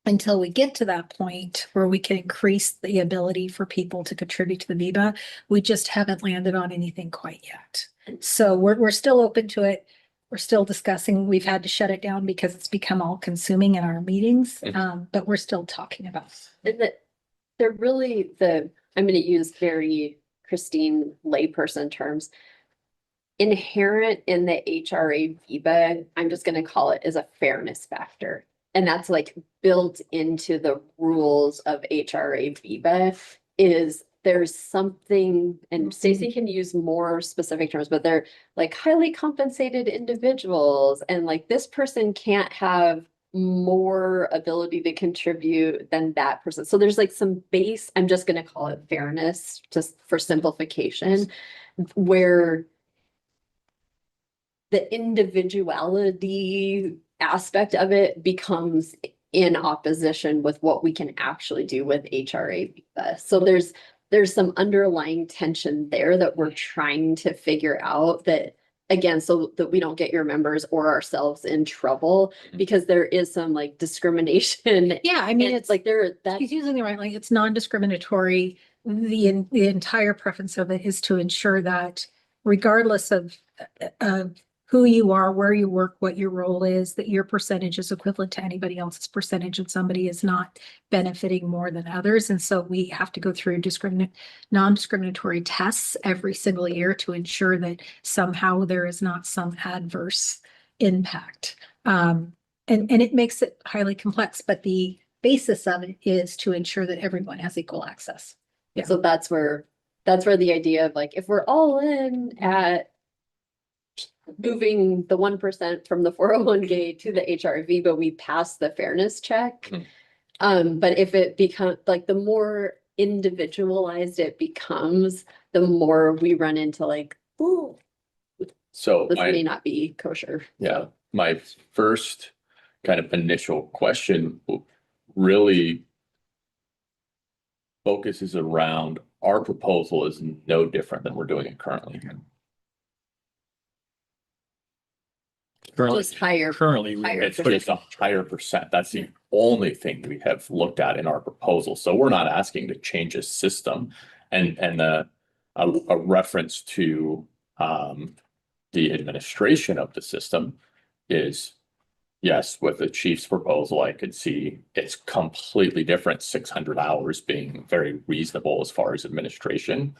until we get to that point where we can increase the ability for people to contribute to the VIBA. We just haven't landed on anything quite yet. So we're still open to it. We're still discussing. We've had to shut it down because it's become all consuming in our meetings. But we're still talking about it. They're really I'm going to use very Christine layperson terms. Inherent in the HRA VIBA, I'm just going to call it as a fairness factor. And that's like built into the rules of HRA VIBA is there's something, and Stacy can use more specific terms, but they're like highly compensated individuals. And like this person can't have more ability to contribute than that person. So there's like some base, I'm just going to call it fairness just for simplification, where the individuality aspect of it becomes in opposition with what we can actually do with HRA VIBA. So there's some underlying tension there that we're trying to figure out that, again, so that we don't get your members or ourselves in trouble, because there is some like discrimination. Yeah, I mean, it's like that. He's using the right language. It's non-discriminatory. The entire preference of it is to ensure that regardless of who you are, where you work, what your role is, that your percentage is equivalent to anybody else's percentage and somebody is not benefiting more than others. And so we have to go through non-discriminatory tests every single year to ensure that somehow there is not some adverse impact. And it makes it highly complex, but the basis of it is to ensure that everyone has equal access. Yeah. So that's where the idea of like, if we're all in at moving the 1% from the 401k to the HRV, but we pass the fairness check. But if it becomes like the more individualized it becomes, the more we run into like, ooh, So this may not be kosher. yeah, my first kind of initial question really focuses around our proposal is no different than we're doing it currently. Just higher. Currently, higher It's just a higher percent. That's the only thing we have looked at in our proposal. So we're not asking to change a system. And a reference to the administration of the system is, yes, with the chief's proposal, I could see it's completely different. 600 hours being very reasonable as far as administration.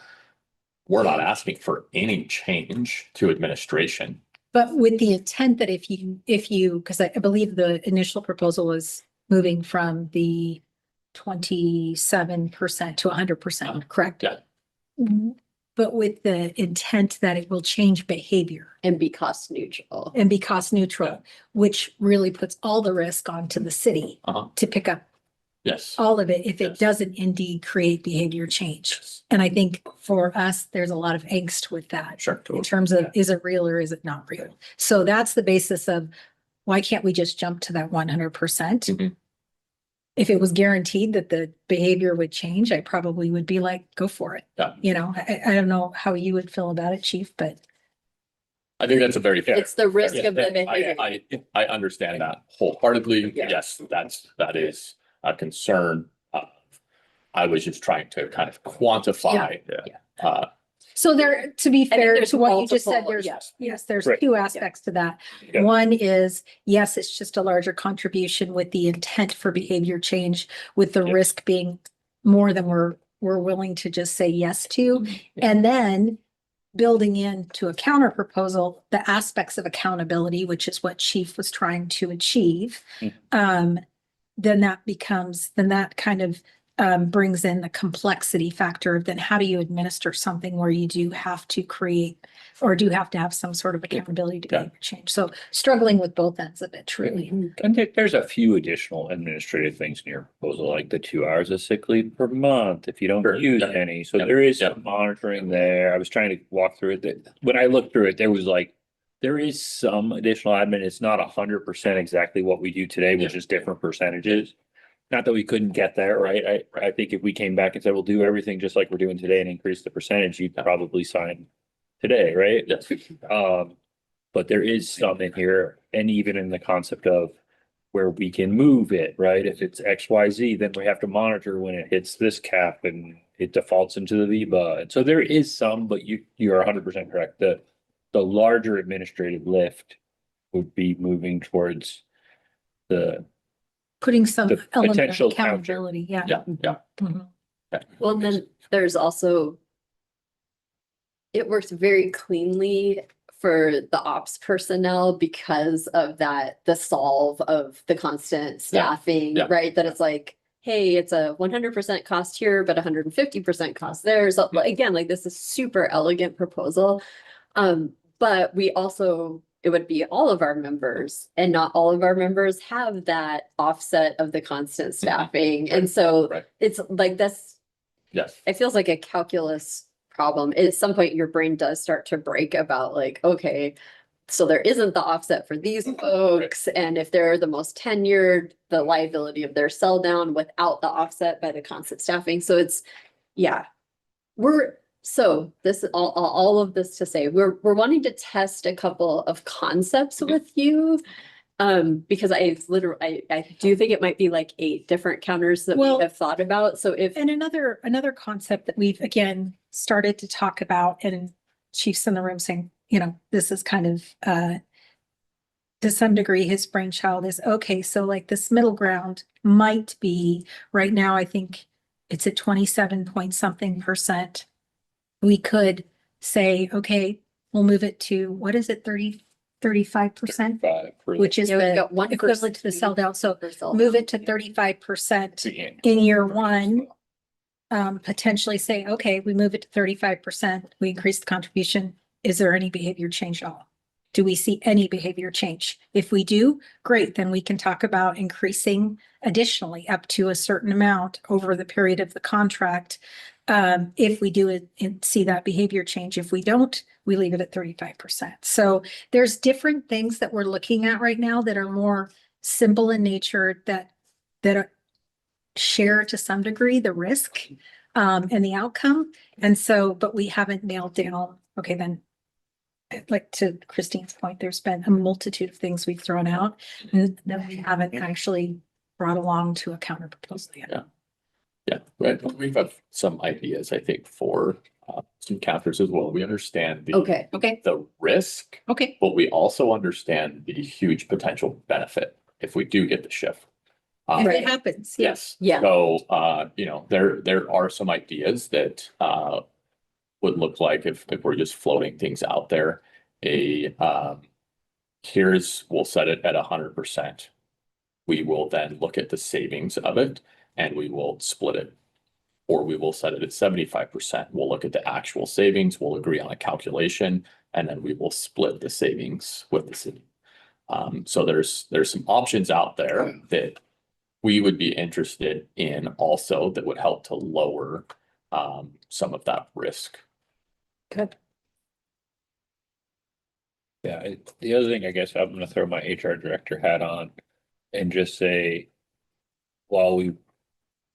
We're not asking for any change to administration. But with the intent that if you, because I believe the initial proposal is moving from the 27% to 100%, correct? Yeah. But with the intent that it will change behavior And be cost neutral. and be cost neutral, Yeah. which really puts all the risk onto the city Uh-huh. to pick up Yes. all of it, if it Yes. doesn't indeed create behavior change. Yes. And I think for us, there's a lot of angst with that Sure. in terms of, is it real or is it not real? So that's the basis of, why can't we just jump to that 100%? Mhm. If it was guaranteed that the behavior would change, I probably would be like, go for it. Yeah. You know, I don't know how you would feel about it, Chief, but I think that's a very fair. It's the risk of the I, behavior. I understand that wholeheartedly. Yeah. Yes, that is a concern. I was just trying to kind of quantify. so there, to be fair there's to what you just said, multiple, there's, yes, there's Right. two aspects to that. Yeah. One is, yes, it's just a larger contribution with the intent for behavior change, with the Yep. risk being more than we're willing to just say yes to. Mm-hmm. And then building into a counter proposal, the aspects of accountability, which is what Chief was trying to achieve. Mhm. Then that kind of brings in the complexity factor of then how do you administer something where you do have to create or do have to have some sort of accountability to Yeah. behavior change. So struggling with both ends of it, truly. And there's a few additional administrative things in your proposal, like the 2 hours of sick leave per month if you don't Sure. use Yeah. any. So Yeah. there is Yeah. some monitoring there. I was trying to walk through it. That when I looked through it, there was like, there is some additional admin. It's not 100% exactly what we do today, which is different percentages. Not that we couldn't get there, right? I think if we came back and said, we'll do everything just like we're doing today and increase the percentage, you'd probably sign today, right? Yes. But there is some in here, and even in the concept of where we can move it, right? If it's XYZ, then we have to monitor when it hits this cap and it defaults into the VBA. And so there is some, but you're 100% correct. The larger administrative lift would be moving towards the Putting some The element of potential counter. accountability, yeah. Yeah, yeah. Mhm. Well, then there's also, it works very cleanly for the ops personnel because of that, the solve of the constant staffing, yeah. right? That it's like, hey, it's a 100% cost here, but 150% cost there. So again, like this is super elegant proposal. But we also, it would be all of our members, and not all of our members have that offset of the constant staffing. And so Right. it's like this, Yes. it feels like a calculus problem. At some point, your brain does start to break about like, okay, so there isn't the offset for these folks. And if they're the most tenured, the liability of their sell down without the offset by the constant staffing. So it's, yeah. So this, all of this to say, we're wanting to test a couple of concepts with you. Because I do think it might be like 8 different counters that we Well, have thought about. So if, And another concept that we've again started to talk about, and Chief's in the room saying, you know, this is kind of to some degree his brainchild is, okay, so like this middle ground might be, right now, I think it's at 27 point something %. We could say, okay, we'll move it to, what is it, 35%? Which is Yeah, we've the got 1%. equivalent to the sell down. So for sell move down. it to 35% in year one. Potentially say, okay, we move it to 35%, we increase the contribution. Is there any behavior change at all? Do we see any behavior change? If we do, great, then we can talk about increasing additionally up to a certain amount over the period of the contract. If we do it and see that behavior change, if we don't, we leave it at 35%. So there's different things that we're looking at right now that are more simple in nature that are share to some degree the risk and the outcome. And so, but we haven't nailed down, okay, then like to Christine's point, there's been a multitude of things we've thrown out and that we haven't actually brought along to a counter proposal yet. Yeah. Yeah, right. We have some ideas, I think, for some counters as well. We understand Okay. the risk, Okay. but we also understand the huge potential benefit if we do get the shift. If Right. it happens. Yes. Yeah. So, you know, there are some ideas that would look like if we're just floating things out there, we'll set it at 100%. We will then look at the savings of it and we will split it. Or we will set it at 75%. We'll look at the actual savings, we'll agree on a calculation, and then we will split the savings with the city. So there's some options out there that we would be interested in also that would help to lower some of that risk. Good. Yeah, the other thing, I guess I'm gonna throw my HR director hat on and just say, while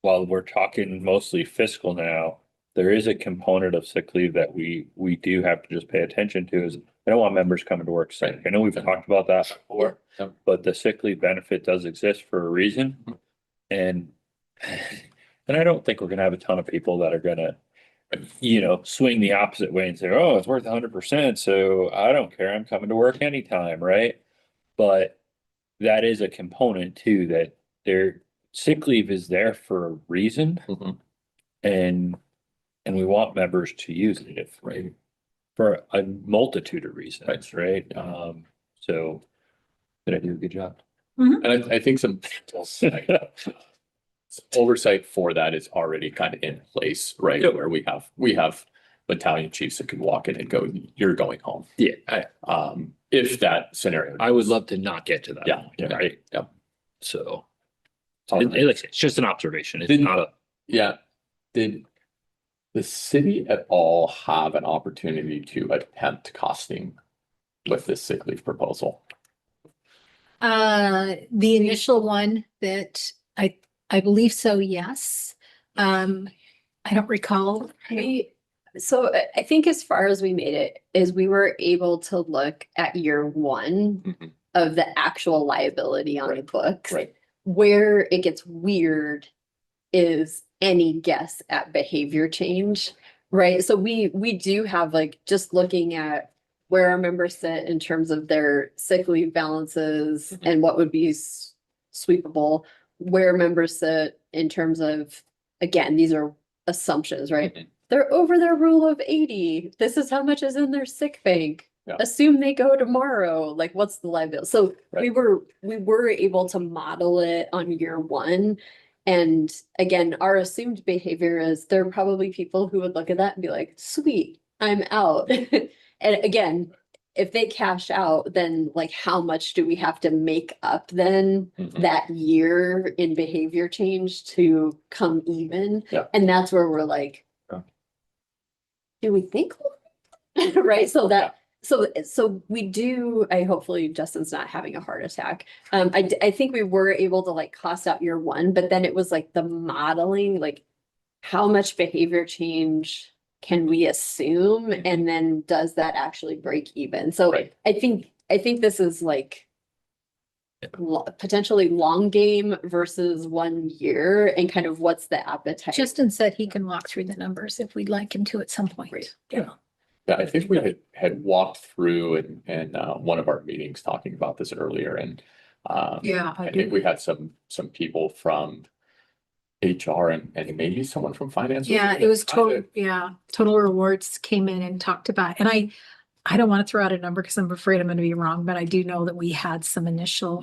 we're talking mostly fiscal now, there is a component of sick leave that we do have to just pay attention to is I don't want members coming to work sick. I know we've talked about that before, Yep. but the sick leave benefit does exist for a reason. And I don't think we're gonna have a ton of people that are gonna, swing the opposite way and say, oh, it's worth 100%, so I don't care, I'm coming to work anytime, right? But that is a component too, that their sick leave is there for a reason, Mhm. and we want members to use it if, Right. for a multitude of reasons, right? So did I do a good job? And I think some oversight for that is already kind of in place, right? Yep. Where we have battalion chiefs that can walk in and go, you're going home. Yeah, If that scenario. I would love to not get to that. Yeah, point, right? yeah. So All right. it's just an observation. It's Didn't- not a, Yeah. Did the city at all have an opportunity to attempt costing with this sick leave proposal? The initial one that I believe so, yes. I don't recall. I think as far as we made it is we were able to look at year one Mhm. of the actual liability on the Right, books. Right. Where it gets weird is any guess at behavior change, right? So we do have like just looking at where our members sit in terms of their sick leave balances Mhm. and what would be sweepable, where members sit in terms of, again, these are assumptions, right? Mhm. They're over their rule of 80. This is how much is in their sick bank. Yeah. Assume they go tomorrow. Like, what's the liability? So we Right. were able to model it on year one. And again, our assumed behavior is there are probably people who would look at that and be like, sweet, I'm out. And again, if they cash out, then like how much do we have to make up then Mhm. that year in behavior change to come even? Yeah. And that's where we're like, Yeah. do we think? Right, so we do, hopefully Justin's not having a heart attack. I think we were able to like cost out year one, but then it was like the modeling, like how much behavior change can we assume? And then does that actually break even? So Right. I think this is like potentially long game versus 1 year and kind of what's the appetite. Justin said he can walk through the numbers if we'd like him to at some point. Great. Yeah. Yeah, I think we had walked through and one of our meetings talking about this earlier and Yeah, I think we had some people from HR and maybe someone from finance. Yeah, it was total, Total Rewards came in and talked about, and I don't want to throw out a number because I'm afraid I'm going to be wrong, but I do know that we had some initial,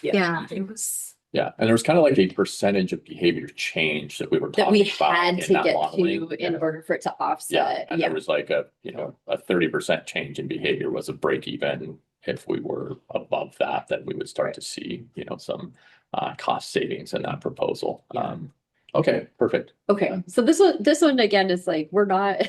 it was. Yeah, and there was kind of like a percentage of behavior change that we were That we talking about had in to that get modeling. to in order for it to Yeah, offset. and there was like a 30% change in behavior was a break even. If we were above that, then we would start to see, some cost savings in that proposal. Yeah. Okay, perfect. Okay, so this one again is like, we're not,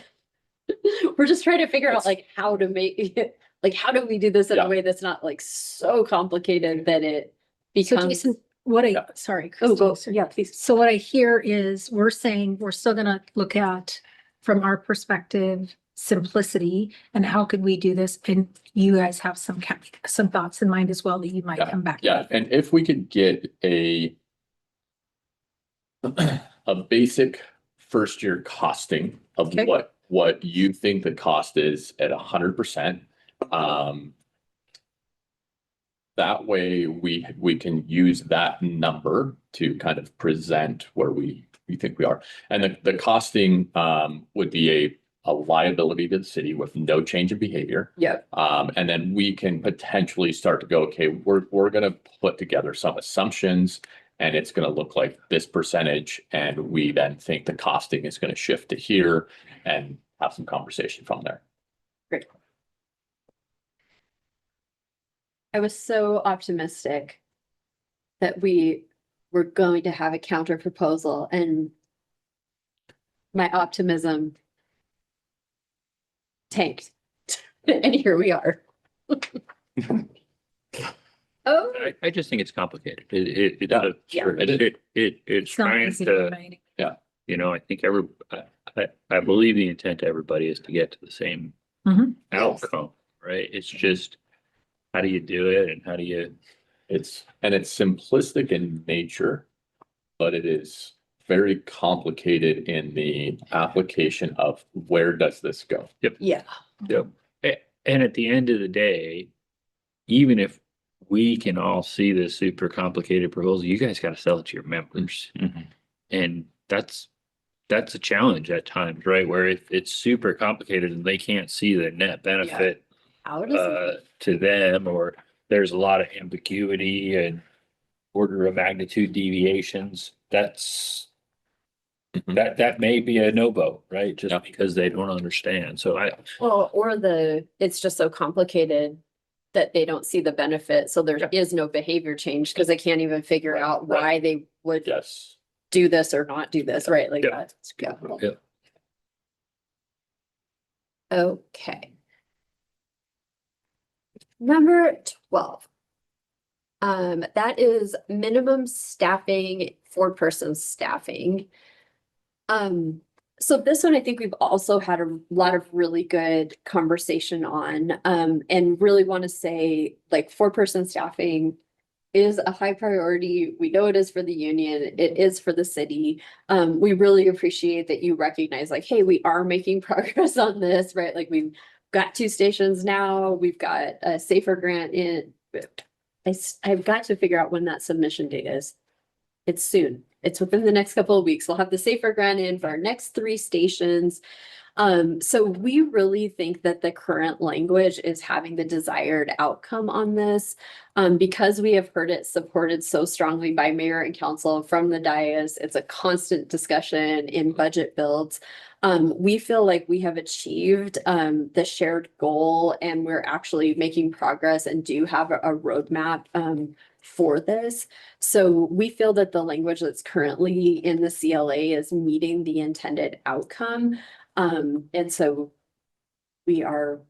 we're just trying to figure out like how to make it, like, how do we do this in Yeah. a way that's not like so complicated that it So becomes. Jason, Yeah. sorry. Oh, go, Christine, yeah, please. So what I hear is we're saying we're still gonna look at, from our perspective, simplicity and how could we do this? And you guys have some thoughts in mind as well that you might come back. Yeah, with. and if we could get a basic first year costing of Okay. what you think the cost is at 100%. That way we can use that number to kind of present where we think we are. And the costing would be a liability to the city with no change in behavior. Yep. And then we can potentially start to go, okay, we're gonna put together some assumptions and it's gonna look like this percentage. And we then think the costing is gonna shift to here and have some conversation from there. Great. I was so optimistic that we we're going to have a counter proposal, and my optimism tanked. And here we are. Oh, I just think it's complicated. It, Yeah, sure, it is. it's It's not trying easy to, by any- you know, I think I believe the intent to everybody is to get to the same Mhm. outcome, right? It's just, how do you do it and how do you, It's simplistic in nature, but it is very complicated in the application of where does this go? yeah. and at the end of the day, even if we can all see this super complicated proposal, you guys gotta sell it to your members. And that's a challenge at times, right? Where if it's super complicated and they can't see the net benefit How does it? to them, or there's a lot of ambiguity and order of magnitude deviations, that's Mhm. that may be a no vote, right? Just Yeah. because they don't understand. So Well, or it's just so complicated that they don't see the benefit, so there is no behavior change because they can't even figure out Right. why they would Yes. do this or not do this, right? Like Yeah. that's, yeah. Yeah. Okay. Number 12. That is minimum staffing, 4-person staffing. So this one, I think we've also had a lot of really good conversation on, and really want to say, like, 4-person staffing is a high priority. We know it is for the union. It is for the city. We really appreciate that you recognize, like, hey, we are making progress on this, right? Like, we've got 2 stations now. We've got a safer grant in. I've got to figure out when that submission date is. It's soon. It's within the next couple of weeks. We'll have the safer grant in for our next 3 stations. So we really think that the current language is having the desired outcome on this. Because we have heard it supported so strongly by mayor and council from the dais. It's a constant discussion in budget builds. We feel like we have achieved the shared goal, and we're actually making progress and do have a roadmap for this. So we feel that the language that's currently in the CLA is meeting the intended outcome. And so we're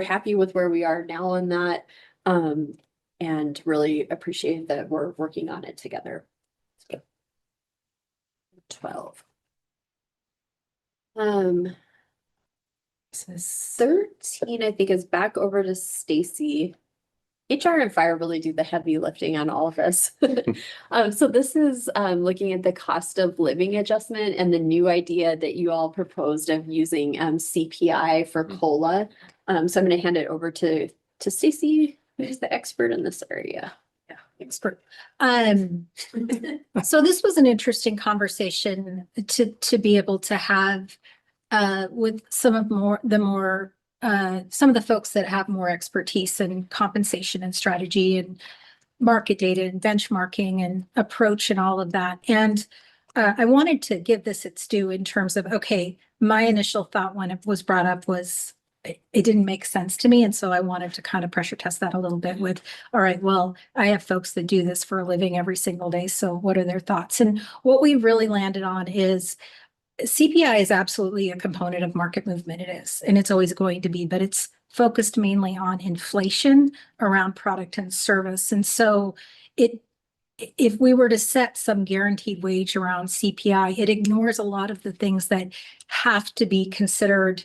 happy with where we are now on that. And really appreciate that we're working on it together. 12. 13, I think, is back over to Stacy. HR and fire really do the heavy lifting on all of this. So this is looking at the cost of living adjustment and the new idea that you all proposed of using CPI for COLA. So I'm going to hand it over to Stacy, who's the expert in this area. Expert. So this was an interesting conversation to be able to have with some of some of the folks that have more expertise in compensation and strategy and market data and benchmarking and approach and all of that. And I wanted to give this its due in terms of, okay, my initial thought when it was brought up was it didn't make sense to me. And so I wanted to kind of pressure test that a little bit with, all right, well, I have folks that do this for a living every single day. So what are their thoughts? And what we really landed on is CPI is absolutely a component of market movement. It is, and it's always going to be, but it's focused mainly on inflation around product and service. And so if we were to set some guaranteed wage around CPI, it ignores a lot of the things that have to be considered,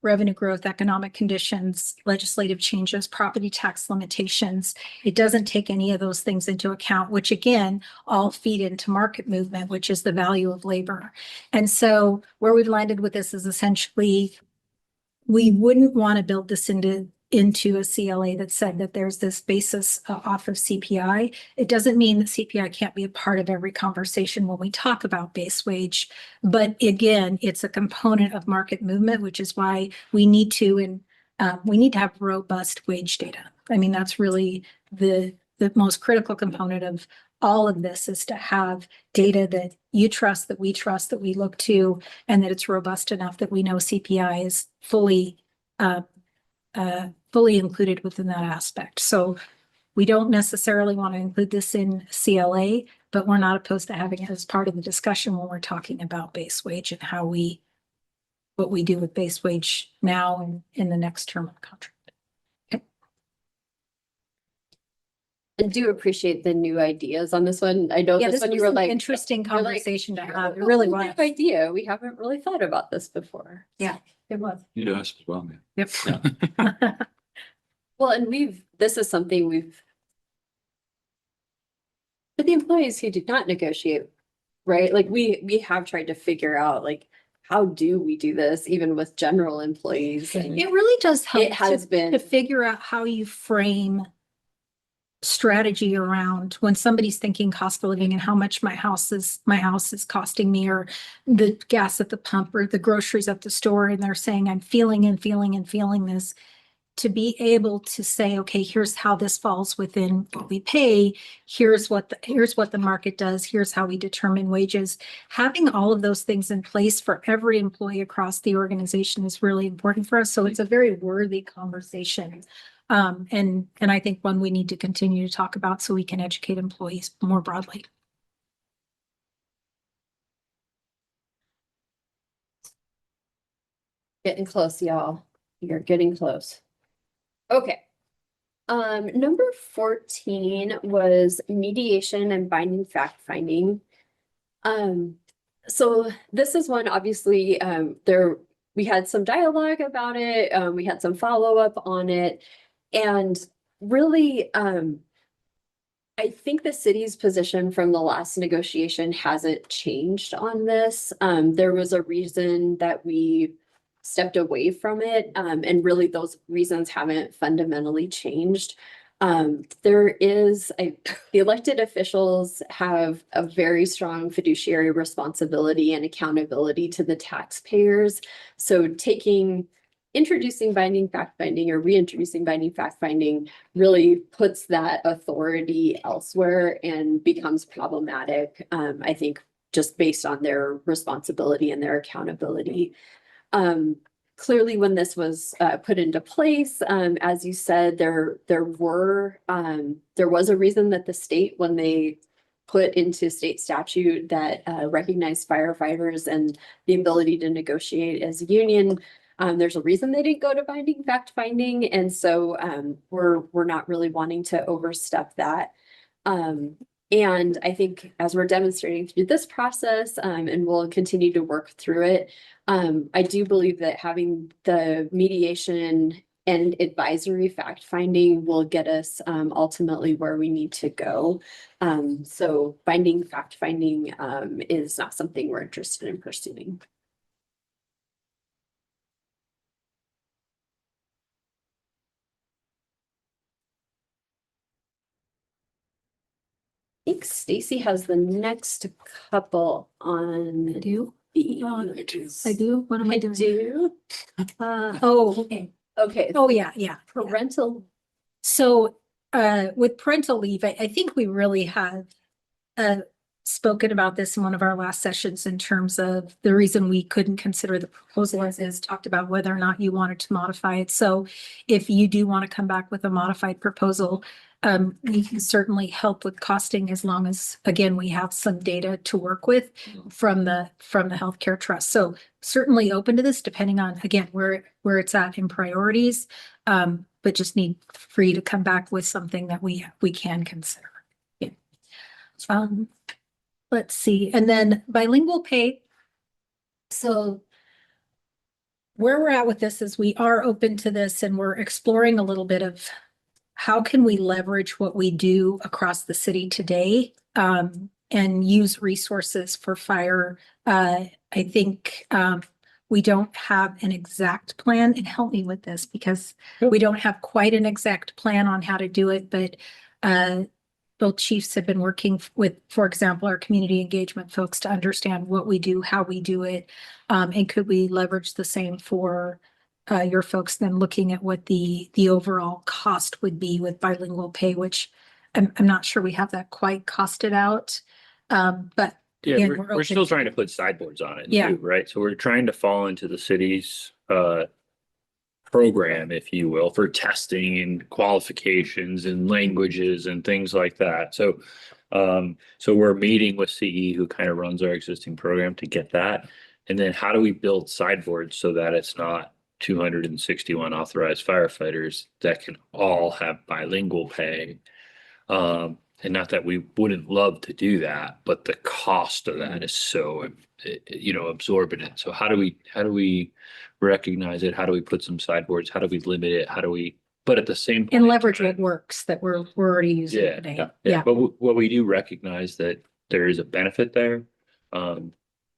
revenue growth, economic conditions, legislative changes, property tax limitations. It doesn't take any of those things into account, which again, all feed into market movement, which is the value of labor. And so where we've landed with this is essentially, we wouldn't want to build this into a CLA that said that there's this basis off of CPI. It doesn't mean that CPI can't be a part of every conversation when we talk about base wage. But again, it's a component of market movement, which is why we need to have robust wage data. I mean, that's really the most critical component of all of this, is to have data that you trust, that we look to, and that it's robust enough that we know CPI is fully included within that aspect. So We don't necessarily want to include this in CLA, but we're not opposed to having it as part of the discussion when we're talking about base wage and what we do with base wage now and in the next term of the contract. I do appreciate the new ideas on this one. I know Yeah, this this one was you were an like. interesting you're like, conversation to have. It "Oh, really good was. Idea. We haven't really thought about this before. Yeah, it was. You do us as well, man. Yep. Well, and this is something for the employees who did not negotiate, right? Like we have tried to figure out like, how do we do this even with general employees? And It really does help it has to been, figure out how you frame strategy around when somebody's thinking cost of living and how much my house is costing me, or the gas at the pump or the groceries at the store, and they're saying I'm feeling this, to be able to say, okay, here's how this falls within what we pay, here's what the market does, here's how we determine wages. Having all of those things in place for every employee across the organization is really important for us. So it's a very worthy conversation. And I think one we need to continue to talk about so we can educate employees more broadly. getting close, y'all. You're getting close. Okay. Number 14 was mediation and binding fact finding. So this is one, obviously, we had some dialogue about it. We had some follow-up on it. And really, I think the city's position from the last negotiation hasn't changed on this. There was a reason that we stepped away from it, and really those reasons haven't fundamentally changed. The elected officials have a very strong fiduciary responsibility and accountability to the taxpayers. So introducing binding fact finding or reintroducing binding fact finding really puts that authority elsewhere and becomes problematic, I think, just based on their responsibility and their accountability. Clearly, when this was put into place, as you said, there was a reason that the state, when they put into state statute that recognized firefighters and the ability to negotiate as a union, there's a reason they didn't go to binding fact finding, and so we're not really wanting to overstep that. And I think as we're demonstrating through this process, and we'll continue to work through it, I do believe that having the mediation and advisory fact finding will get us ultimately where we need to go. So binding fact finding is not something we're interested in pursuing. I think Stacy has the next couple on. I do. these. I do. What am I I doing? do. Okay. Okay. Oh, yeah. Parental. So with parental leave, I think we really have spoken about this in one of our last sessions in terms of the reason we couldn't consider the proposal as is, talked about whether or not you wanted to modify it. So if you do want to come back with a modified proposal, we can certainly help with costing as long as, again, we have some data to work with from the healthcare trust. So certainly open to this, depending on, again, where it's at in priorities. But just need for you to come back with something that we can consider. Yeah. Let's see, and then bilingual pay. So where we're at with this is we are open to this, and we're exploring a little bit of how can we leverage what we do across the city today, and use resources for fire. I think we don't have an exact plan, and help me with this because we don't have quite an exact plan on how to do it, but both chiefs have been working with, for example, our community engagement folks to understand what we do, how we do it, and could we leverage the same for your folks, then looking at what the overall cost would be with bilingual pay, which I'm not sure we have that quite costed out, but Yeah, again, we're open still trying to put sideboards on it Yeah. too, right? So we're trying to fall into the city's program, if you will, for testing and qualifications and languages and things like that. So we're meeting with CE, who kind of runs our existing program, to get that. And then how do we build sideboards so that it's not 261 authorized firefighters that can all have bilingual pay? And not that we wouldn't love to do that, but the cost of that is so, absorbent. So how do we recognize it? How do we put some sideboards? How do we limit it? How do we, but at the same. And point in leverage time- what works that we're already using Yeah, today. yeah, Yeah. But what we do recognize that there is a benefit there.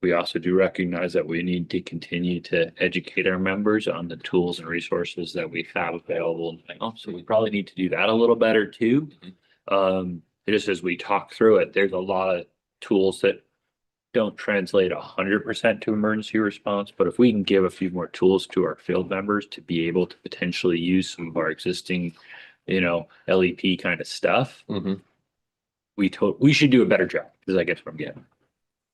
We also do recognize that we need to continue to educate our members on the tools and resources that we have available now. So we probably need to do that a little better too. Just as we talk through it, there's a lot of tools that don't translate 100% to emergency response, but if we can give a few more tools to our field members to be able to potentially use some of our existing, LEP kind of stuff, Mhm. we should do a better job, is I guess what I'm getting.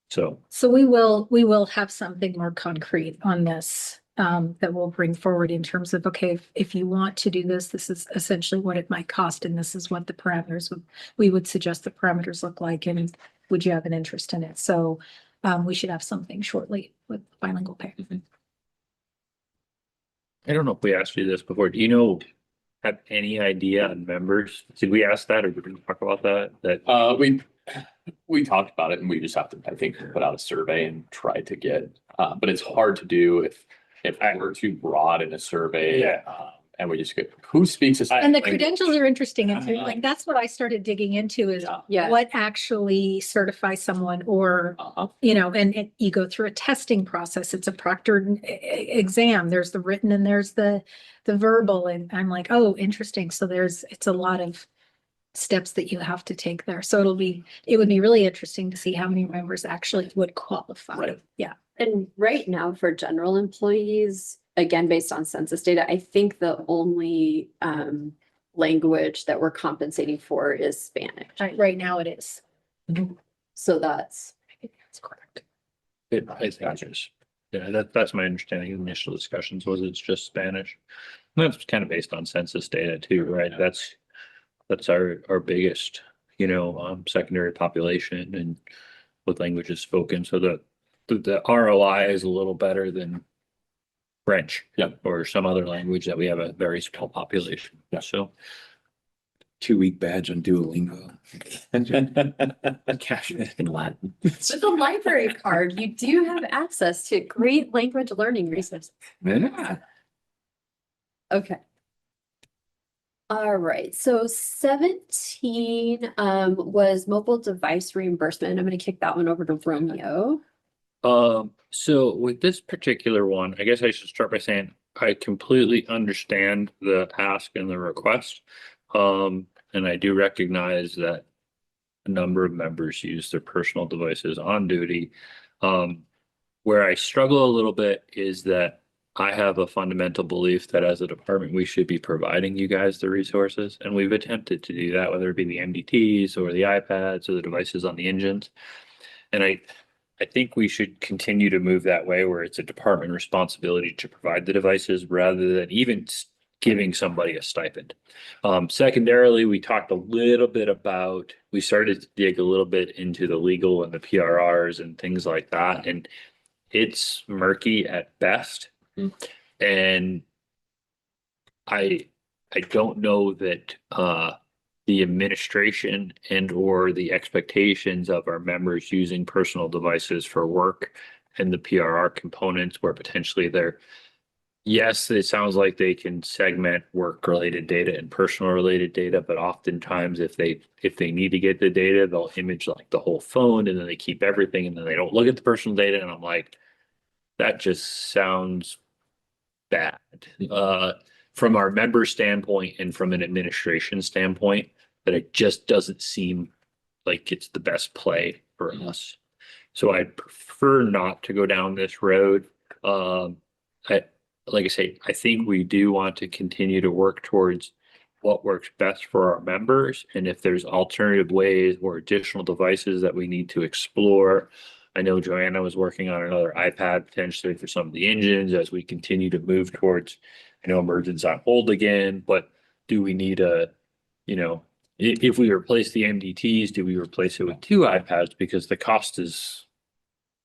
So, So we will have something more concrete on this that we'll bring forward in terms of, okay, if you want to do this, this is essentially what it might cost, and this is what the parameters we would suggest the parameters look like, and would you have an interest in it? So we should have something shortly with bilingual pay. I don't know if we asked you this before. Do have any idea on members? Did we ask that, or did we talk about that? We talked about it, and we just have to, I think, put out a survey and try to get, but it's hard to do if we're too broad in a survey. Yeah. And we just get, who speaks this? And the language? credentials are interesting. And so, like, that's what I started digging into is Yeah. what actually certifies someone, or, Uh-huh. and you go through a testing process. It's a proctored exam. There's the written and there's the verbal. And I'm like, oh, interesting. So it's a lot of steps that you have to take there. So it would be really interesting to see how many members actually would qualify. Right. Yeah. And right now for general employees, again, based on census data, I think the only language that we're compensating for is Spanish. Right now it is. So that's correct. I think it's, that's my understanding of initial discussions was it's just Spanish. And that's kind of based on census data too, right? That's our biggest, secondary population and with languages spoken. So the ROI is a little better than French. Yeah. Or some other language that we have a very small population. Yeah. So 2-week badge on Duolingo. cash in Latin. with the library card, you do have access to great language learning resources. Yeah. Okay. All right, so 17 was mobile device reimbursement. I'm gonna kick that one over to Romeo. So with this particular one, I guess I should start by saying I completely understand the ask and the request. And I do recognize that a number of members use their personal devices on duty. Where I struggle a little bit is that I have a fundamental belief that as a department, we should be providing you guys the resources. And we've attempted to do that, whether it be the MDTs or the iPads or the devices on the engines. And I think we should continue to move that way where it's a department responsibility to provide the devices rather than even giving somebody a stipend. Secondarily, we talked a little bit about, we started to dig a little bit into the legal and the PRRs and things like that. And it's murky at best. And I don't know that the administration and or the expectations of our members using personal devices for work and the PRR components where potentially yes, it sounds like they can segment work related data and personal related data, but oftentimes if they need to get the data, they'll image like the whole phone and then they keep everything and then they don't look at the personal data. And I'm like, that just sounds bad. From our member standpoint and from an administration standpoint, that it just doesn't seem like it's the best play for us. So I prefer not to go down this road. Like I say, I think we do want to continue to work towards what works best for our members. And if there's alternative ways or additional devices that we need to explore. I know Joanna was working on another iPad potentially for some of the engines as we continue to move towards I know emergence on hold again, but do we need a, you know, if we replace the MDTs, do we replace it with 2 iPads because the cost is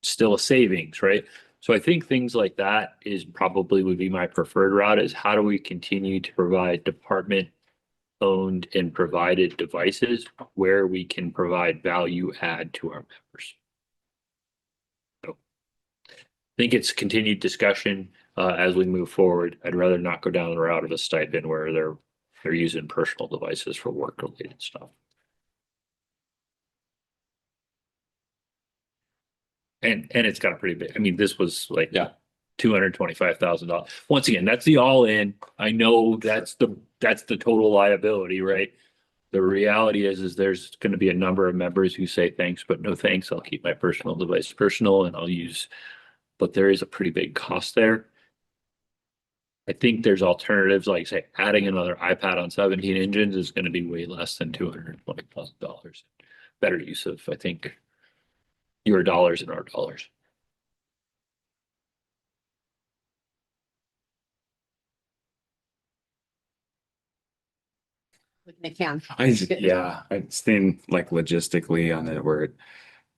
still a savings, right? So I think things like that is probably would be my preferred route, is how do we continue to provide department owned and provided devices where we can provide value add to our members. So I think it's continued discussion as we move forward. I'd rather not go down the route of a stipend where they're using personal devices for work related stuff. And it's got a pretty big, I mean, this was like Yeah. $225,000. Once again, that's the all in. I know that's the total liability, right? The reality is there's going to be a number of members who say thanks, but no thanks. I'll keep my personal device personal and I'll use, but there is a pretty big cost there. I think there's alternatives, like say adding another iPad on 17 engines is going to be way less than $220,000. Better use of, I think, your dollars and our dollars. They can. Yeah, I stand like logistically on it where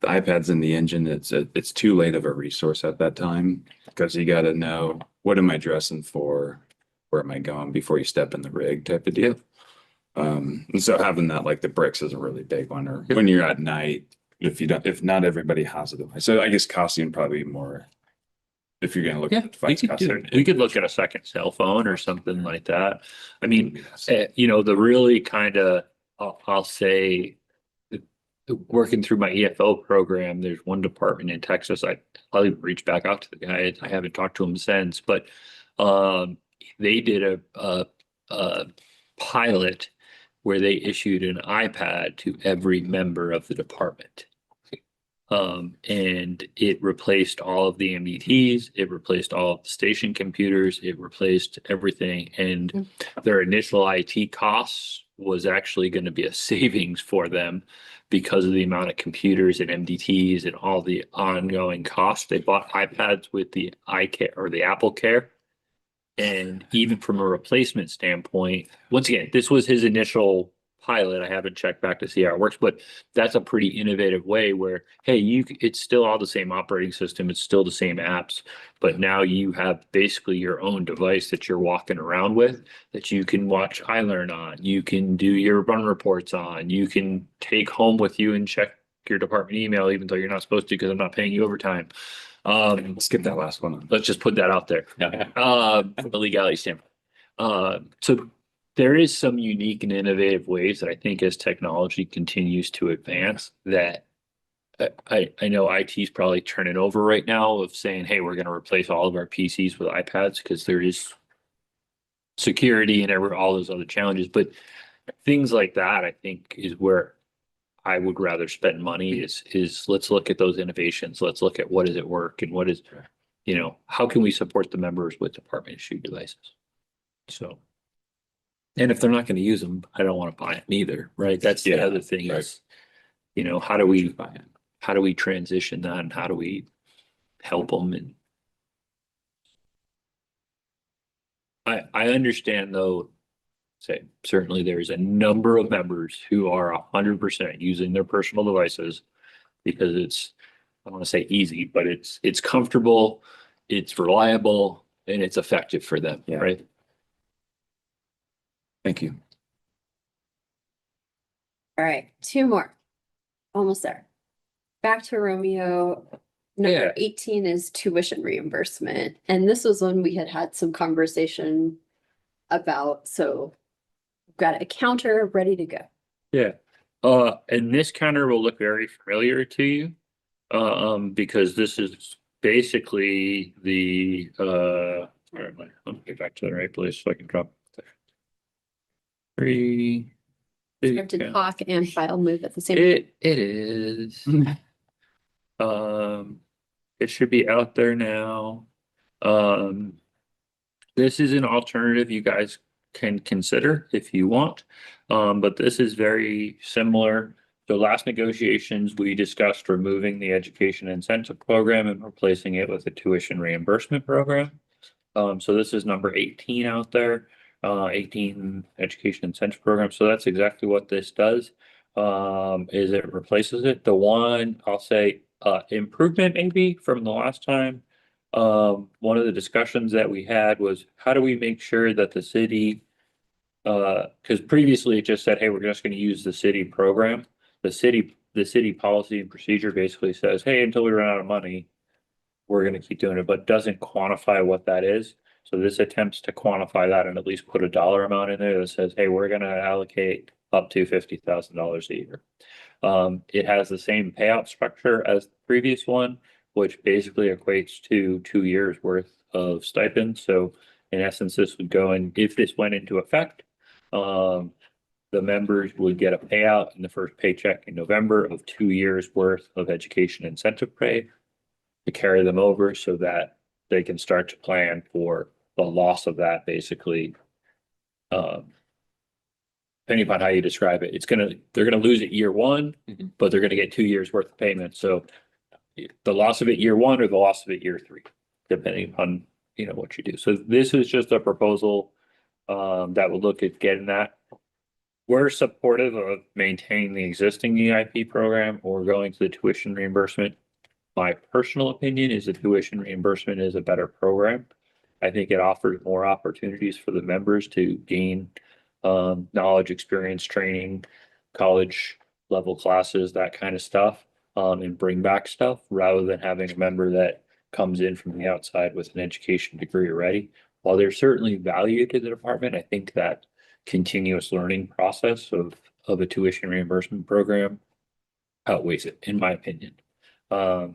the iPad's in the engine, it's too late of a resource at that time because you got to know what am I dressing for, where am I going before you step in the rig type of deal. And so having that like the bricks is a really big one, or when you're at night, if not everybody has a device. So I guess costing probably more if you're gonna look Yeah, at device costing. we could look at a second cell phone or something like that. I mean, you know, the really kind of, I'll say, working through my EFO program, there's one department in Texas. I'll even reach back out to the guy. I haven't talked to him since, but they did a pilot where they issued an iPad to every member of the department. And it replaced all of the MDTs, it replaced all of the station computers, it replaced everything. And their initial IT costs was actually going to be a savings for them because of the amount of computers and MDTs and all the ongoing costs. They bought iPads with the iCare or the Apple Care. And even from a replacement standpoint, once again, this was his initial pilot. I haven't checked back to see how it works, but that's a pretty innovative way where, hey, it's still all the same operating system. It's still the same apps, but now you have basically your own device that you're walking around with that you can watch iLearn on. You can do your run reports on. You can take home with you and check your department email, even though you're not supposed to because I'm not paying you overtime. Skip that last one. Let's just put that out there. Yeah. From a legality standpoint. So there is some unique and innovative ways that I think as technology continues to advance that I know IT is probably turning over right now of saying, hey, we're going to replace all of our PCs with iPads because there is security and all those other challenges. But things like that, I think, is where I would rather spend money is let's look at those innovations. Let's look at what does it work and what is, you know, how can we support the members with department issued devices? So, and if they're not going to use them, I don't want to buy them either, right? That's the other thing right. is, you know, how do we transition that and how do we help them? And I understand though, say certainly there's a number of members who are 100% using their personal devices because it's, I don't want to say easy, but it's comfortable, it's reliable, and it's effective for them, Yeah. right? Thank you. All right, 2 more. Almost there. Back to Romeo. Yeah. Number 18 is tuition reimbursement. And this was one we had some conversation about. So we've got a counter ready to go. Yeah. And this counter will look very familiar to you. Because this is basically the where am I? Let me get back to the right place so I can drop there. We have to talk and file move at the same time. It is. It should be out there now. This is an alternative you guys can consider if you want. But this is very similar. So last negotiations, we discussed removing the education incentive program and replacing it with a tuition reimbursement program. So this is number 18 out there, 18 education incentive program. So that's exactly what this does. Is it replaces it. The one, I'll say, improvement maybe from the last time. One of the discussions that we had was how do we make sure that the city, because previously it just said, hey, we're just going to use the city program. The city policy and procedure basically says, hey, until we run out of money, we're going to keep doing it, but doesn't quantify what that is. So this attempts to quantify that and at least put a dollar amount in there that says, hey, we're going to allocate up to $50,000 a year. It has the same payout structure as the previous one, which basically equates to 2 years worth of stipend. So in essence, this would go in, if this went into effect, the members would get a payout in the first paycheck in November of 2 years worth of education incentive pay to carry them over so that they can start to plan for the loss of that basically. Depending upon how you describe it, they're gonna lose it year one, Mhm. but they're gonna get 2 years worth of payment. So the loss of it year one or the loss of it year three, depending on, what you do. So this is just a proposal that would look at getting that. We're supportive of maintaining the existing EIP program or going to the tuition reimbursement. My personal opinion is the tuition reimbursement is a better program. I think it offers more opportunities for the members to gain knowledge, experience, training, college level classes, that kind of stuff, and bring back stuff rather than having a member that comes in from the outside with an education degree already. While there's certainly value to the department, I think that continuous learning process of a tuition reimbursement program outweighs it, in my opinion. So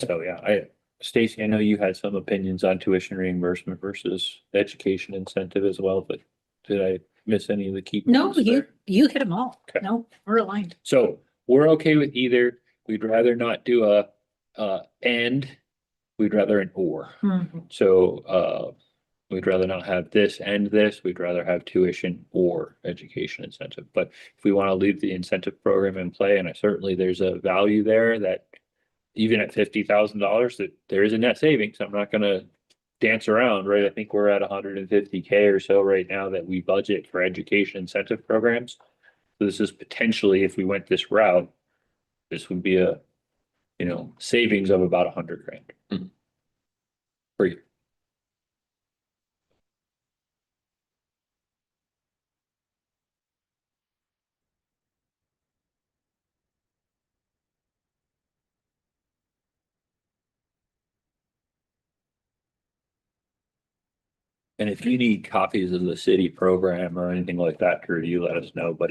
yeah, Stacy, I know you had some opinions on tuition reimbursement versus education incentive as well, but did I miss any of the key No, points there? you hit them all. Okay. No, we're aligned. So we're okay with either. We'd rather not do a and, we'd rather an or. Mhm. So we'd rather not have this and this. We'd rather have tuition or education incentive. But if we want to leave the incentive program in play, and certainly there's a value there that even at $50,000, that there is a net savings. I'm not gonna dance around, right? I think we're at 150K or so right now that we budget for education incentive programs. So this is potentially, if we went this route, this would be a, savings of about 100 grand. Mhm. Per year. And if you need copies of the city program or anything like that to review, let us know, but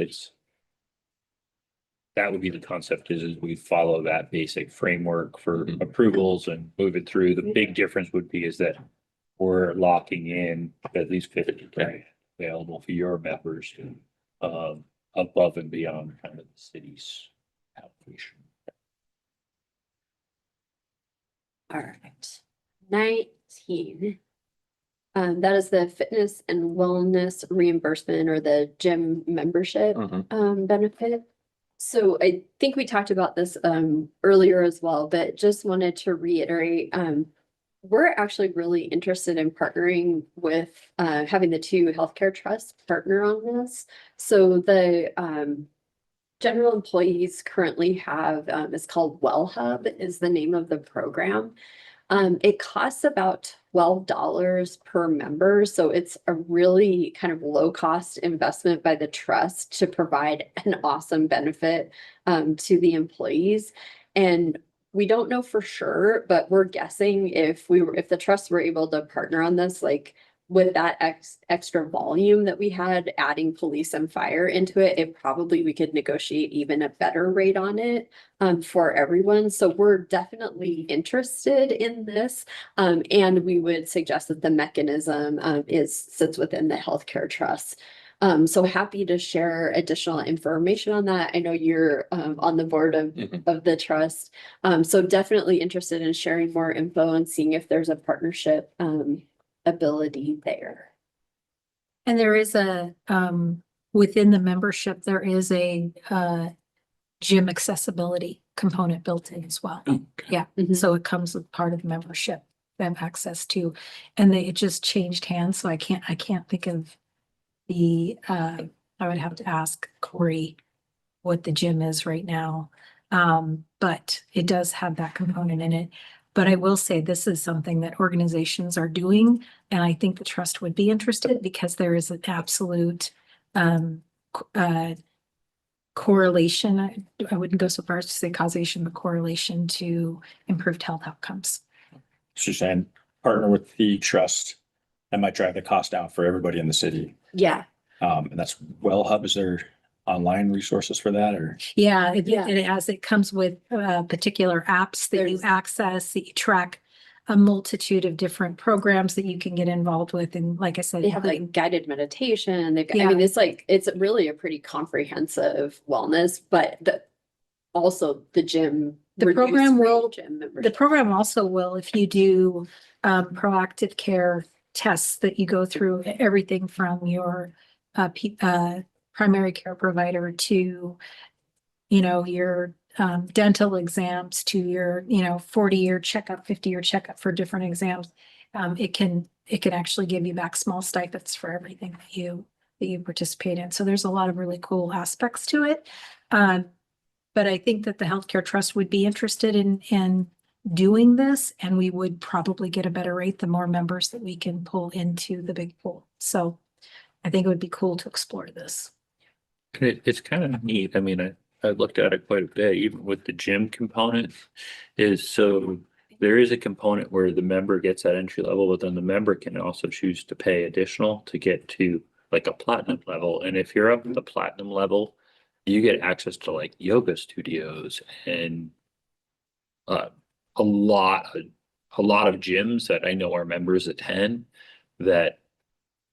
that would be the concept is we follow that basic framework for Mhm. approvals and move it through. The big difference would be is that we're locking in at least 50K available for your members, above and beyond kind of the city's allocation. All right. 19. That is the fitness and wellness reimbursement or the gym membership Mhm. benefit. So I think we talked about this earlier as well, but just wanted to reiterate, we're actually really interested in partnering with having the two healthcare trusts partner on this. So the general employees currently have, it's called Well Hub is the name of the program. It costs about $12 per member, so it's a really kind of low cost investment by the trust to provide an awesome benefit to the employees. And we don't know for sure, but we're guessing if the trusts were able to partner on this, like with that extra volume that we had, adding police and fire into it, we could negotiate even a better rate on it for everyone. So we're definitely interested in this. And we would suggest that the mechanism sits within the healthcare trust. So happy to share additional information on that. I know you're on the board Mhm. of the trust. So definitely interested in sharing more info and seeing if there's a partnership ability there. And there is within the membership, there is a gym accessibility component built in as well. Oh, okay. Yeah, Mhm. so it comes with part of the membership them access to. And it just changed hands, so I can't think of I would have to ask Corey what the gym is right now. But it does have that component in it. But I will say this is something that organizations are doing, and I think the trust would be interested because there is an absolute correlation. I wouldn't go so far as to say causation, but correlation to improved health outcomes. So you're saying partner with the trust, that might drive the cost down for everybody in the city. Yeah, And that's WellHub. Is there online resources for that, or? Yeah, Yeah. it comes with particular apps that you There's- access, that you track a multitude of different programs that you can get involved with. And like I said, they have including- like guided meditation. They've got, I Yeah. mean, it's really a pretty comprehensive wellness, but also the gym. The reduced program rate will- gym the membership. program also will, if you do proactive care tests that you go through, everything from your primary care provider to, your dental exams to your, 40-year checkup, 50-year checkup for different exams. It can actually give you back small stipends for everything that you participate in. So there's a lot of really cool aspects to it. But I think that the healthcare trust would be interested in doing this, and we would probably get a better rate the more members that we can pull into the big pool. So I think it would be cool to explore this. It's kind of neat. I mean, I looked at it quite a bit, even with the gym component is so there is a component where the member gets that entry level, but then the member can also choose to pay additional to get to like a platinum level. And if you're up at the platinum level, you get access to like yoga studios and a lot of gyms that I know our members attend that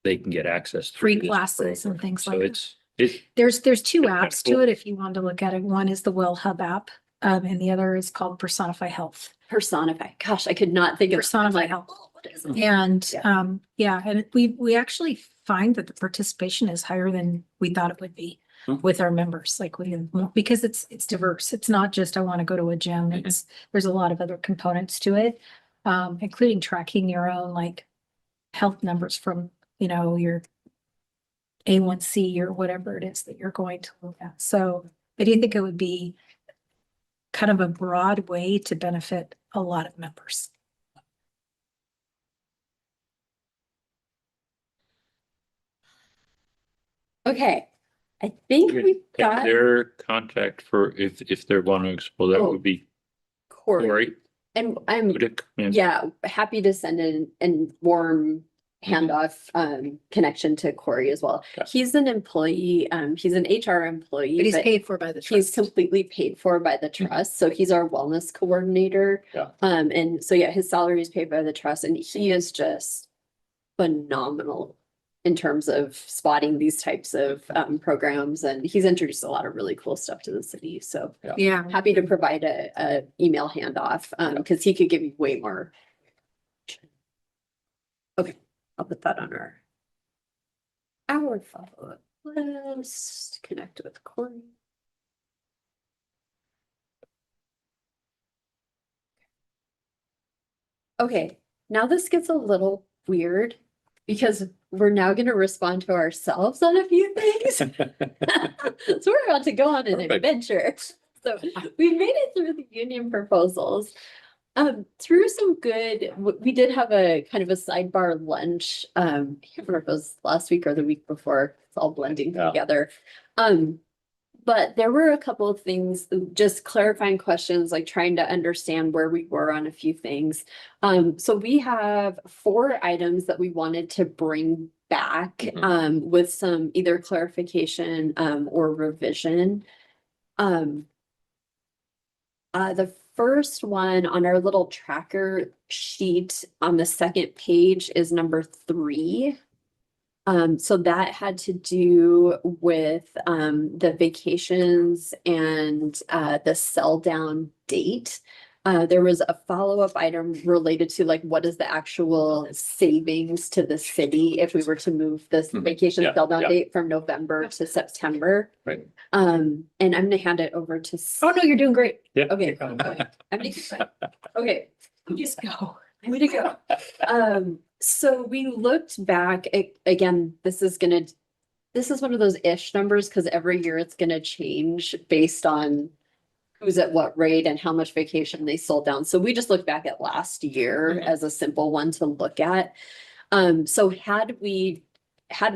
they can get access to. Free classes and things like that. So it's There's two It's kinda apps to cool. it if you wanted to look at it. One is the WellHub app, and the other is called Personify Health. Personify. Gosh, I could not think of. Personify like, Health. oh, what is it? And Yeah. and we actually find that the participation is higher than we thought it would be with our members, like because it's diverse. It's not just I want to go to a gym. There's a lot of other components to it, including tracking your own like health numbers from, your A1C or whatever it is that you're going to look at. So I do think it would be kind of a broad way to benefit a lot of members. Okay, I think we got their contact for if they want to explore that Oh. would be Corey, Corey. and I'm Budick, yeah happy to send in warm handoff connection to Corey as well. Okay. He's an employee. He's an HR employee, But he's but paid for by the he's trust. completely paid for by the trust. So he's our wellness coordinator. Yeah. And so yeah, his salary is paid by the trust, and he is just phenomenal in terms of spotting these types of programs, and he's introduced a lot of really cool stuff to the city. So Yeah. happy to provide a email handoff because he could give you way more. Okay, I'll put that on our follow-up list. Connect with Corey. Okay, now this gets a little weird because we're now going to respond to ourselves on a few things. So we're about to go on an Perfect. adventure. So we made it through the union proposals. Through some good, we did have a kind of a sidebar lunch. I can't remember if it was last week or the week before. It's all blending Yeah. together. But there were a couple of things, just clarifying questions, like trying to understand where we were on a few things. So we have 4 items that we wanted to bring back with some either clarification or revision. The first one on our little tracker sheet on the second page is number 3. So that had to do with the vacations and the sell down date. There was a follow-up item related to like what is the actual savings to the city if we were to move this Mhm. vacation Yeah, sell down yeah. date from November to September. Right. And I'm gonna hand it over to. Oh, no, you're doing great. Yeah. Okay. I'm okay. You just go. Way to go. So we looked back, again, this is one of those ish numbers, because every year it's gonna change based on who's at what rate and how much vacation they sold down. So we just looked back at last year as a simple one to look at. So had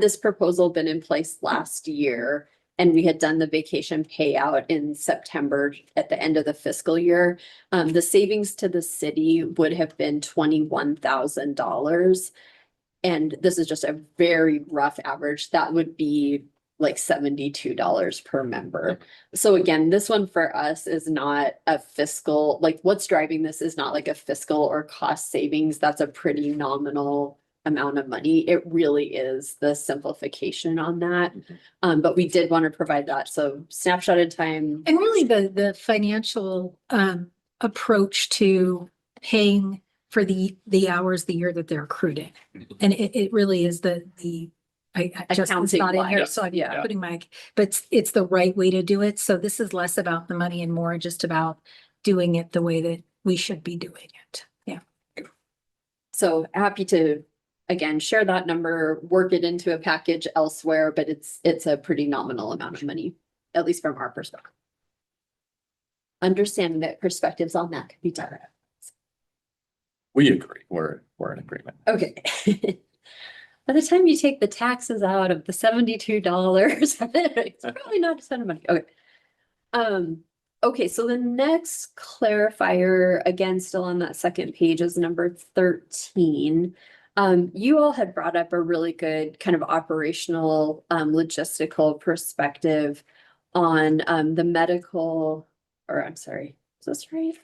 this proposal been in place last year and we had done the vacation payout in September at the end of the fiscal year, the savings to the city would have been $21,000. And this is just a very rough average. That would be like $72 per member. So again, this one for us is not a fiscal, like what's driving this is not like a fiscal or cost savings. That's a pretty nominal amount of money. It really is the simplification on that. But we did want to provide that. So snapshot in time. And really the financial approach to paying for the hours the year that they're accrued in. And it really is I just, it's not in here, Accounting-wise, so I'm yeah. putting but it's the right way to do it. So this is less about the money and more just about doing it the way that we should be doing it. Yeah. So happy to, again, share that number, work it into a package elsewhere, but it's a pretty nominal amount of money, at least from our perspective. Understanding that perspectives on that could be different. We agree. We're in agreement. Okay. By the time you take the taxes out of the $72, it's probably not a ton of money. Okay. Okay, so the next clarifier, again, still on that second page, is number 13. You all had brought up a really good kind of operational, logistical perspective on the medical, or I'm sorry, is this right?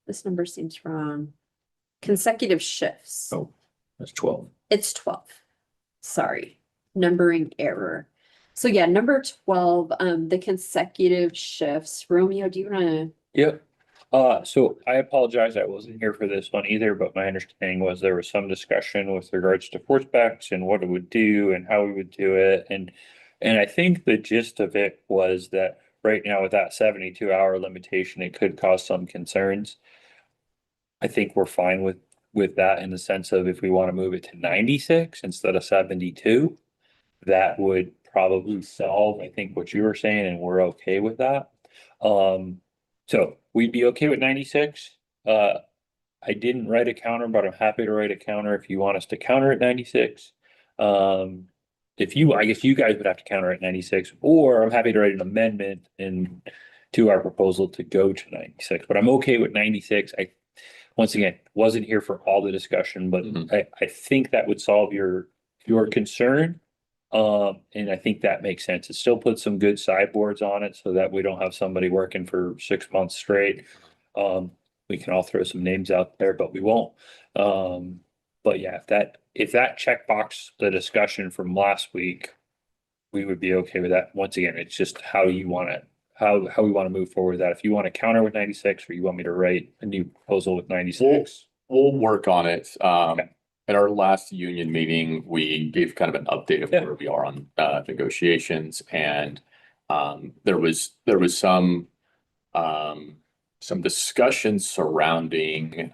This number seems wrong. Consecutive shifts. Oh, that's 12. It's 12. Sorry, numbering error. So yeah, number 12, the consecutive shifts. Romeo, do you wanna? Yep. So I apologize, I wasn't here for this one either, but my understanding was there was some discussion with regards to force specs and what it would do and how we would do it. And I think the gist of it was that right now with that 72-hour limitation, it could cause some concerns. I think we're fine with that in the sense of if we want to move it to 96 instead of 72, that would probably solve, I think, what you were saying, and we're okay with that. So we'd be okay with 96. I didn't write a counter, but I'm happy to write a counter if you want us to counter at 96. I guess you guys would have to counter at 96, or I'm happy to write an amendment to our proposal to go to 96, but I'm okay with 96. Once again, wasn't here for all the discussion, but I think that would solve your concern. And I think that makes sense. It still puts some good sideboards on it so that we don't have somebody working for 6 months straight. We can all throw some names out there, but we won't. But yeah, if that checkbox the discussion from last week, we would be okay with that. Once again, it's just how we want to move forward with that. If you want to counter with 96 or you want me to write a new proposal with 96. We'll work on it. At our last union meeting, we gave kind of an update of where we are on negotiations, and there was some discussion surrounding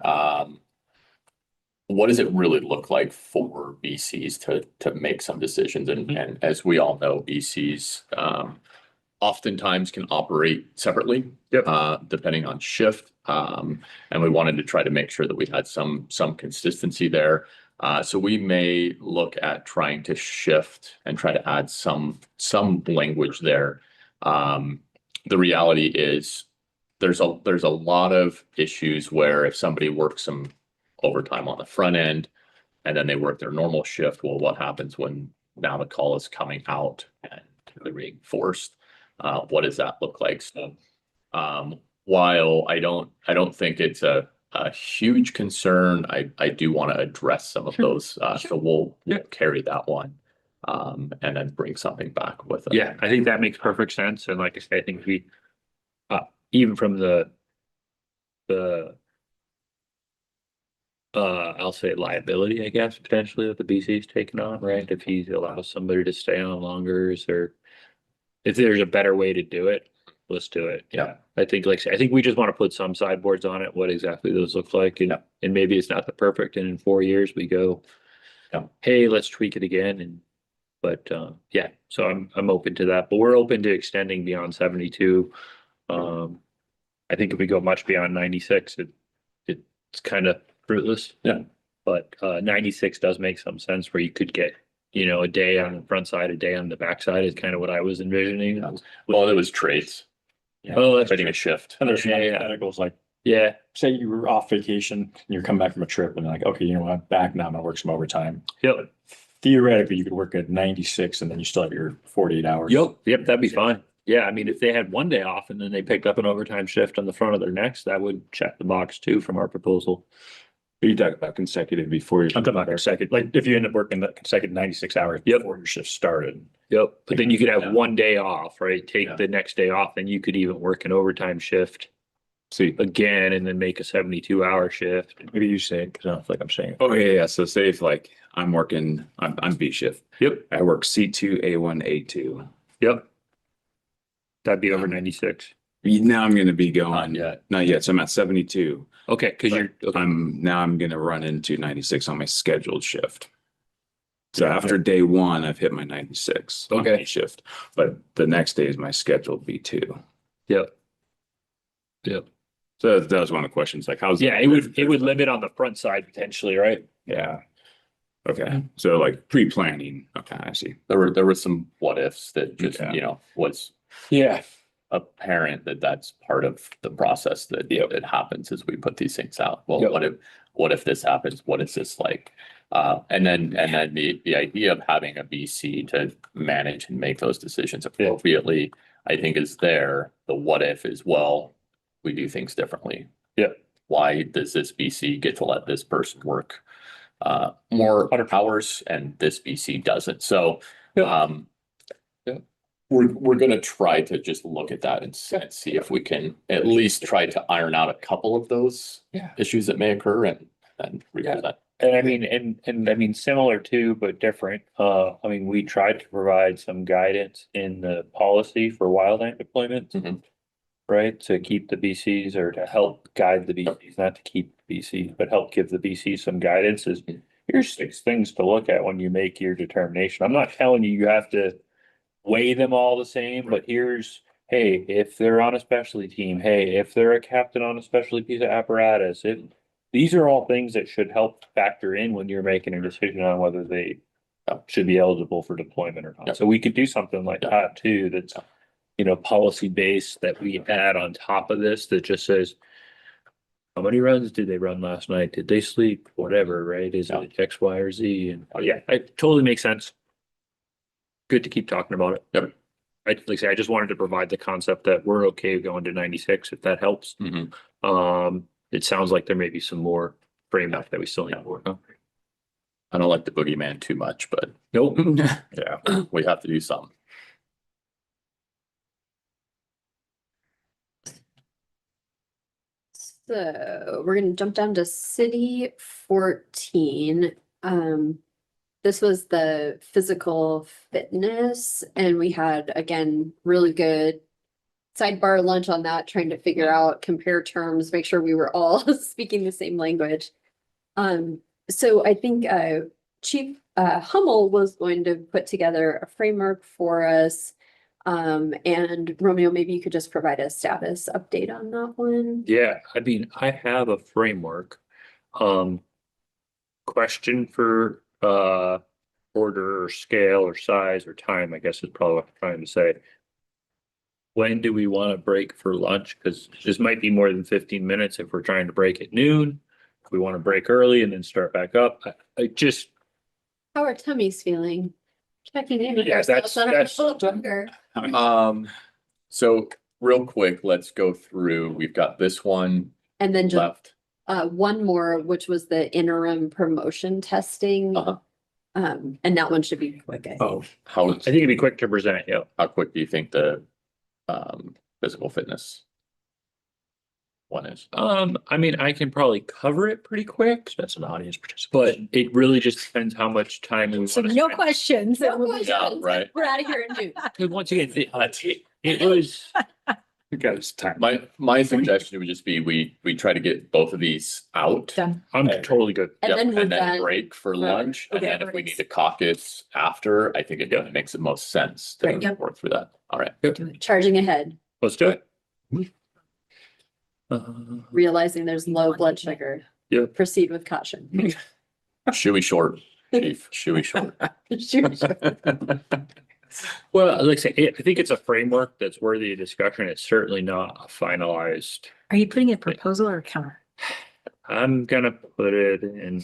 what does it really look like for BCs to make some decisions, and as we all know, BCs oftentimes can operate separately, depending on shift. And we wanted to try to make sure that we had some consistency there. So we may look at trying to shift and try to add some language there. The reality is there's a lot of issues where if somebody works some overtime on the front end and then they work their normal shift, well, what happens when now the call is coming out and they're being forced? What does that look like? So while I don't think it's a huge concern, I do want to address some of those. So we'll carry that one and then bring something back with it. Yeah, I think that makes perfect sense. And like I said, I think we even from the I'll say liability, I guess, potentially that the BC is taking on, right? If he allows somebody to stay on longer, or if there's a better way to do it, let's do it. Yeah. I think I think we just want to put some sideboards on it, what exactly those look like, and Yeah. and maybe it's not the perfect, and in 4 years we go. Yeah. Hey, let's tweak it again, but yeah, so I'm open to that, but we're open to extending beyond 72. I think if we go much beyond 96, it's kind of fruitless. Yeah. But 96 does make some sense where you could get, a day on the front side, a day on the back side is kind of what I was envisioning. Well, it was trades, Oh, that's trading true. a shift. And there's Yeah, yeah. hypotheticals like, Yeah, say you were off vacation, and you're coming back from a trip and like, okay, you know what, I'm back now, I'm gonna work some overtime. yep, Theoretically, you could work at 96 and then you still have your 48 hours. yep, that'd be fine. Yeah, I mean, if they had one day off and then they picked up an overtime shift on the front of their necks, that would check the box too from our proposal. You talk about consecutive before you. I'm talking about consecutive, like if you end up working that consecutive 96 hours Yep. before your shift started. Yep, but then you could have Yeah. one day off, right? Take Yeah. the next day off, and you could even work an overtime shift See, again and then make a 72-hour shift. Maybe you say it, because I don't feel like I'm saying it. oh, yeah, yeah. So say if like I'm working, I'm B shift. Yep, I work C2, A1, A2. yep. That'd be over 96. Now I'm gonna be going. Not yet. Not yet. So I'm at 72. Okay, because you're, okay. I'm gonna run into 96 on my scheduled shift. So after day one, I've hit my 96 on Okay. my shift, but the next day is my scheduled B2. Yep. Yep. So that was one of the questions, like how's. Yeah, it would limit on the front side potentially, right? Yeah. Okay, so like pre-planning. Okay, I see. There were some what ifs that just, Yeah. was Yeah. apparent that that's part of the process that that happens as we put these things out. Well, Yep. what if this happens? What is this like? And then the idea of having a BC to manage and make those decisions appropriately, I think is there. The what if is, well, we do things differently. Yep. Why does this BC get to let this person work more hours and this BC doesn't? So we're gonna try to just look at that and see if we can at least try to iron out a couple of those issues that may occur and revisit that. And I mean, and I mean, similar to, but different. I mean, we tried to provide some guidance in the policy for wildland deployment. Mhm. Right, to keep the BCs or to help guide the BCs, not to keep BCs, but help give the BCs some guidance is, here's 6 things to look at when you make your determination. I'm not telling you have to weigh them all the same, but here's, hey, if they're on a specialty team, hey, if they're a captain on a specialty piece of apparatus, these are all things that should help factor in when you're making a decision on whether they should be eligible for deployment or Yeah. not. So we could do something like Yeah. that too, that's, policy based that we add on top of this that just says, how many runs did they run last night? Did they sleep? Whatever, right? Is Yeah. it X, Y, or Z? And yeah, it totally makes sense. Good to keep talking about it. Yep. Like I say, I just wanted to provide the concept that we're okay going to 96 if that helps. Mhm. It sounds like there may be some more framework that we still need to work on. I don't like the boogeyman too much, but Nope. yeah, we have to do something. So we're gonna jump down to city 14. This was the physical fitness, and we had, again, really good sidebar lunch on that, trying to figure out, compare terms, make sure we were all speaking the same language. So I think Chief Hummel was going to put together a framework for us. And Romeo, maybe you could just provide a status update on that one. Yeah, I mean, I have a framework. Question for order or scale or size or time, I guess is probably what I'm trying to say. When do we want to break for lunch? Because this might be more than 15 minutes if we're trying to break at noon. If we want to break early and then start back up. I just, How are tummies feeling? Checking in. with Yeah, ourselves on our that's- full hunger. So real quick, let's go through. We've got this one And then just left. one more, which was the interim promotion testing. Uh-huh. And that one should be quick. I think. Oh, How, I think it'd be quick to present, yeah. how quick do you think the physical fitness one is? I mean, I can probably cover it pretty quick, that's an audience but participation. it really just depends how much time we want So to no spend. questions. No questions. right. We're out of here in noon. Because once again, it was, You got his time. My suggestion would just be we try to get both of these out. Done. I'm totally good. And Yep, then we're and then done. break for Right. lunch, and Okay, then if we perfect. need to caucus after, I think it makes the most sense to Right, yep. work through that. All right. Charging ahead, Let's do it. realizing there's low blood sugar. Yep. Proceed with caution. Shoey short, chief, shoey short. Sure. Well, like I say, I think it's a framework that's worthy of discussion. It's certainly not a finalized. Are you putting a proposal or a counter? I'm gonna put it in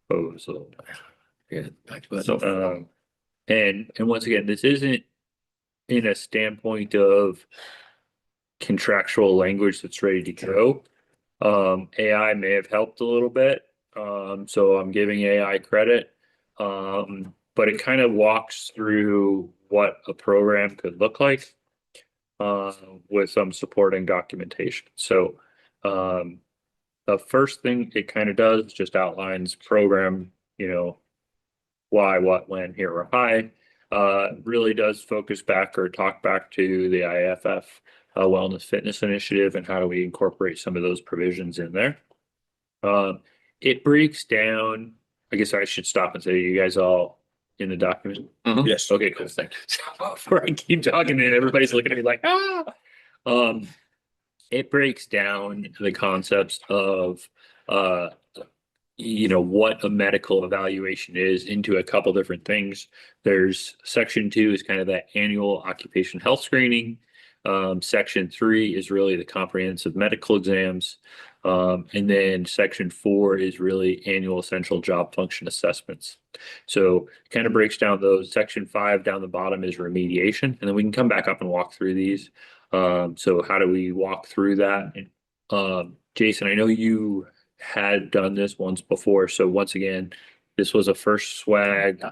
proposal. Yeah. And once again, this isn't in a standpoint of contractual language that's ready to go. AI may have helped a little bit. So I'm giving AI credit. But it kind of walks through what a program could look like with some supporting documentation. So the first thing it kind of does just outlines program, why, what, when, here, or high. Really does focus back or talk back to the IFF Wellness Fitness Initiative and how do we incorporate some of those provisions in there. It breaks down, I guess I should stop and say, you guys all in the document? Yes. Okay, cool. Thanks. Before I keep talking and everybody's looking at me like, it breaks down the concepts of, what a medical evaluation is into a couple different things. There's section 2 is kind of that annual occupation health screening. Section 3 is really the comprehensive medical exams. And then section 4 is really annual essential job function assessments. So it kind of breaks down those. Section 5 down the bottom is remediation, and then we can come back up and walk through these. So how do we walk through that? Jason, I know you had done this once before. So once again, this was a first swag.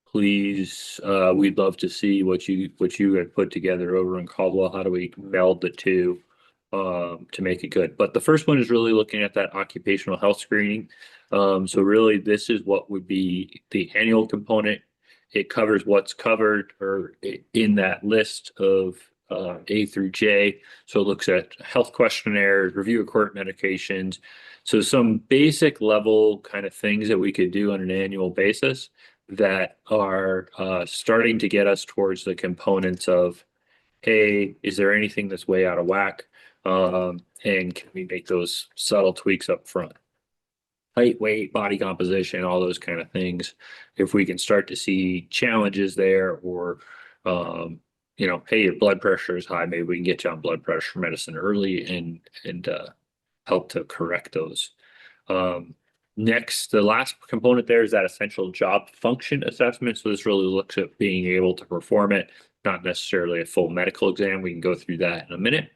Please, we'd love to see what you had put together over in Caldwell. How do we meld the two to make it good? But the first one is really looking at that occupational health screening. So really, this is what would be the annual component. It covers what's covered or in that list of A through J. So it looks at health questionnaires, review of current medications. So some basic level kind of things that we could do on an annual basis that are starting to get us towards the components of, hey, is there anything that's way out of whack? And can we make those subtle tweaks up front? Height, weight, body composition, all those kind of things. If we can start to see challenges there or, hey, your blood pressure is high, maybe we can get you on blood pressure medicine early and help to correct those. Next, the last component there is that essential job function assessment. So this really looks at being able to perform it, not necessarily a full medical exam. We can go through that in a minute.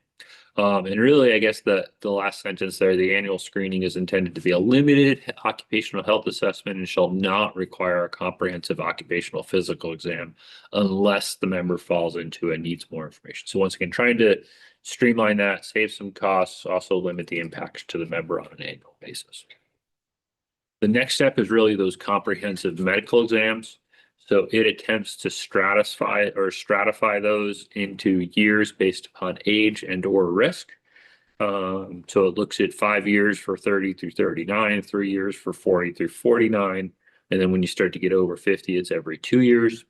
And really, I guess the last sentence there, the annual screening is intended to be a limited occupational health assessment and shall not require a comprehensive occupational physical exam unless the member falls into and needs more information. So once again, trying to streamline that, save some costs, also limit the impacts to the member on an annual basis. The next step is really those comprehensive medical exams. So it attempts to stratify those into years based upon age and or risk. So it looks at 5 years for 30 through 39, 3 years for 40 through 49. And then when you start to get over 50, it's every 2 years.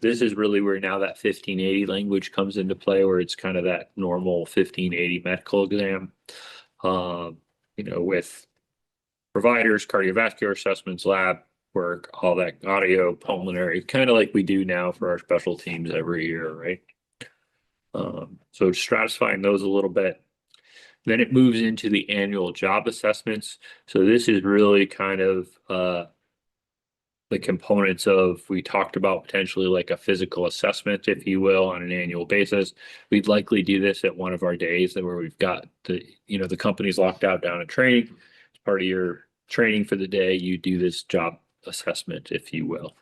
This is really where now that 1580 language comes into play, where it's kind of that normal 1580 medical exam, with providers, cardiovascular assessments, lab work, all that audio, pulmonary, kind of like we do now for our special teams every year, right? So stratifying those a little bit. Then it moves into the annual job assessments. So this is really kind of the components of, we talked about potentially like a physical assessment, if you will, on an annual basis. We'd likely do this at one of our days where we've got the company's locked out down at training. As part of your training for the day, you do this job assessment, if you will.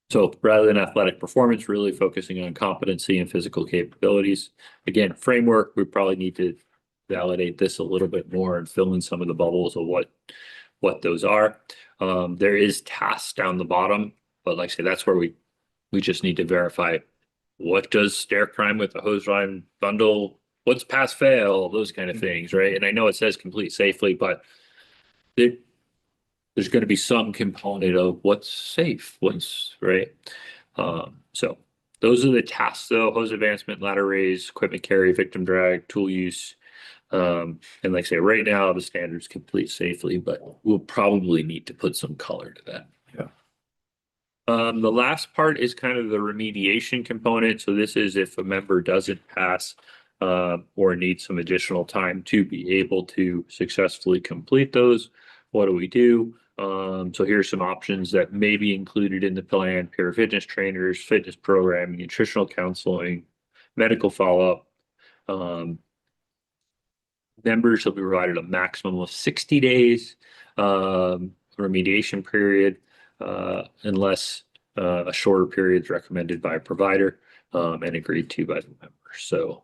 So rather than athletic performance, really focusing on competency and physical capabilities. Again, framework, we probably need to validate this a little bit more and fill in some of the bubbles of what those are. There is tasks down the bottom, but like I say, that's where we just need to verify what does stair climb with the hose line bundle? What's pass fail? Those kind of things, right? And I know it says complete safely, but there's going to be some component of what's safe, what's right. So those are the tasks though: hose advancement, ladder raise, equipment carry, victim drag, tool use. And like I say, right now the standard's complete safely, but we'll probably need to put some color to that. The last part is kind of the remediation component. So this is if a member doesn't pass or needs some additional time to be able to successfully complete those. What do we do? So here's some options that may be included in the plan: peer fitness trainers, fitness programming, nutritional counseling, medical follow-up. Members will be provided a maximum of 60 days remediation period, unless a shorter period is recommended by a provider and agreed to by the member. So,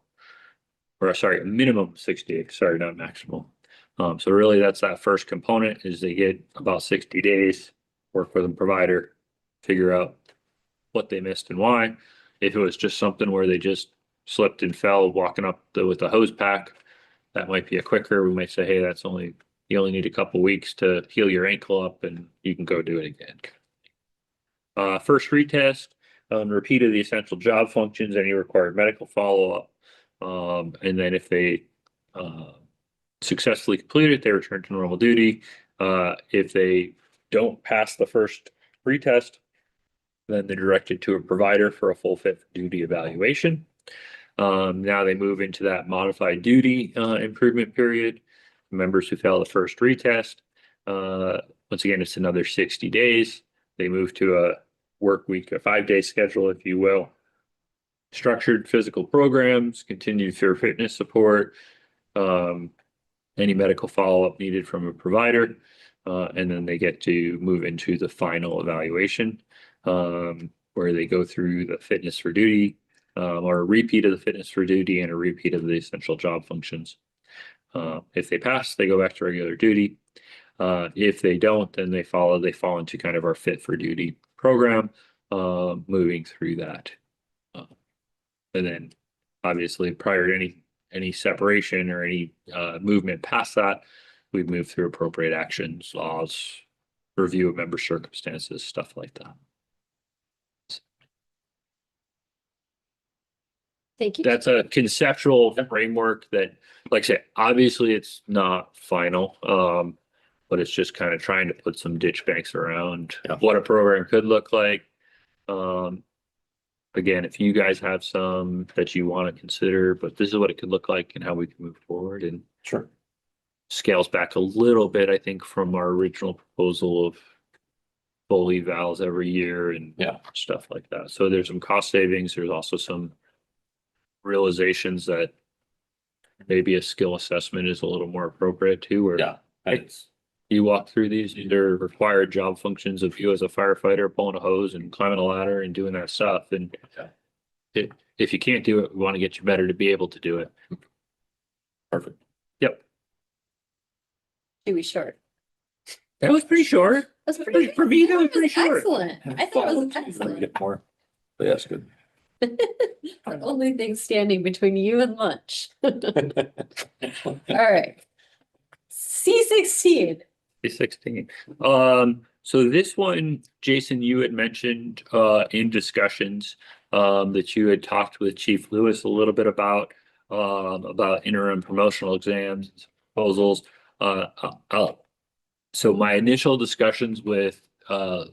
or sorry, a minimum of 60 days, sorry, not maximum. So really that's that first component is they get about 60 days, work with a provider, figure out what they missed and why. If it was just something where they just slipped and fell walking up with the hose pack, that might be a quicker. We might say, hey, you only need a couple weeks to heal your ankle up and you can go do it again. First retest, repeat of the essential job functions, any required medical follow-up. And then if they successfully complete it, they return to normal duty. If they don't pass the first retest, then they're directed to a provider for a full fit duty evaluation. Now they move into that modified duty improvement period. Members who fail the first retest, once again, it's another 60 days. They move to a work week, a 5-day schedule, if you will. Structured physical programs, continued peer fitness support, any medical follow-up needed from a provider, and then they get to move into the final evaluation, where they go through the fitness for duty, or a repeat of the fitness for duty and a repeat of the essential job functions. If they pass, they go back to regular duty. If they don't, then they fall into kind of our fit for duty program, moving through that. And then obviously prior to any separation or any movement past that, we move through appropriate actions, laws, review of member circumstances, stuff like that. Thank you. That's a conceptual framework that, like I said, obviously it's not final. But it's just kind of trying to put some ditch banks around what a program could look like. Again, if you guys have some that you want to consider, but this is what it could look like and how we can move forward, and Sure. scales back a little bit, I think, from our original proposal of full evals every year and stuff like that. So there's some cost savings. There's also some realizations that maybe a skill assessment is a little more appropriate too, where you walk through these, they're required job functions of you as a firefighter pulling a hose and climbing a ladder and doing that stuff. And if you can't do it, we want to get you better to be able to do it. Perfect. Yep. Too short. That was pretty short. That's pretty. For me, that was pretty short. Excellent. I thought it was excellent. Get more. But yeah, it's good. The only thing standing between you and lunch. All right. C16. C16. So this one, Jason, you had mentioned in discussions that you had talked with Chief Lewis a little bit about interim promotional exams and proposals. So my initial discussions with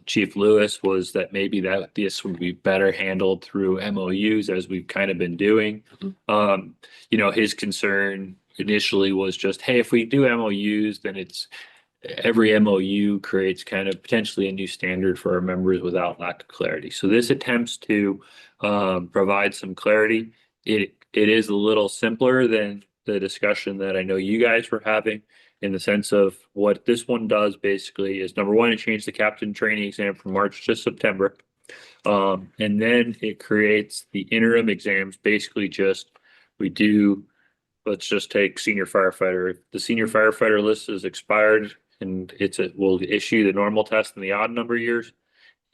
Chief Lewis was that maybe this would be better handled through MOUs, as we've kind of been doing. His concern initially was just, hey, if we do MOUs, then every MOU creates kind of potentially a new standard for our members without lack of clarity. So this attempts to provide some clarity. It is a little simpler than the discussion that I know you guys were having, in the sense of what this one does basically is, number one, it changed the captain training exam from March to September. And then it creates the interim exams, basically let's just take senior firefighter. If the senior firefighter list is expired and we'll issue the normal test in the odd number of years.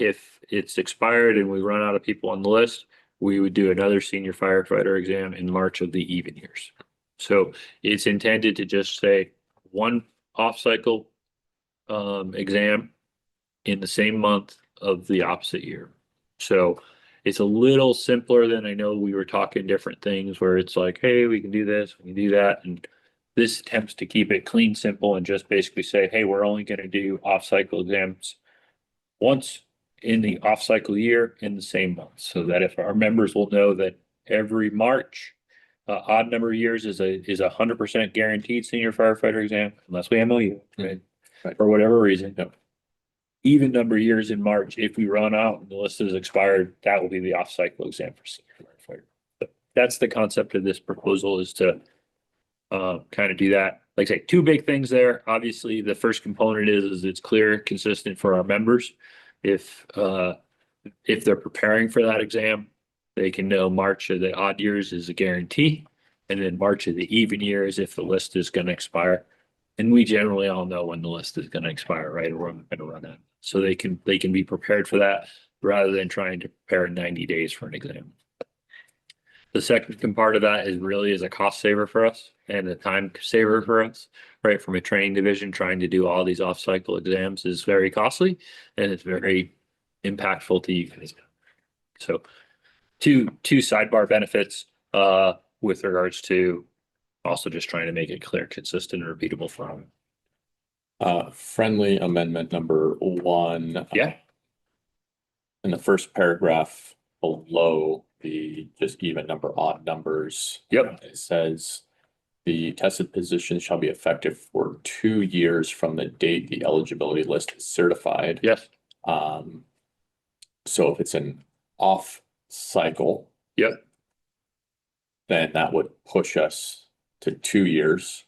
If it's expired and we run out of people on the list, we would do another senior firefighter exam in March of the even years. So it's intended to just say one off-cycle exam in the same month of the opposite year. So it's a little simpler than, I know we were talking different things where it's like, hey, we can do this, we can do that. And this attempts to keep it clean, simple, and just basically say, hey, we're only going to do off-cycle exams once in the off-cycle year in the same month. So that if our members will know that every March, odd number of years is a 100% guaranteed senior firefighter exam, unless we MOU, right? Right. For whatever reason. Yep. Even number of years in March, if we run out and the list is expired, that will be the off-cycle exam for senior firefighter. But that's the concept of this proposal, is to kind of do that. Like I say, two big things there. Obviously, the first component is it's clear, consistent for our members. If they're preparing for that exam, they can know March of the odd years is a guarantee, and then March of the even years if the list is going to expire. And we generally all know when the list is going to expire, right? Or we're going to run out. So they can be prepared for that rather than trying to prepare 90 days for an exam. The second part of that is a cost saver for us and a time saver for us, right? From a training division, trying to do all these off-cycle exams is very costly and it's very impactful to you guys. So two sidebar benefits with regards to also just trying to make it clear, consistent, and repeatable for them. Friendly amendment number 1. Yeah. In the first paragraph below the just even number, odd numbers. Yep. It says the tested position shall be effective for 2 years from the date the eligibility list is certified. Yes. So if it's an off cycle. Yep. Then that would push us to 2 years.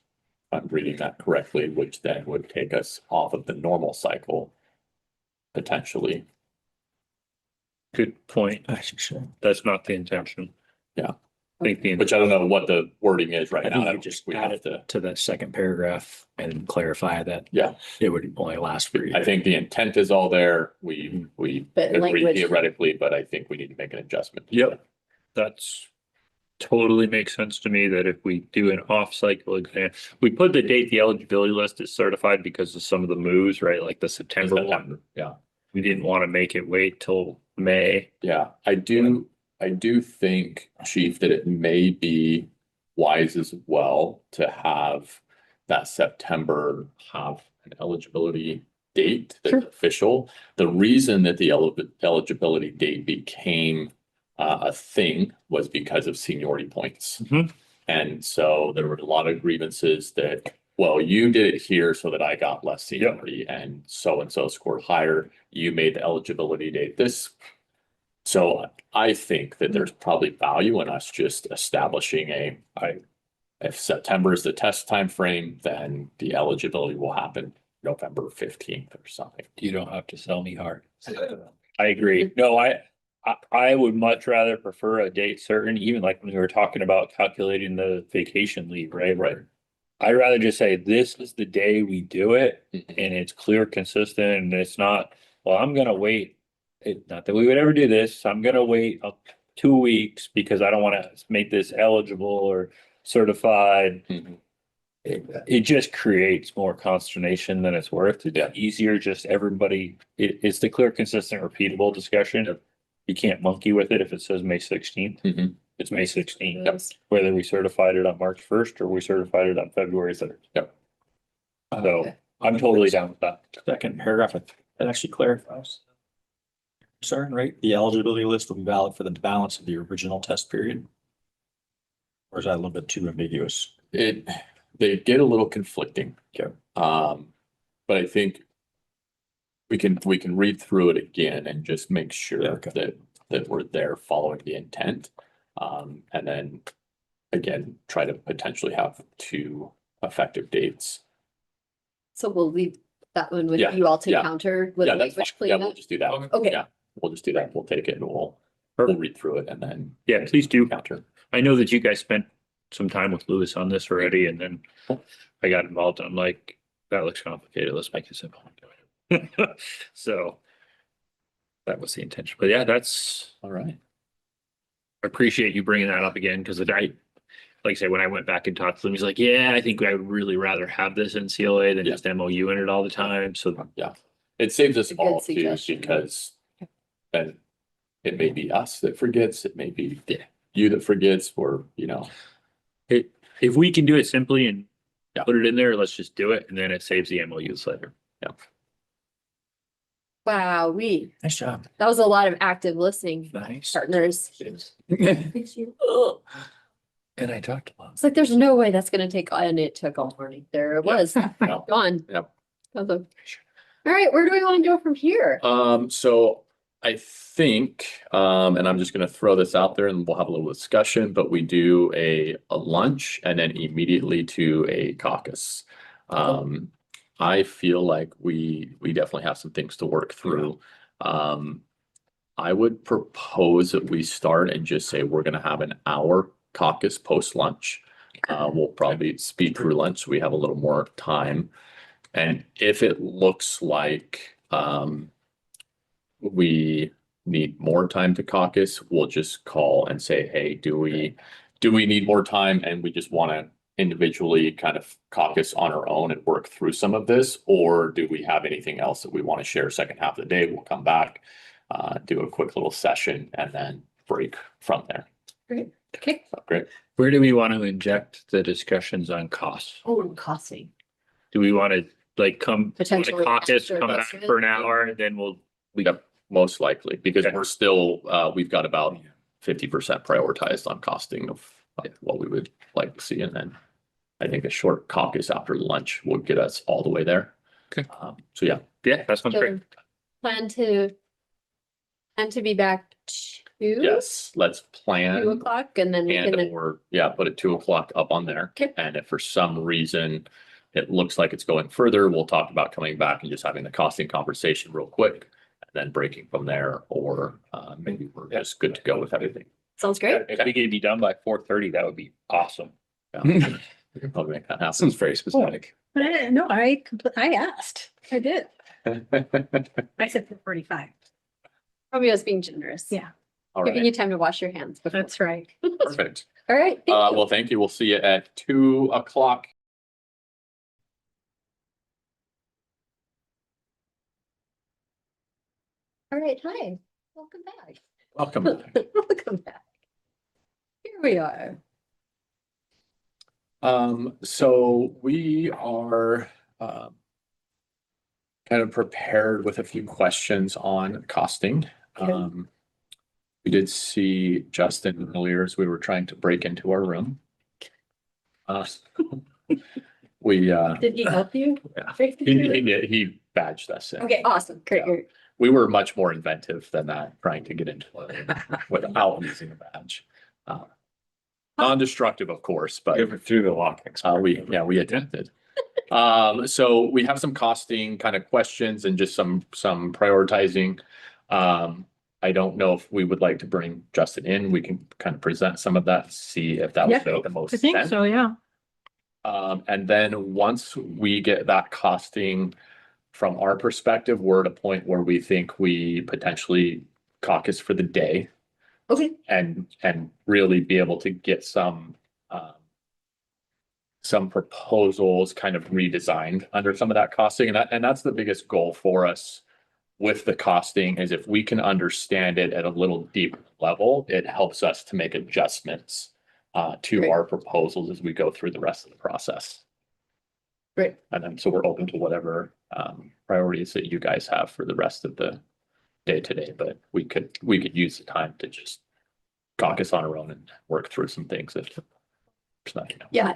If I'm reading that correctly, which then would take us off of the normal cycle. Potentially. Good point. Actually, That's not the intention. Yeah. I think the Which I don't know what the wording is right I now. think I you don't just think we add have it to. to that second paragraph and clarify that. Yeah. It would only last for a year. I think the intent is all there. We But agree language- theoretically, but I think we need to make an adjustment. Yep. That's totally makes sense to me, that if we do an off-cycle exam, we put the date the eligibility list is certified because of some of the moves, right? Like the September one. September, yeah. We didn't want to make it wait till May. Yeah, I do think, Chief, that it may be wise as well to have that September have an eligibility date that's official. The reason that the eligibility date became a thing was because of seniority points. Mhm. And so there were a lot of grievances that, well, you did it here so that I got less seniority and so scored higher. You made the eligibility date this. So I think that there's probably value in us just establishing if September is the test time frame, then the eligibility will happen November 15th or something. You don't have to sell me hard. I agree. No, I would much rather prefer a date certain, even like when we were talking about calculating the vacation leave, right? Right. I'd rather just say, this is the day we do it, Mhm. and it's clear, consistent, and it's not, well, I'm gonna wait. Not that we would ever do this, I'm gonna wait 2 weeks because I don't wanna make this eligible or certified. Mhm. It just creates more consternation than it's worth. It's easier, just everybody, it's the clear, consistent, repeatable discussion. You can't monkey with it if it says May 16th. Mhm. It's May 16th. Yep. Whether we certified it on March 1st or we certified it on February 3rd. Yep. So Okay. I'm totally down with that. Second paragraph, it actually clarifies. Sorry, right? The eligibility list will be valid for the balance of the original test period. Or is that a little bit too ambiguous? They get a little conflicting. Okay. But I think we can read through it again and just make sure Yeah, okay. that we're there following the intent. And then again, try to potentially have 2 effective dates. So we'll leave that one with Yeah, you all to yeah. counter with Yeah, that's language fine. Yeah, we'll cleanup. just do that. Okay. Yeah, we'll just do that. We'll take it and we'll read through it and then Yeah, please do. counter. I know that you guys spent some time with Lewis on this already, and then I got involved and I'm like, that looks complicated. Let's make it simple. So that was the intention. But yeah, that's All right. appreciate you bringing that up again, because like I say, when I went back and talked to him, he's like, yeah, I think I would really rather have this in CLA than Yeah. just MOU in it all the time. So Yeah, it saves us A good all too, suggestion. because then it may be us that forgets, it may be Yeah. you that forgets, or, if we can do it simply and Yeah. put it in there, let's just do it. And then it saves the MOUs later. Wow, Nice job. that was a lot of active listening, Nice. partners. Thank you. And I talked a lot. It's like, there's no way that's gonna take, and it took all morning. There it was, Yeah. gone. Yep. Awesome. All right, where do we want to go from here? So I think, and I'm just gonna throw this out there and we'll have a little discussion, but we do a lunch and then immediately to a caucus. I feel like we definitely have some things to work through. I would propose that we start and just say we're gonna have an hour caucus post lunch. We'll probably speed through lunch, so we have a little more time. And if it looks like we need more time to caucus, we'll just call and say, hey, do we need more time? And we just want to individually kind of caucus on our own and work through some of this, or do we have anything else that we want to share second half of the day? We'll come back, do a quick little session and then break from there. Great. Okay. So, great. Where do we want to inject the discussions on costs? Oh, costing. Do we want to like come to Potentially caucus, after come back this. for an hour, and then we'll Yep, most likely, because Okay. we're still, we've got about 50% prioritized on costing of what we would like to see. And then I think a short caucus after lunch will get us all the way there. Okay. So yeah, that sounds great. Plan to be back two? yes, let's 2 plan o'clock, and then we and can, or, put it 2 o'clock up on there. Okay. And if for some reason it looks like it's going further, we'll talk about coming back and just having the costing conversation real quick. And then breaking from there, or maybe we're just good to go with everything. sounds great. If we could be done by 4:30, that would be awesome. Yeah. We can probably make that happen. Sounds very specific. But I didn't know, I asked, I did. I said 4:45. Probably was being generous. Yeah. All Giving right, you time to wash your hands before. That's right. perfect. All right. Thank you. Well, thank you. We'll see you at 2 o'clock. All right. Hi. Welcome back. Welcome. Welcome back. Here we are. So we are kind of prepared with a few questions on costing. Okay. We did see Justin earlier as we were trying to break into our room. We Did he help you? Yeah. Break the door? he badged us in. Okay, awesome. Great. Yeah. We were much more inventive than that, trying to get into it without using a badge. Non-destructive, of course, but Give it through the lock. we attempted. So we have some costing kind of questions and just some prioritizing. I don't know if we would like to bring Justin in. We can kind of present some of that, see if that would Yeah, make the most I think sense. so, yeah. And then once we get that costing from our perspective, we're at a point where we think we potentially caucus for the day Okay. and really be able to get some proposals kind of redesigned under some of that costing. And that's the biggest goal for us with the costing, is if we can understand it at a little deeper level, it helps us to make adjustments to Great. our proposals as we go through the rest of the process. Great. And then, so we're open to whatever priorities that you guys have for the rest of the day today, but we could use the time to just caucus on our own and work through some things if there's nothing else. Yeah,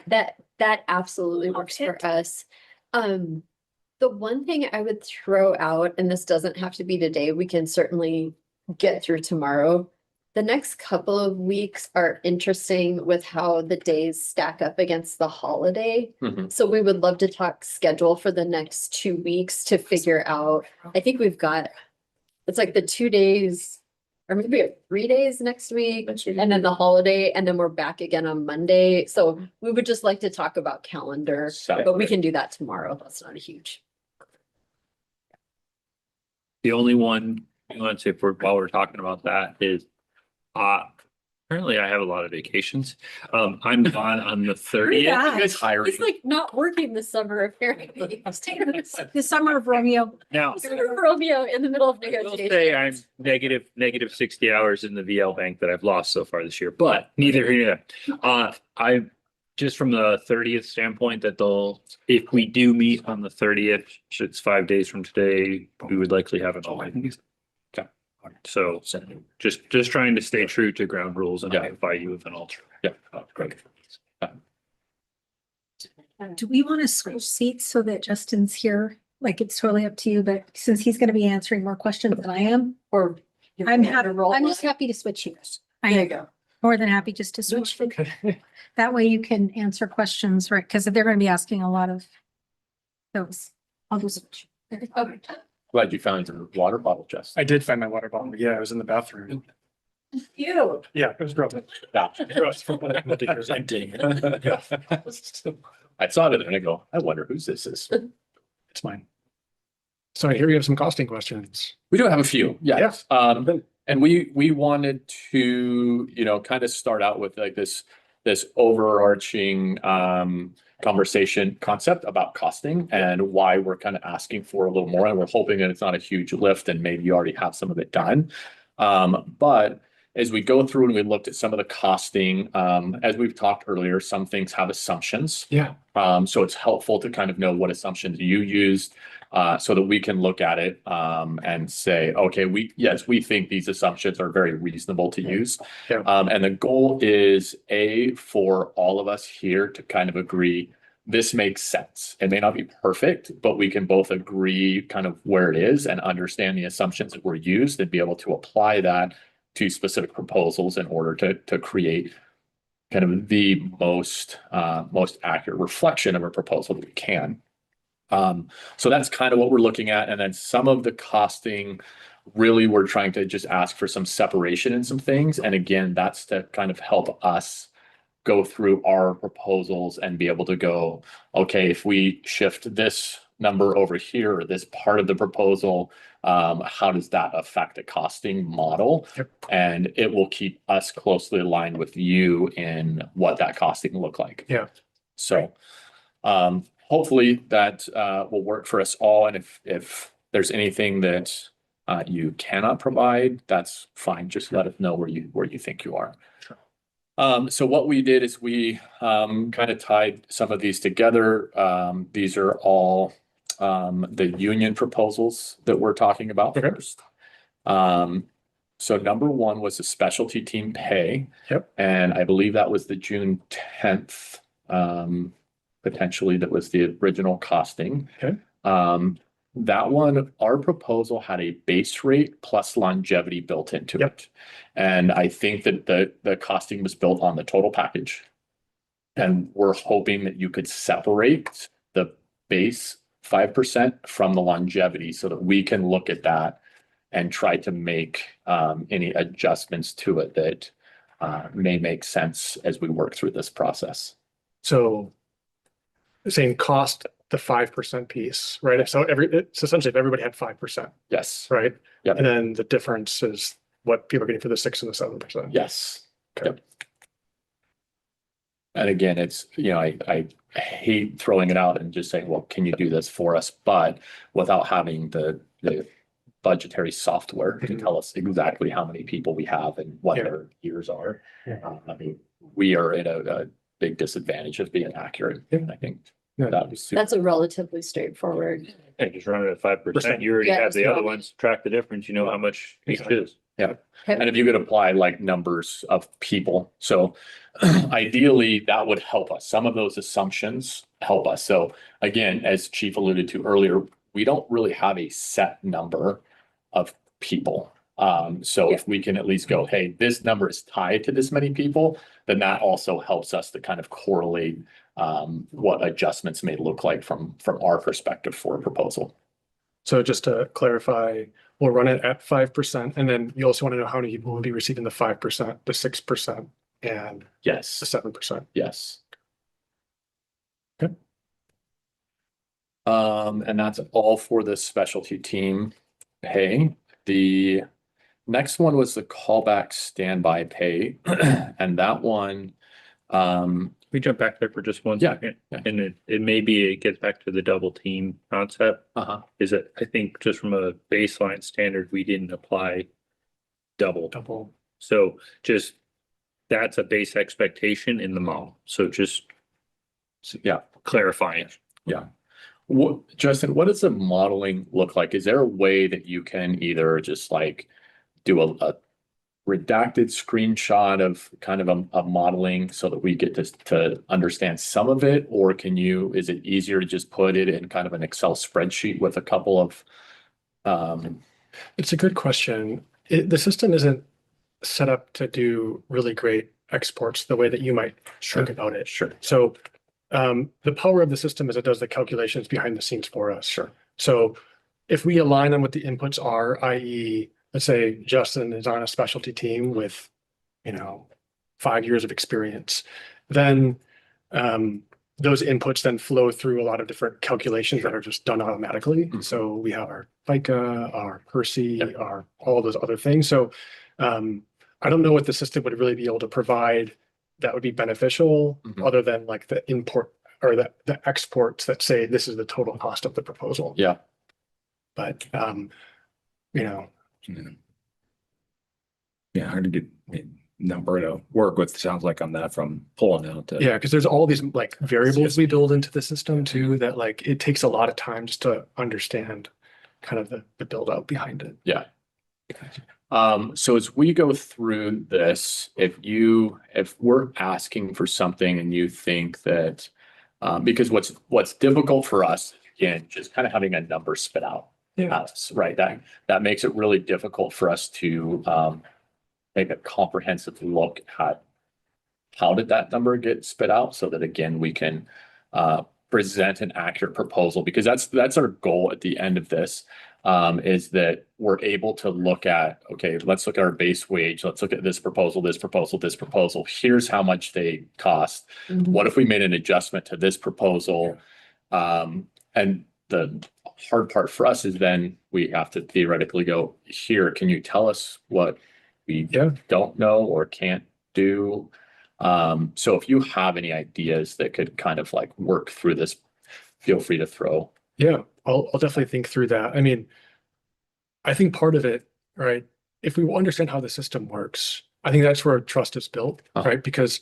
that absolutely works for us. The one thing I would throw out, and this doesn't have to be today, we can certainly get through tomorrow. The next couple of weeks are interesting with how the days stack up against the holiday. Mhm. So we would love to talk schedule for the next 2 weeks to figure out. I think we've got, it's like the 2 days, or maybe we have 3 days next week, and then the holiday, and then we're back again on Monday. So we would just like to talk about calendar, Sounds but we great. can do that tomorrow. That's not a huge. The only one nuance, if while we're talking about that, is I Apparently I have a lot of vacations. I'm gone on the 30th. Yeah. You guys hiring? He's like not working this summer apparently. He's taking The summer of Romeo. Now, Romeo in the middle of I will negotiations. say I'm negative 60 hours in the VL bank that I've lost so far this year, but neither here nor there. I just from the 30th standpoint that if we do meet on the 30th, it's 5 days from today, we would likely have an all. Okay. So just trying to stay true to ground rules and Yeah. notify you of an alter. Yeah, great. Do we want to switch seats so that Justin's here? Like, it's totally up to you, but since he's going to be answering more questions than I am, Or. I'm happy, I'm just happy to switch you. I There you am go. more than happy just to switch. That way you can answer questions, right? Because they're going to be asking a lot of those. I'll just switch. Okay. Glad you found your water bottle, Jess. I did find my water bottle. Yeah, I was in the bathroom. You. Yeah, it was broken. Yeah. I'm digging it. I saw it and I go, I wonder whose this is. It's mine. So I hear you have some costing questions. We do have a few, yes. Yeah. And we wanted to, kind of start out with like this overarching conversation concept about costing and why we're kind of asking for a little more. And we're hoping that it's not a huge lift and maybe you already have some of it done. But as we go through and we looked at some of the costing, as we've talked earlier, some things have assumptions. Yeah. So it's helpful to kind of know what assumptions you used, so that we can look at it, and say, okay, we think these assumptions are very reasonable to use. Yeah. And the goal is for all of us here to kind of agree, this makes sense. It may not be perfect, but we can both agree kind of where it is and understand the assumptions that were used and be able to apply that to specific proposals in order to create kind of the most accurate reflection of a proposal that we can. So that's kind of what we're looking at. And then some of the costing, really, we're trying to just ask for some separation in some things. And again, that's to kind of help us go through our proposals and be able to go, okay, if we shift this number over here, or this part of the proposal, how does that affect the costing model? Yep. And it will keep us closely aligned with you in what that costing look like. Yeah. So, hopefully that will work for us all. And if there's anything that you cannot provide, that's fine. Just let us know where you think you are. So what we did is we kind of tied some of these together. These are all the union proposals that we're talking about Okay. first. So number one was the specialty team pay. Yep. And I believe that was the June 10th, potentially that was the original costing. Okay. That one, our proposal had a base rate plus longevity built into Yep. it. And I think that the costing was built on the total package. And we're hoping that you could separate the base 5% from the longevity so that we can look at that and try to make any adjustments to it that may make sense as we work through this process. So saying cost the 5% piece, right? So it's essentially if everybody had 5%, Yes, right? Yep. And then the difference is what people are getting for the 6 and the 7%. yes. Okay. Yep. And again, it's, I hate throwing it out and just saying, well, can you do this for us? But without having the budgetary software to Mhm. tell us exactly how many people we have and what Yeah. their years are. Yeah. I mean, we are at a big disadvantage of being accurate. Yeah. I think Yeah. that was super. That's a relatively straightforward. Hey, just run it at 5%. You already Yeah, have the so- other ones, track the difference, you know how much each Exactly. is. And if you could apply like numbers of people, so ideally that would help us. Some of those assumptions help us. So again, as Chief alluded to earlier, we don't really have a set number of people. So if we can at least go, hey, this number is tied to this many people, then that also helps us to kind of correlate what adjustments may look like from our perspective for a proposal. So just to clarify, we'll run it at 5%. And then you also want to know how many people will be receiving the 5%, the 6%, and the Yes, 7%. yes. Okay. And that's all for the specialty team pay. The Next one was the callback standby pay. And that one, We jump back there for just one Yeah, second, yeah. and it gets back to the double team concept. uh-huh, Is that I think just from a baseline standard, we didn't apply double. Double. So just, that's a base expectation in the model. So just yeah. clarifying. What, Justin, what does the modeling look like? Is there a way that you can either just like do a redacted screenshot of kind of a modeling so that we get to understand some of it? Or is it easier to just put it in kind of an Excel spreadsheet with a couple of, It's a good question. The system isn't set up to do really great exports the way that you might think about it. sure, So the power of the system is it does the calculations behind the scenes for us. sure. So if we align on what the inputs are, i.e., let's say Justin is on a specialty team with, 5 years of experience, then those inputs then flow through a lot of different calculations that are just done automatically. Mhm. So we have our FICA, our Percy, Yep. our all those other things. So I don't know what the system would really be able to provide that would be beneficial, Mhm. other than like the import or the exports that say this is the total cost of the proposal. Yeah. But Yeah, hard to get a number to work with, sounds like on that from pulling out. yeah, because there's all these like variables we build into the system too, that like it takes a lot of time just to understand kind of the build out behind it. Yeah. So as we go through this, if we're asking for something and you think that, because what's difficult for us, again, just kind of having a number spit out. Yeah. Right. That makes it really difficult for us to, take a comprehensive look at how did that number get spit out so that again, we can, present an accurate proposal, because that's our goal at the end of this, is that we're able to look at, okay, let's look at our base wage. Let's look at this proposal, this proposal, this proposal. Here's how much they cost. What if we made an adjustment to this proposal? And the hard part for us is then we have to theoretically go, here, can you tell us what we don't know or can't do? So if you have any ideas that could kind of like work through this, feel free to throw. Yeah, I'll definitely think through that. I mean, I think part of it, right? If we understand how the system works, I think that's where trust is built, right? Because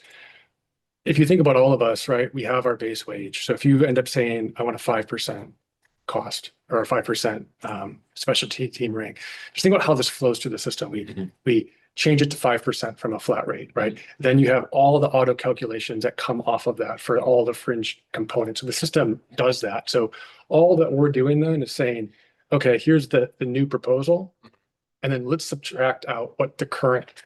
if you think about all of us, right, we have our base wage. So if you end up saying, I want a 5% cost or a 5% specialty team rank, just think about how this flows through the system. We change it to 5% from a flat rate, right? Then you have all the auto calculations that come off of that for all the fringe components. So the system does that. So all that we're doing then is saying, okay, here's the new proposal, and then let's subtract out what the current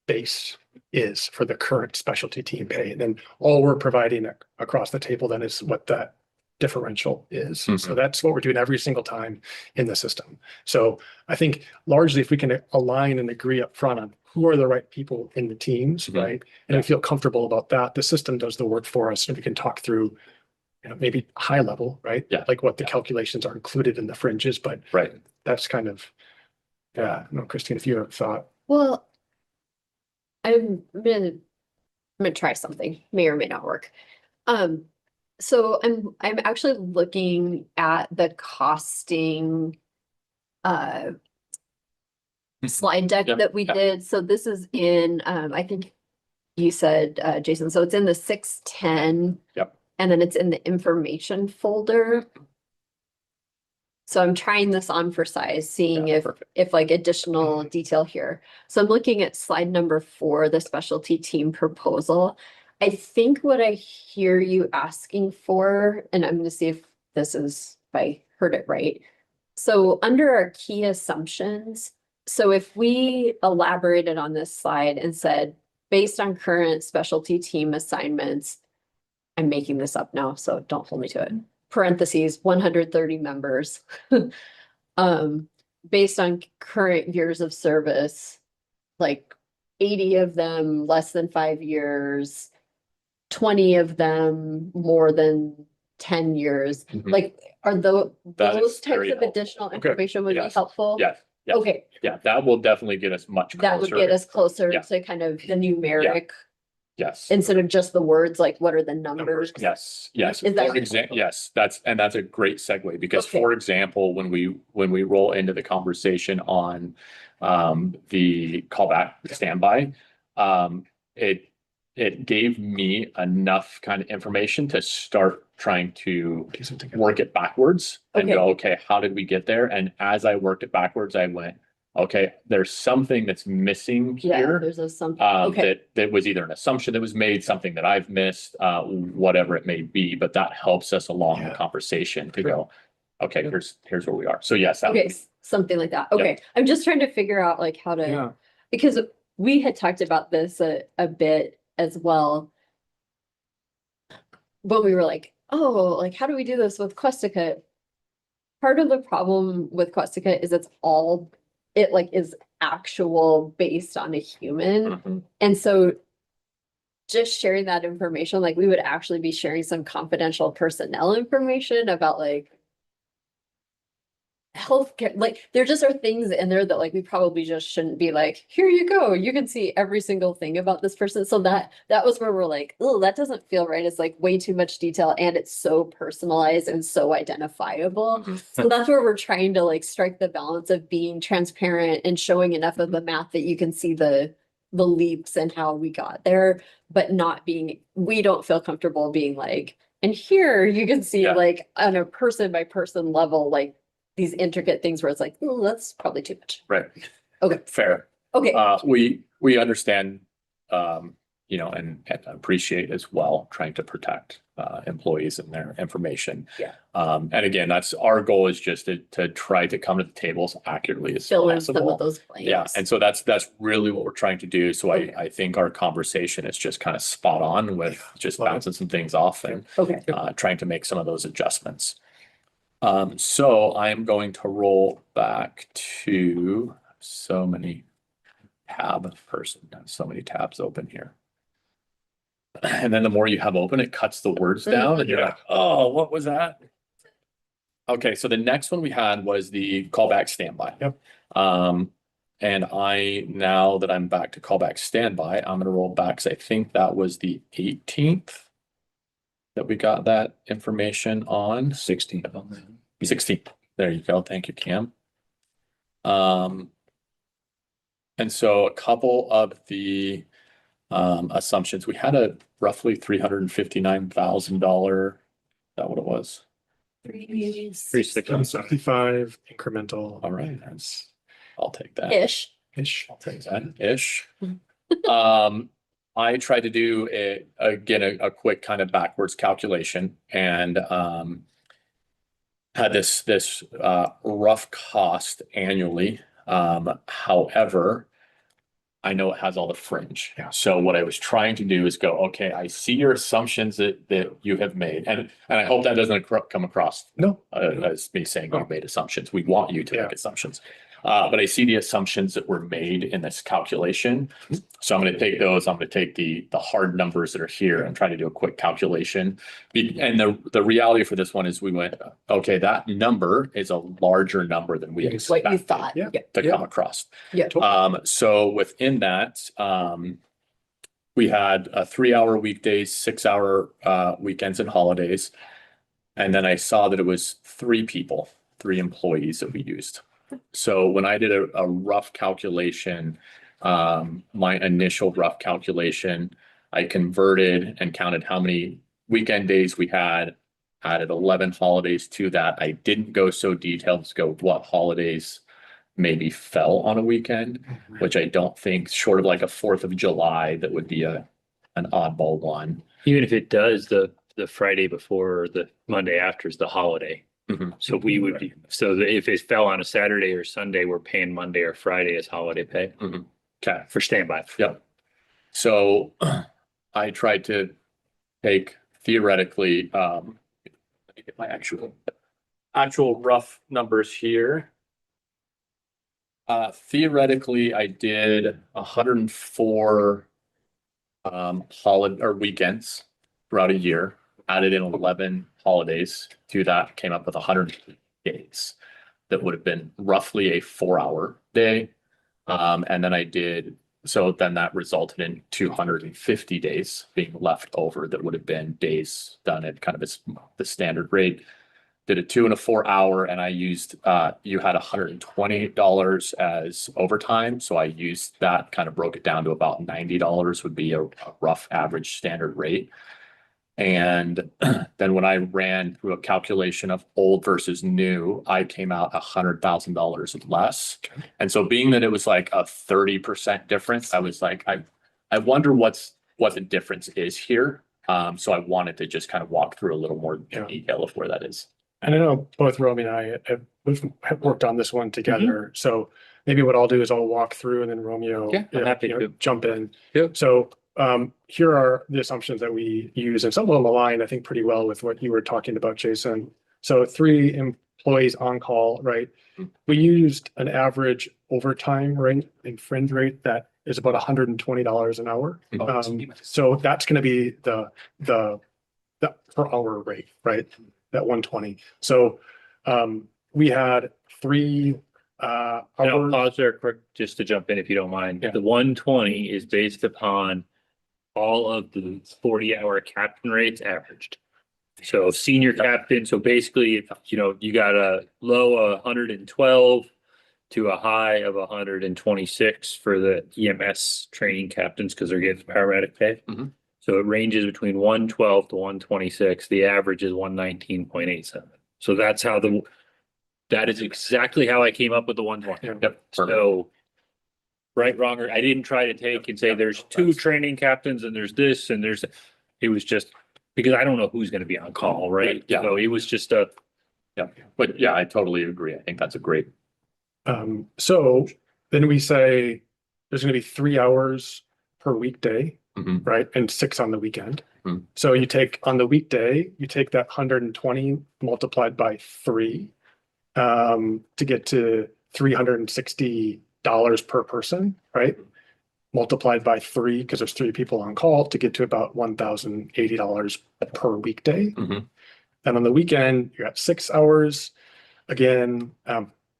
base is for the current specialty team pay. And then all we're providing across the table then is what that differential is. So that's what we're doing every single time in the system. So I think largely if we can align and agree up front on who are the right people in the teams, right? And we feel comfortable about that, the system does the work for us, and we can talk through, maybe high level, right? Yeah. Like what the calculations are included in the fringes, but that's kind of, I don't know, Christine, if you have a thought. Well, I'm gonna try something, may or may not work. So I'm actually looking at the costing slide deck that we did. So this is in I think you said Jason, so it's in the 610. Yep. And then it's in the information folder. So I'm trying this on for size, seeing if like additional detail here. So I'm looking at slide number 4, the specialty team proposal. I think what I hear you asking for, and I'm gonna see if I heard it right. So under our key assumptions, so if we elaborated on this slide and said, based on current specialty team assignments, I'm making this up now, so don't hold me to it. Parentheses, 130 members. Based on current years of service, like 80 of them less than 5 years, 20 of them more than 10 years. Like, are those That is types very of helpful. additional information would be Yes. helpful? Yes. Yeah. Okay, Yeah, that will definitely get us much that would closer. get us closer Yeah. to kind of the numeric, Yes. instead of just the words, like what are the numbers? Yes, yes. Is that- For example, yes, that's a great segue because Okay. for example, when we roll into the conversation on the callback standby, it gave me enough kind of information to start trying to Piece it together. work it backwards and go, okay, how did we get there? And as I worked it backwards, I went, okay, there's something that's missing Yeah, here. there's a something, okay, That was either an assumption that was made, something that I've missed, whatever it may be, but that helps us along the Yeah. conversation to True. go, okay, here's where we are. So yes, that would okay, be- something like that, okay. I'm just trying to figure out like how to, Yeah, because we had talked about this a bit as well. When we were like, oh, like, how do we do this with Questica? Part of the problem with Questica is it like is actual based on a human. Mhm. And so just sharing that information, like we would actually be sharing some confidential personnel information about like healthcare, like there just are things in there that like we probably just shouldn't be like, here you go, you can see every single thing about this person. So that was where we're like, oh, that doesn't feel right. It's like way too much detail and it's so personalized and so identifiable. So that's where we're trying to like strike the balance of being transparent and showing enough of the math that you can see the leaps and how we got there, but not being, we don't feel comfortable being like, and here you can see Yeah. like on a person by person level, like these intricate things where it's like, oh, that's probably too much. Right. Okay. Fair. Okay, We understand, and appreciate as well, trying to protect employees and their information. Yeah. And again, that's our goal is just to try to come to the table as accurately as fill in some possible. of those blanks. Yeah, and so that's really what we're trying to do. So Okay. I think our conversation is just kind of spot on with just Love it. bouncing some things off and Okay, trying to make some of those adjustments. So I am going to roll back to so many so many tabs open here. And then the more you have open, it cuts the words down and you're like, oh, what was that? Okay, so the next one we had was the callback standby. Yep. And now that I'm back to callback standby, I'm gonna roll back because I think that was the 18th that we got that information on. 16. 16th. There you go. Thank you, Cam. And so a couple of the assumptions, we had a roughly $359,000. Is that what it was? 765 incremental. All right, I'll take that. ish. Ish. I'll take that ish. I tried to do a quick kind of backwards calculation and had this rough cost annually. However, I know it has all the fringe. Yeah. So what I was trying to do is go, okay, I see your assumptions that you have made, and I hope that doesn't come across No. as me saying Oh. you've made assumptions. We want you to Yeah. make assumptions. But I see the assumptions that were made in this calculation. So I'm going to take those. I'm going to take the hard numbers that are here and try to do a quick calculation. And the reality for this one is we went, okay, that number is a larger number than we What you What you expected thought. Yeah. to come across. Yeah. So within that, we had 3-hour weekdays, 6-hour weekends and holidays. And then I saw that it was 3 employees that we used. So when I did a rough calculation, my initial rough calculation, I converted and counted how many weekend days we had, added 11 holidays to that. I didn't go so detailed to go what holidays maybe fell on a weekend, which I don't think, short of like a 4th of July, that would be an oddball one. Even if it does, the Friday before or the Monday after is the holiday. Mhm. So we would be, if it fell on a Saturday or Sunday, we're paying Monday or Friday as holiday pay Okay. for standby. Yep. So I tried to take theoretically, let me get my actual rough numbers here. Theoretically, I did 104 holiday or weekends throughout a year, added in 11 holidays to that, came up with 100 days. that would have been roughly a 4-hour day. And then I did, so then that resulted in 250 days being left over that would have been days done at kind of the standard rate. Did a 2 and a 4 hour, and I used, you had $120 as overtime. So I used that, kind of broke it down to about $90 would be a rough average standard rate. And then when I ran through a calculation of old versus new, I came out $100,000 less. And so being that it was like a 30% difference, I was like, I wonder what the difference is here. So I wanted to just kind of walk through a little more detail of where that is. And I know both Romy and I have worked on this one together. So maybe what I'll do is I'll walk through and then Romeo, Yeah, I'm happy to. jump in. Yep. So here are the assumptions that we use, and some of them align, I think, pretty well with what you were talking about, Jason. So 3 employees on call, right? We used an average overtime rate and fringe rate that is about $120 an hour. So that's going to be the per hour rate, right? That 120. So we had 3 I'll hours. pause there quick just to jump in if you don't mind. Yeah. The 120 is based upon all of the 40-hour captain rates averaged. So senior captain, so basically, if you got a low of 112 to a high of 126 for the EMS training captains because they're getting paramedic pay. Mhm. So it ranges between 112 to 126. The average is 119.87. So that is exactly how I came up with the 120. Yeah. Yep. So right, wrong, or I didn't try to take and say there's 2 training captains and there's this and there's, it was just because I don't know who's going to be on call, right? Yeah. So it was just But yeah, I totally agree. I think that's a great. So then we say there's going to be 3 hours per weekday, Mhm. right? And 6 on the weekend. Mhm. So you take on the weekday, you take that 120 multiplied by 3 to get to $360 per person, right? Multiplied by 3 because there's 3 people on call to get to about $1,080 per weekday. Mhm. And on the weekend, you're at 6 hours. Again,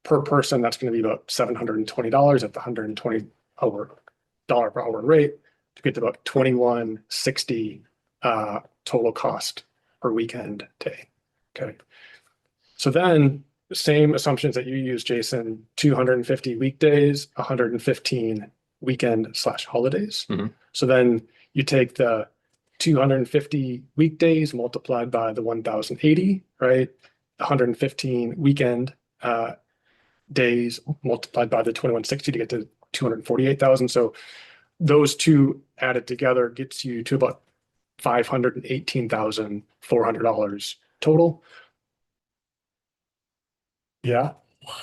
per person, that's going to be about $720 at the $120 per hour rate to get to about $2160 total cost per weekend day. Okay. So then the same assumptions that you use, Jason, 250 weekdays, 115 weekend/holidays. Mhm. So then you take the 250 weekdays multiplied by the 1,080, right? 115 weekend days multiplied by the 2160 to get to 248,000. So those two added together gets you to about $518,400 total. Yeah,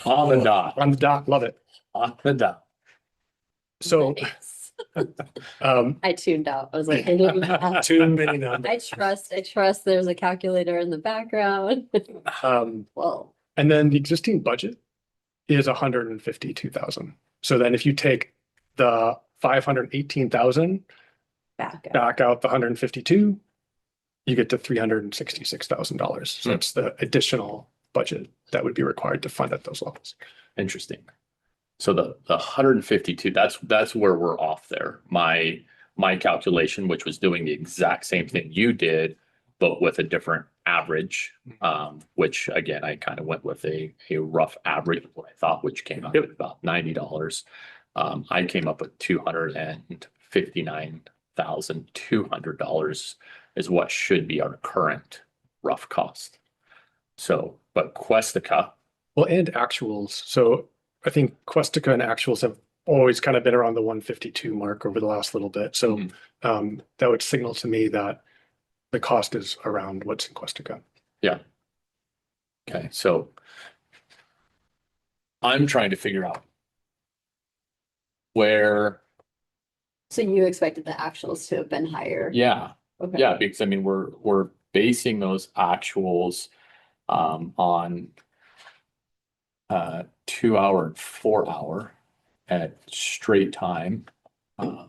On the dot. on the dot, love it. On the dot. So Nice. um, I tuned out. I was like, I don't know. too many numbers. I trust there's a calculator in the background. Well, And then the existing budget is 152,000. So then if you take the 518,000, back up. back out the 152, you get to $366,000. So that's the additional budget that would be required to fund at those levels. Interesting. So the 152, that's where we're off there. My calculation, which was doing the exact same thing you did, but with a different average, which again, I kind of went with a rough average of what I thought, which came out at about $90. I came up with $259,200 is what should be our current rough cost. So, but Questica, Well, and actuals. So I think Questica and actuals have always kind of been around the 152 mark over the last little bit. So that would signal to me that the cost is around what's in Questica. yeah. Okay, so I'm trying to figure out where, So you expected the actuals to have been higher? yeah, Okay. yeah, because I mean, we're basing those actuals on 2 hour and 4 hour at straight time. And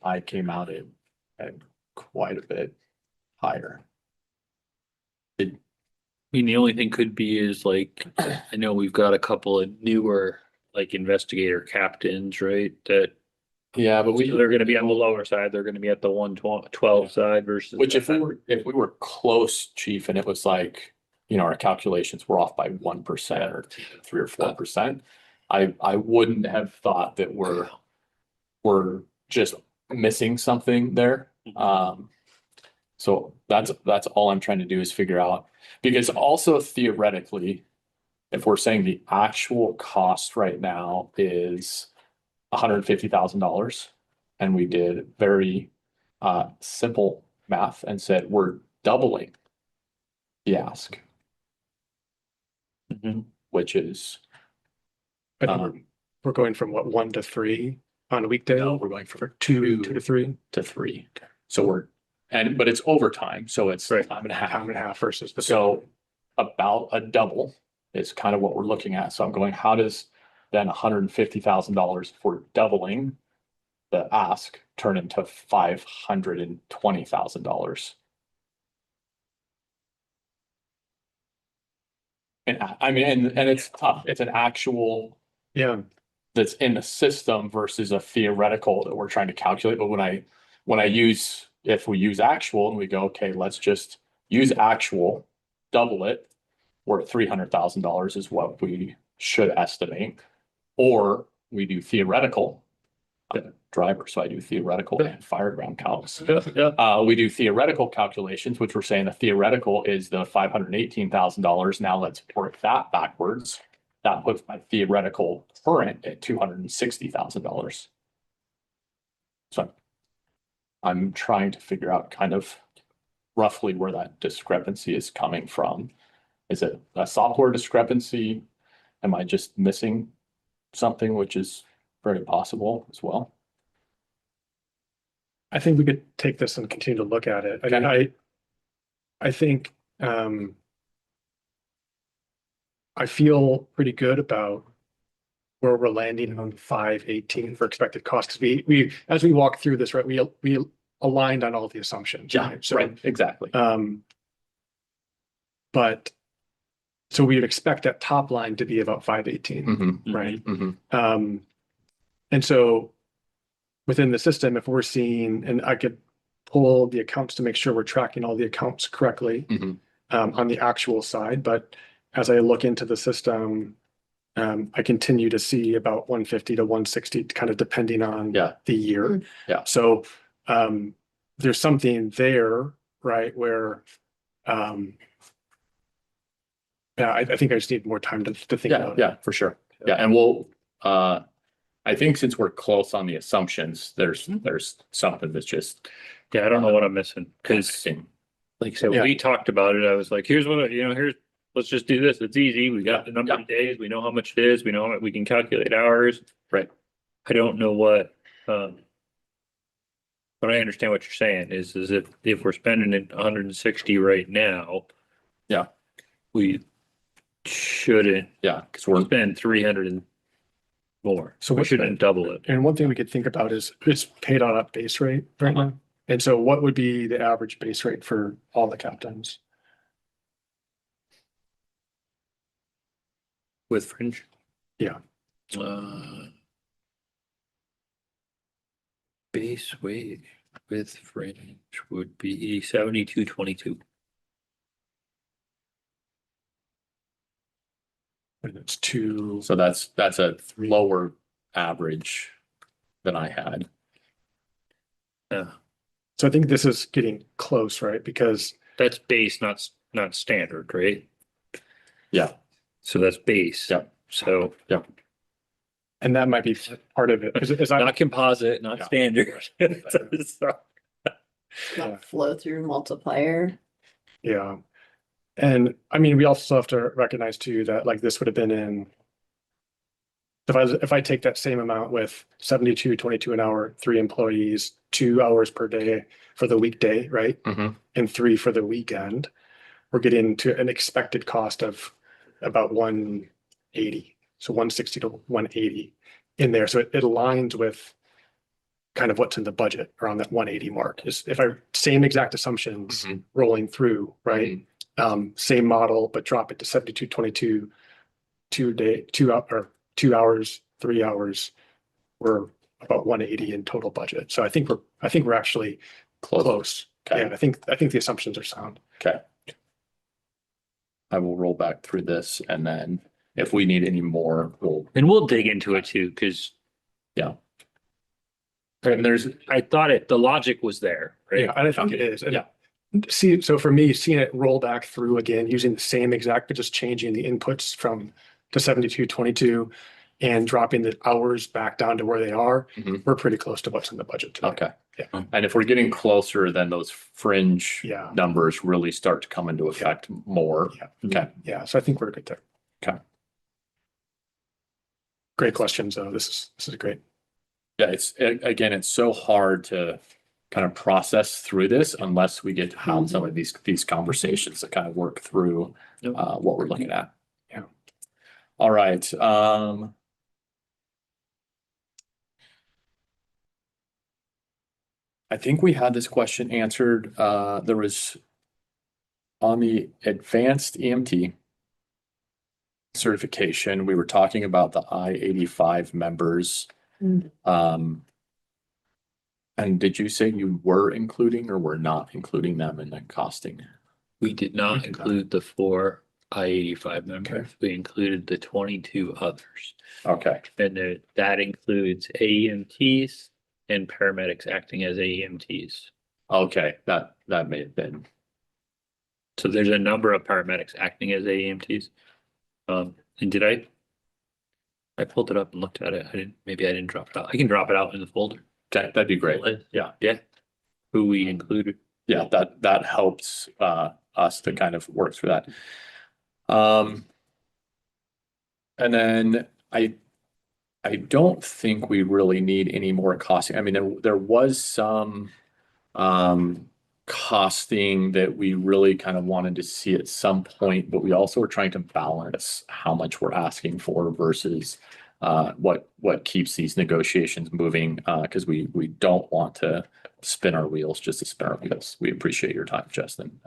I came out at quite a bit higher. mean, the only thing could be is like, I know we've got a couple of newer, like investigator captains, right? That Yeah, but they're gonna be on the lower side, they're gonna be at the 112 side versus. which if we were close, chief, and it was like, our calculations were off by 1% or 3 or 4%, I wouldn't have thought that we're just missing something there. So that's all I'm trying to do is figure out, because also theoretically, if we're saying the actual cost right now is $150,000, and we did very simple math and said we're doubling the ask, Mhm. which is I think we're going from what, 1 to 3 on a weekday? no, we're going from Two to 3, to 3. So but it's overtime, so it's Right. time and a half half. and a half versus the. So about a double is kind of what we're looking at. So I'm going, how does then $150,000 for doubling the ask turn into $520,000? And I mean, and it's tough. It's an actual Yeah, that's in the system versus a theoretical that we're trying to calculate. But if we use actual and we go, okay, let's just use actual, double it, we're at $300,000 is what we should estimate. Or we do theoretical. I'm a driver, so I do theoretical and fireground counts. Yeah, We do theoretical calculations, which we're saying the theoretical is the $518,000. Now let's work that backwards. That puts my theoretical current at $260,000. So I'm trying to figure out kind of roughly where that discrepancy is coming from. Is it a software discrepancy? Am I just missing something, which is very possible as well? I think we could take this and continue to look at it. I mean, I think, I feel pretty good about where we're landing on 518 for expected costs. Because we, as we walk through this, right, we aligned on all the assumptions. right? So, Right, exactly. But, so we'd expect that top line to be about 518, Mhm, right? mhm. And so within the system, if we're seeing, and I could pull the accounts to make sure we're tracking all the accounts correctly Mhm. on the actual side, but as I look into the system, I continue to see about 150 to 160, kind of depending on Yeah. the year. Yeah. So there's something there, right, where yeah, I think I just need more time to think Yeah, about it. yeah, for sure. Yeah, and I think since we're close on the assumptions, there's something that's just. yeah, I don't know what I'm missing, cause like I said, when Yeah. we talked about it, I was like, here's what, let's just do this. It's easy. We got the number of days. We know how much it is. We know how much we can calculate hours. Right. I don't know what, but I understand what you're saying is if we're spending it 160 right now. Yeah. We shouldn't Yeah, because we're, spend 300 and more. So We what's shouldn't double it. And one thing we could think about is it's paid on a base rate right now. And so what would be the average base rate for all the captains? With fringe? Yeah. Base wage with fringe would be 72.22. And it's two, so that's a lower average than I had. Yeah, so I think this is getting close, right? Because that's base, not standard, right? Yeah. So that's base. Yeah. So and that might be part of it. As I, not composite, not Yeah. standard. So, Yeah. Flow through multiplier. yeah. And I mean, we also have to recognize too that like this would have been in. If I take that same amount with 72.22 an hour, 3 employees, 2 hours per day for the weekday, right? Mhm. And 3 for the weekend, we're getting to an expected cost of about 180. So 160 to 180 in there. So it aligns with kind of what's in the budget around that 180 mark. Is if I same exact assumptions Mhm. rolling through, right? same model, but drop it to 72-22, 2 hours, 3 hours. We're about 180 in total budget. So I think we're actually close. Okay. Yeah, I think the assumptions are sound. Okay. I will roll back through this and then if we need any more, we'll dig into it too, because and I thought the logic was there, right? Yeah, and I think it is. And Yeah. See, so for me, seeing it roll back through again, using the same exact, but just changing the inputs to 72-22 and dropping the hours back down to where they are, Mhm. we're pretty close to what's in the budget today. Okay. Yeah. And if we're getting closer, then those fringe Yeah. numbers really start to come into effect more. Yeah. Okay. Yeah, so I think we're good there. Okay. Great questions, though. This is great. Yeah, again, it's so hard to kind of process through this unless we get to have some of these conversations to kind of work through Yep. what we're looking at. Yeah. All right. I think we had this question answered. There was on the advanced EMT certification, we were talking about the I-85 members. Mm. And did you say you were including or were not including them in the costing? We did not include the 4 I-85 members. We included the 22 others. Okay, And that includes AEMTs and paramedics acting as AEMTs. okay, that may have been, So there's a number of paramedics acting as AEMTs. And I pulled it up and looked at it. Maybe I didn't drop it out. I can drop it out in the folder. okay, that'd be great. Yeah. Yeah. Who we included. Yeah, that helps us to kind of work through that. And then I don't think we really need any more costing. I mean, there was some costing that we really kind of wanted to see at some point, but we also were trying to balance how much we're asking for versus what keeps these negotiations moving, because we don't want to spin our wheels just to spin our wheels. We appreciate your time, Justin.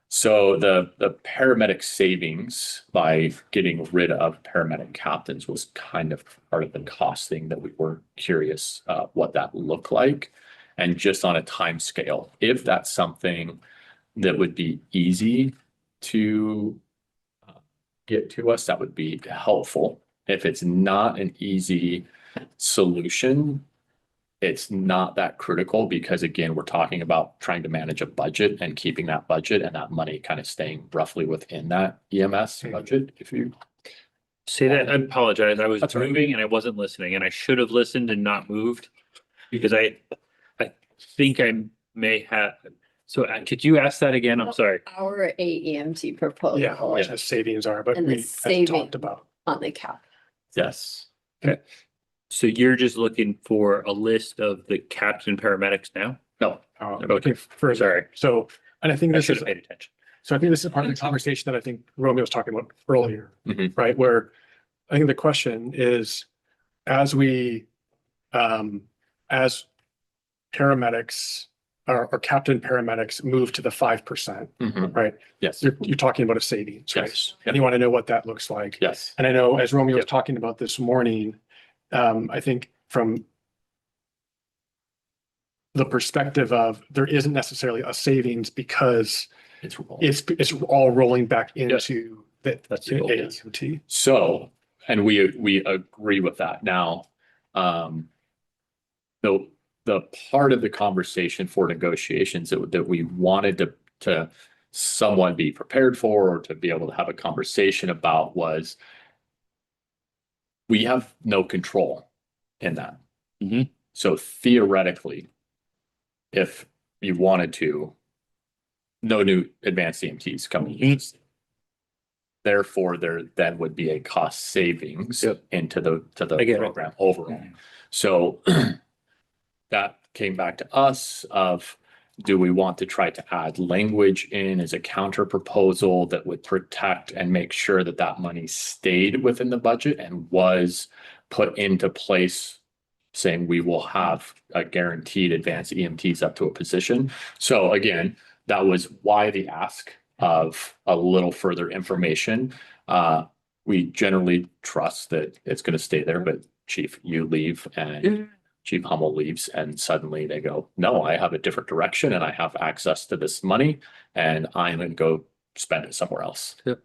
So the paramedic savings by getting rid of paramedic captains was kind of part of the costing that we were curious what that looked like. And just on a time scale, if that's something that would be easy to get to us, that would be helpful. If it's not an easy solution, it's not that critical because again, we're talking about trying to manage a budget and keeping that budget and that money kind of staying roughly within that EMS budget. If you Say that, I apologize. I was That's all right. moving and I wasn't listening and I should have listened and not moved. Because I think I may have, so could you ask that again? I'm sorry. Our AEMT proposal. Yeah, how much the savings are, but And we the had saving. talked about. On the cap. yes, So you're just looking for a list of the captain paramedics now? no, Looking further. Sorry. So, and I think I this should is, have paid attention. so I think this is part of the conversation that I think Romeo was talking about earlier, Mhm. right? Where I think the question is, as we, as paramedics or captain paramedics move to the 5%, Mhm. right? Yes, You're talking about a savings, right? yes, And you want to know what that looks like. yes, And I know as Romeo was Yep. talking about this morning, I think from the perspective of there isn't necessarily a savings because it's wrong. it's all rolling back into the That's the goal, yes. AEMT. So, and we agree with that. Now, the part of the conversation for negotiations that we wanted to somewhat be prepared for or to be able to have a conversation about was we have no control in that. Mhm. So theoretically, if you wanted to, no new advanced EMTs coming. Mhm. Therefore, there then would be a cost savings Yep. into the I get it. program overall. So that came back to us of, do we want to try to add language in as a counter proposal that would protect and make sure that that money stayed within the budget and was put into place, saying we will have a guaranteed advanced EMTs up to a position. So again, that was why the ask of a little further information. We generally trust that it's going to stay there, but Chief, you leave and Chief Hummel leaves and suddenly they go, no, I have a different direction and I have access to this money and I'm going to go spend it somewhere else. Yep.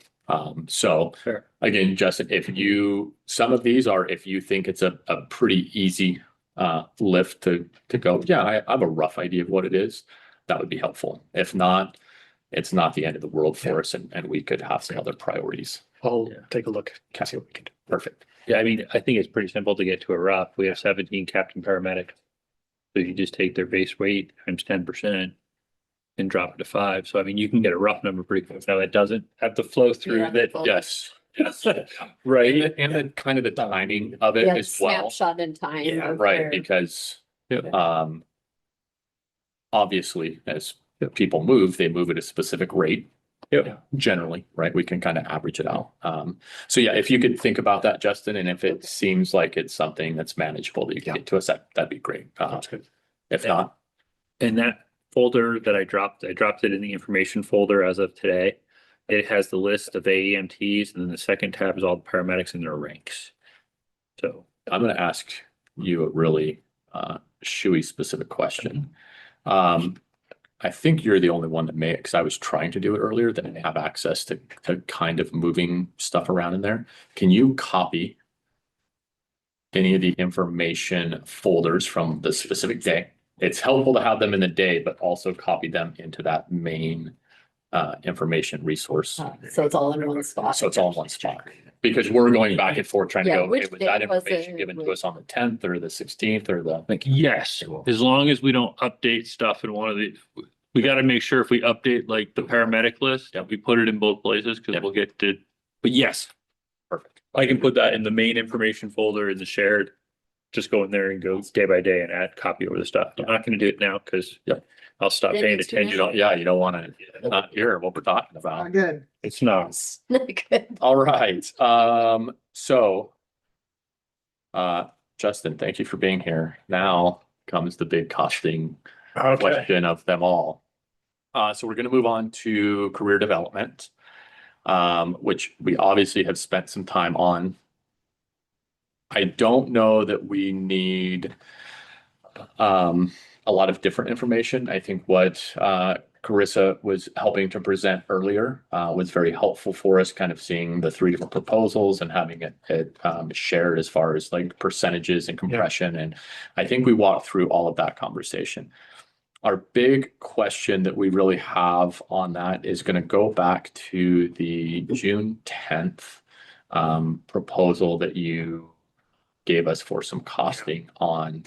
So Fair. again, Justin, some of these are, if you think it's a pretty easy lift to go, yeah, I have a rough idea of what it is, that would be helpful. If not, it's not the end of the world for us and we could have some other priorities. I'll Yeah. take a look, see what we can do. Perfect. Yeah, I mean, I think it's pretty simple to get to a rough. We have 17 captain paramedics. So you just take their base weight times 10% and drop it to 5. So I mean, you can get a rough number pretty quick. Now that doesn't have to flow through Yeah. that. Yes. Yes. Right. And then kind of the timing of it Yeah, as well. snapshot in time. Yeah, of Right, where- because Yeah. obviously, as people move, they move at a specific rate. Yeah. Generally, right? We can kind of average it out. So yeah, if you could think about that, Justin, and if it seems like it's something that's manageable that you can Yeah. get to us, that'd be great. Sounds good. If Yeah. not, And that folder that I dropped it in the information folder as of today. It has the list of AEMTs and then the second tab is all the paramedics and their ranks. So I'm going to ask you a really Shuey specific question. I think you're the only one that may, because I was trying to do it earlier, that may have access to kind of moving stuff around in there. Can you copy any of the information folders from the specific day? It's helpful to have them in the day, but also copy them into that main information resource. So it's all in one spot. So it's all in one spot. Because we're going back and forth trying to Yeah, go, which okay, was day that was information it? given to us on the 10th or the 16th or the? yes, as long as we don't update stuff in one of the, we got to make sure if we update like the paramedic list, we put it in both places because Yep. we'll get to, but yes, Perfect. I can put that in the main information folder in the shared. Just go in there and go day by day and add copy over the stuff. I'm not going to do it now because Yep. I'll stop Then paying it's attention. too Yeah, you don't want to not hear what we're talking about. Good. It's not. It's not good. All right. So Justin, thank you for being here. Now comes the big costing Okay. question of them all. So we're going to move on to career development, which we obviously have spent some time on. I don't know that we need a lot of different information. I think what Carissa was helping to present earlier was very helpful for us, kind of seeing the 3 different proposals and having it shared as far as like percentages and compression. And I think we walked through all of that conversation. Our big question that we really have on that is going to go back to the June 10th proposal that you gave us for some costing on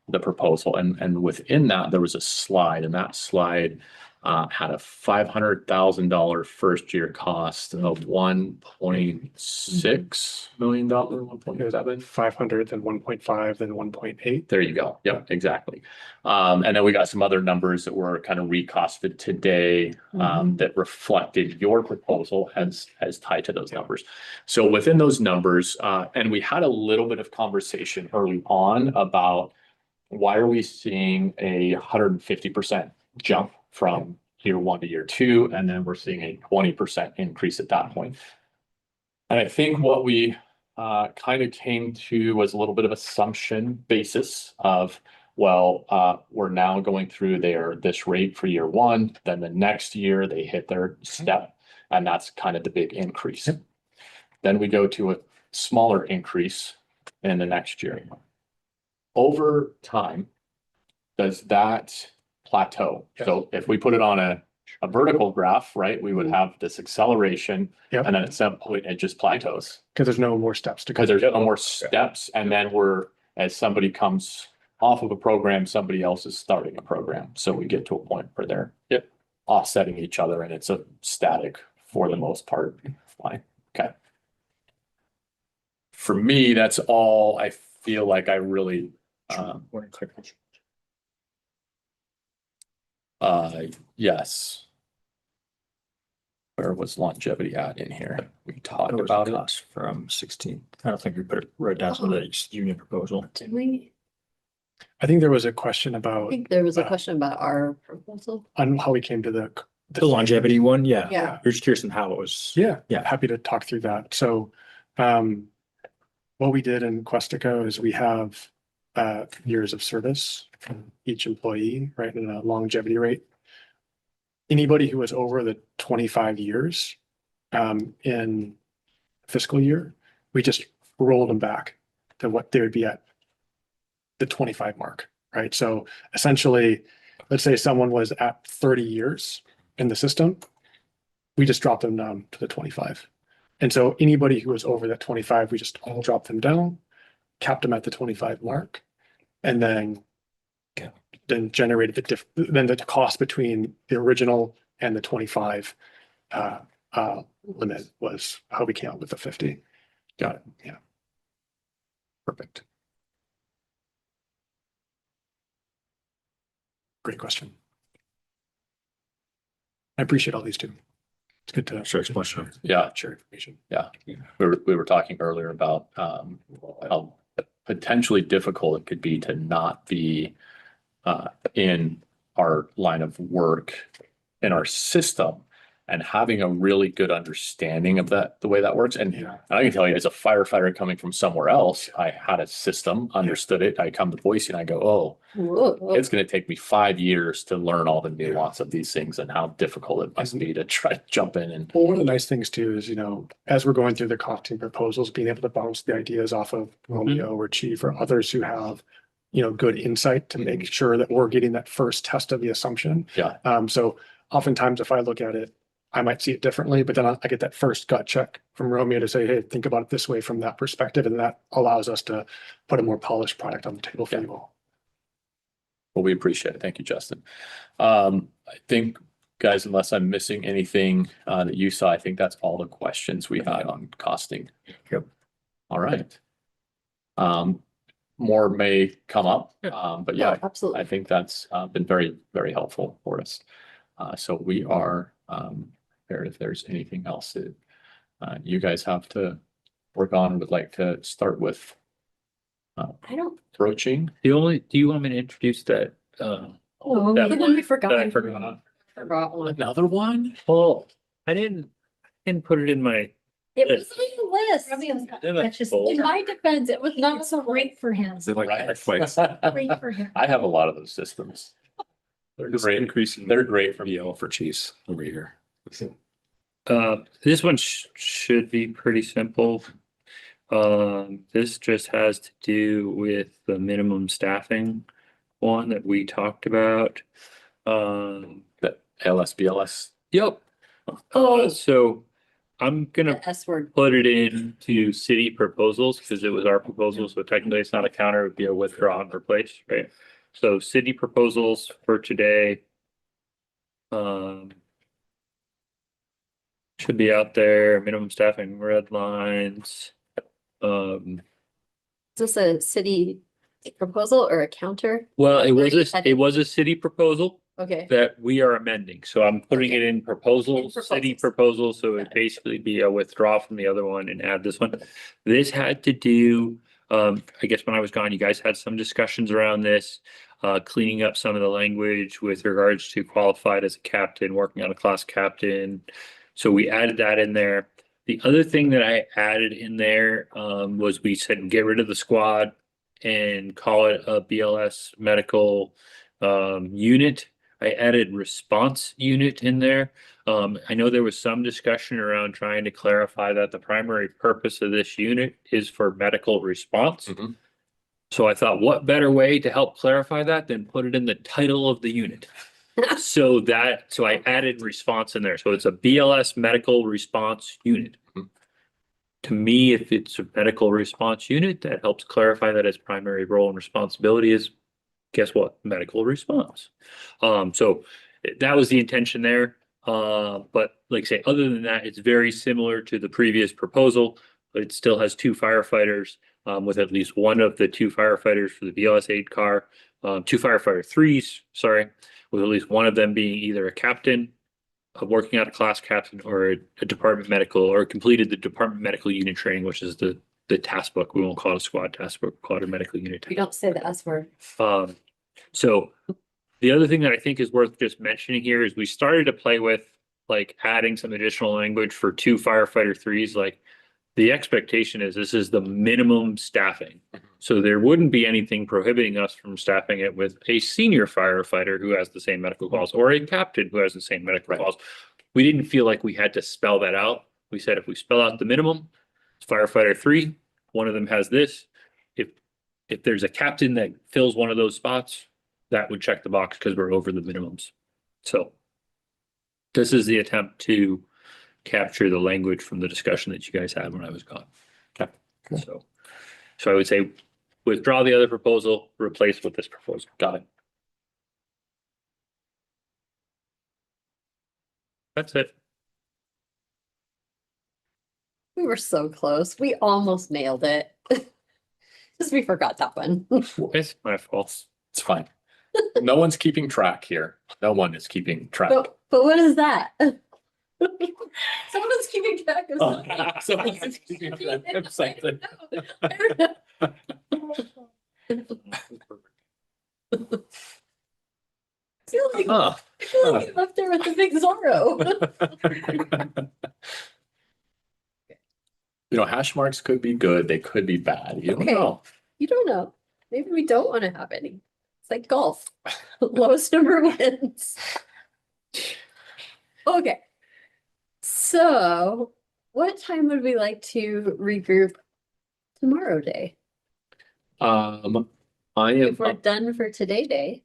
the proposal. And within that, there was a slide, and that slide had a $500,000 first year cost of $1.6 million, 1.7. 500, then 1.5, then 1.8. There you go. Yep, exactly. And then we got some other numbers that were kind of recosted today that reflected your proposal as tied to those numbers. So within those numbers, and we had a little bit of conversation early on about why are we seeing a 150% jump from year 1 to year 2, and then we're seeing a 20% increase at that point. And I think what we kind of came to was a little bit of assumption basis of, well, we're now going through this rate for year 1, then the next year they hit their step, and that's kind of the big increase. Yep. Then we go to a smaller increase in the next year. Over time, does that plateau? So if we put it on a vertical graph, right, we would have this acceleration, Yep. and then at some point it just plateaus. Because there's no more steps to go. Because there's no more steps, and then as somebody comes off of a program, somebody else is starting a program. So we get to a point where they're offsetting each other, and it's a static for the most part. Fine. Okay. For me, that's all I feel like I really yes. Where was longevity at in here? We talked about it. Cost from 16. I don't think we put it right down to the union proposal. Did we? I think there was a question I about think there was a question about our proposal. on how we came to The longevity one, yeah. Yeah. You're just curious on how it was. Yeah, Yeah. happy to talk through that. So, what we did in Questico is we have years of service from each employee, right, and a longevity rate. Anybody who was over the 25 years in fiscal year, we just rolled them back to what they would be at the 25 mark, right? So essentially, let's say someone was at 30 years in the system, we just dropped them down to the 25. And so anybody who was over that 25, we just all dropped them down, capped them at the 25 mark, and then generated the cost between the original and the 25 limit was how we came up with the 50. Got it. Yeah. Perfect. Great question. I appreciate all these too. It's good to Sure, explanation. Yeah. share information. We were talking earlier about how potentially difficult it could be to not be in our line of work in our system and having a really good understanding of that, the way that works. And Yeah. I can tell you as a firefighter coming from somewhere else, I had a system, understood it. I come to Boise and I go, oh, Whoa. it's going to take me 5 years to learn all the nuance of these things and how difficult it must be to try to jump in and Well, one of the nice things too is, as we're going through the costing proposals, being able to bounce the ideas off of Romeo or Chief or others who have, good insight to make sure that we're getting that first test of the assumption. Yeah. So oftentimes if I look at it, I might see it differently, but then I get that first gut check from Romeo to say, hey, think about it this way from that perspective. And that allows us to put a more polished product on the table for you all. well, we appreciate it. Thank you, Justin. I think, guys, unless I'm missing anything that you saw, I think that's all the questions we had on costing. Yep. All right. More may come up, but yeah, Oh, absolutely. I think that's been very, very helpful for us. So we are prepared if there's anything else that you guys have to work on, would like to start with I don't. broaching. Do you want me to introduce that? Oh, That and one then we forgot. that I forgot. Forgot one. Another one? Well, I didn't put it in my. It was on the list. That's just- In my defense, it was not so Great for him. Is it like Right. twice? Great for him. I have a lot of those systems. They're Just great. increasing. They're great for BL for Chiefs over here. This one should be pretty simple. This just has to do with the minimum staffing one that we talked about. The LSBLS. Yep. Oh. So I'm gonna The S word. put it into city proposals because it was our proposal, so technically it's not a counter, it would be a withdraw and replace, right? So city proposals for today. Should be out there, minimum staffing, red lines. Is this a city proposal or a counter? Well, it Where was you had- it was a city proposal Okay. that we are amending, so I'm putting it Okay. in proposals, city proposals. proposals, so Got it'd it. basically be a withdraw from the other one and add this one. This had to do, I guess when I was gone, you guys had some discussions around this. Cleaning up some of the language with regards to qualified as a captain, working on a class captain. So we added that in there. The other thing that I added in there, was we said, get rid of the squad and call it a BLS medical, unit. I added response unit in there. I know there was some discussion around trying to clarify that the primary purpose of this unit is for medical response. Mhm. So I thought, what better way to help clarify that than put it in the title of the unit? So I added response in there. So it's a BLS medical response unit. Mhm. To me, if it's a medical response unit, that helps clarify that its primary role and responsibility is, guess what? Medical response. So that was the intention there. But like I say, other than that, it's very similar to the previous proposal, but it still has 2 firefighters, with at least one of the 2 firefighters for the BLS aid car, 2 firefighter 3s, sorry, with at least one of them being either a captain, working out a class captain, or a department medical, or completed the department medical unit training, which is the task book. We won't call it a squad task book, call it a medical unit. We don't say the S word. So The other thing that I think is worth just mentioning here is we started to play with like adding some additional language for 2 firefighter 3s. Like the expectation is this is the minimum staffing. So there wouldn't be anything prohibiting us from staffing it with a senior firefighter who has the same medical calls or a captain who has the same medical calls. We didn't feel like we had to spell that out. We said if we spell out the minimum, it's firefighter 3, one of them has this. If there's a captain that fills one of those spots, that would check the box because we're over the minimums. So this is the attempt to capture the language from the discussion that you guys had when I was gone. Okay. So I would say withdraw the other proposal, replace with this proposal. Got it. That's it. We were so close. We almost nailed it. Just we forgot that one. It's my fault. It's fine. No one's keeping track here. No one is keeping track. But what is that? Someone's keeping track of Oh, something. someone's keeping track of something. I don't know. Huh. I feel like we left there with the big Zorro. You know, hash marks could be good. They could be bad. You don't Okay. know. You don't know. Maybe we don't want to have any. It's like golf. Lowest number wins. Okay. So what time would we like to regroup tomorrow day? I am, If we're done for today day.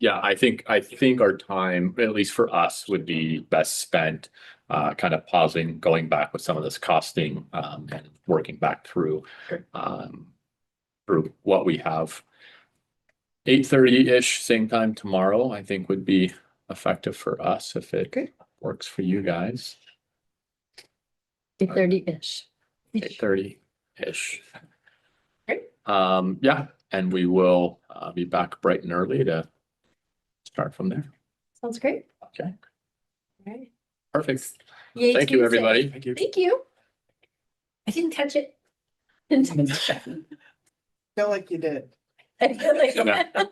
yeah, I think our time, at least for us, would be best spent kind of pausing, going back with some of this costing and working back through through what we have. 8:30-ish, same time tomorrow, I think would be effective for us if it works for you guys. 8:30-ish. 8:30-ish. Great. Yeah, and we will be back bright and early to start from there. Sounds great. Okay, All right. perfect. Yay, Thank you, Tuesday. everybody. Thank you. Thank you. I didn't touch it. Didn't touch it. Feel like you did. I feel like Yeah.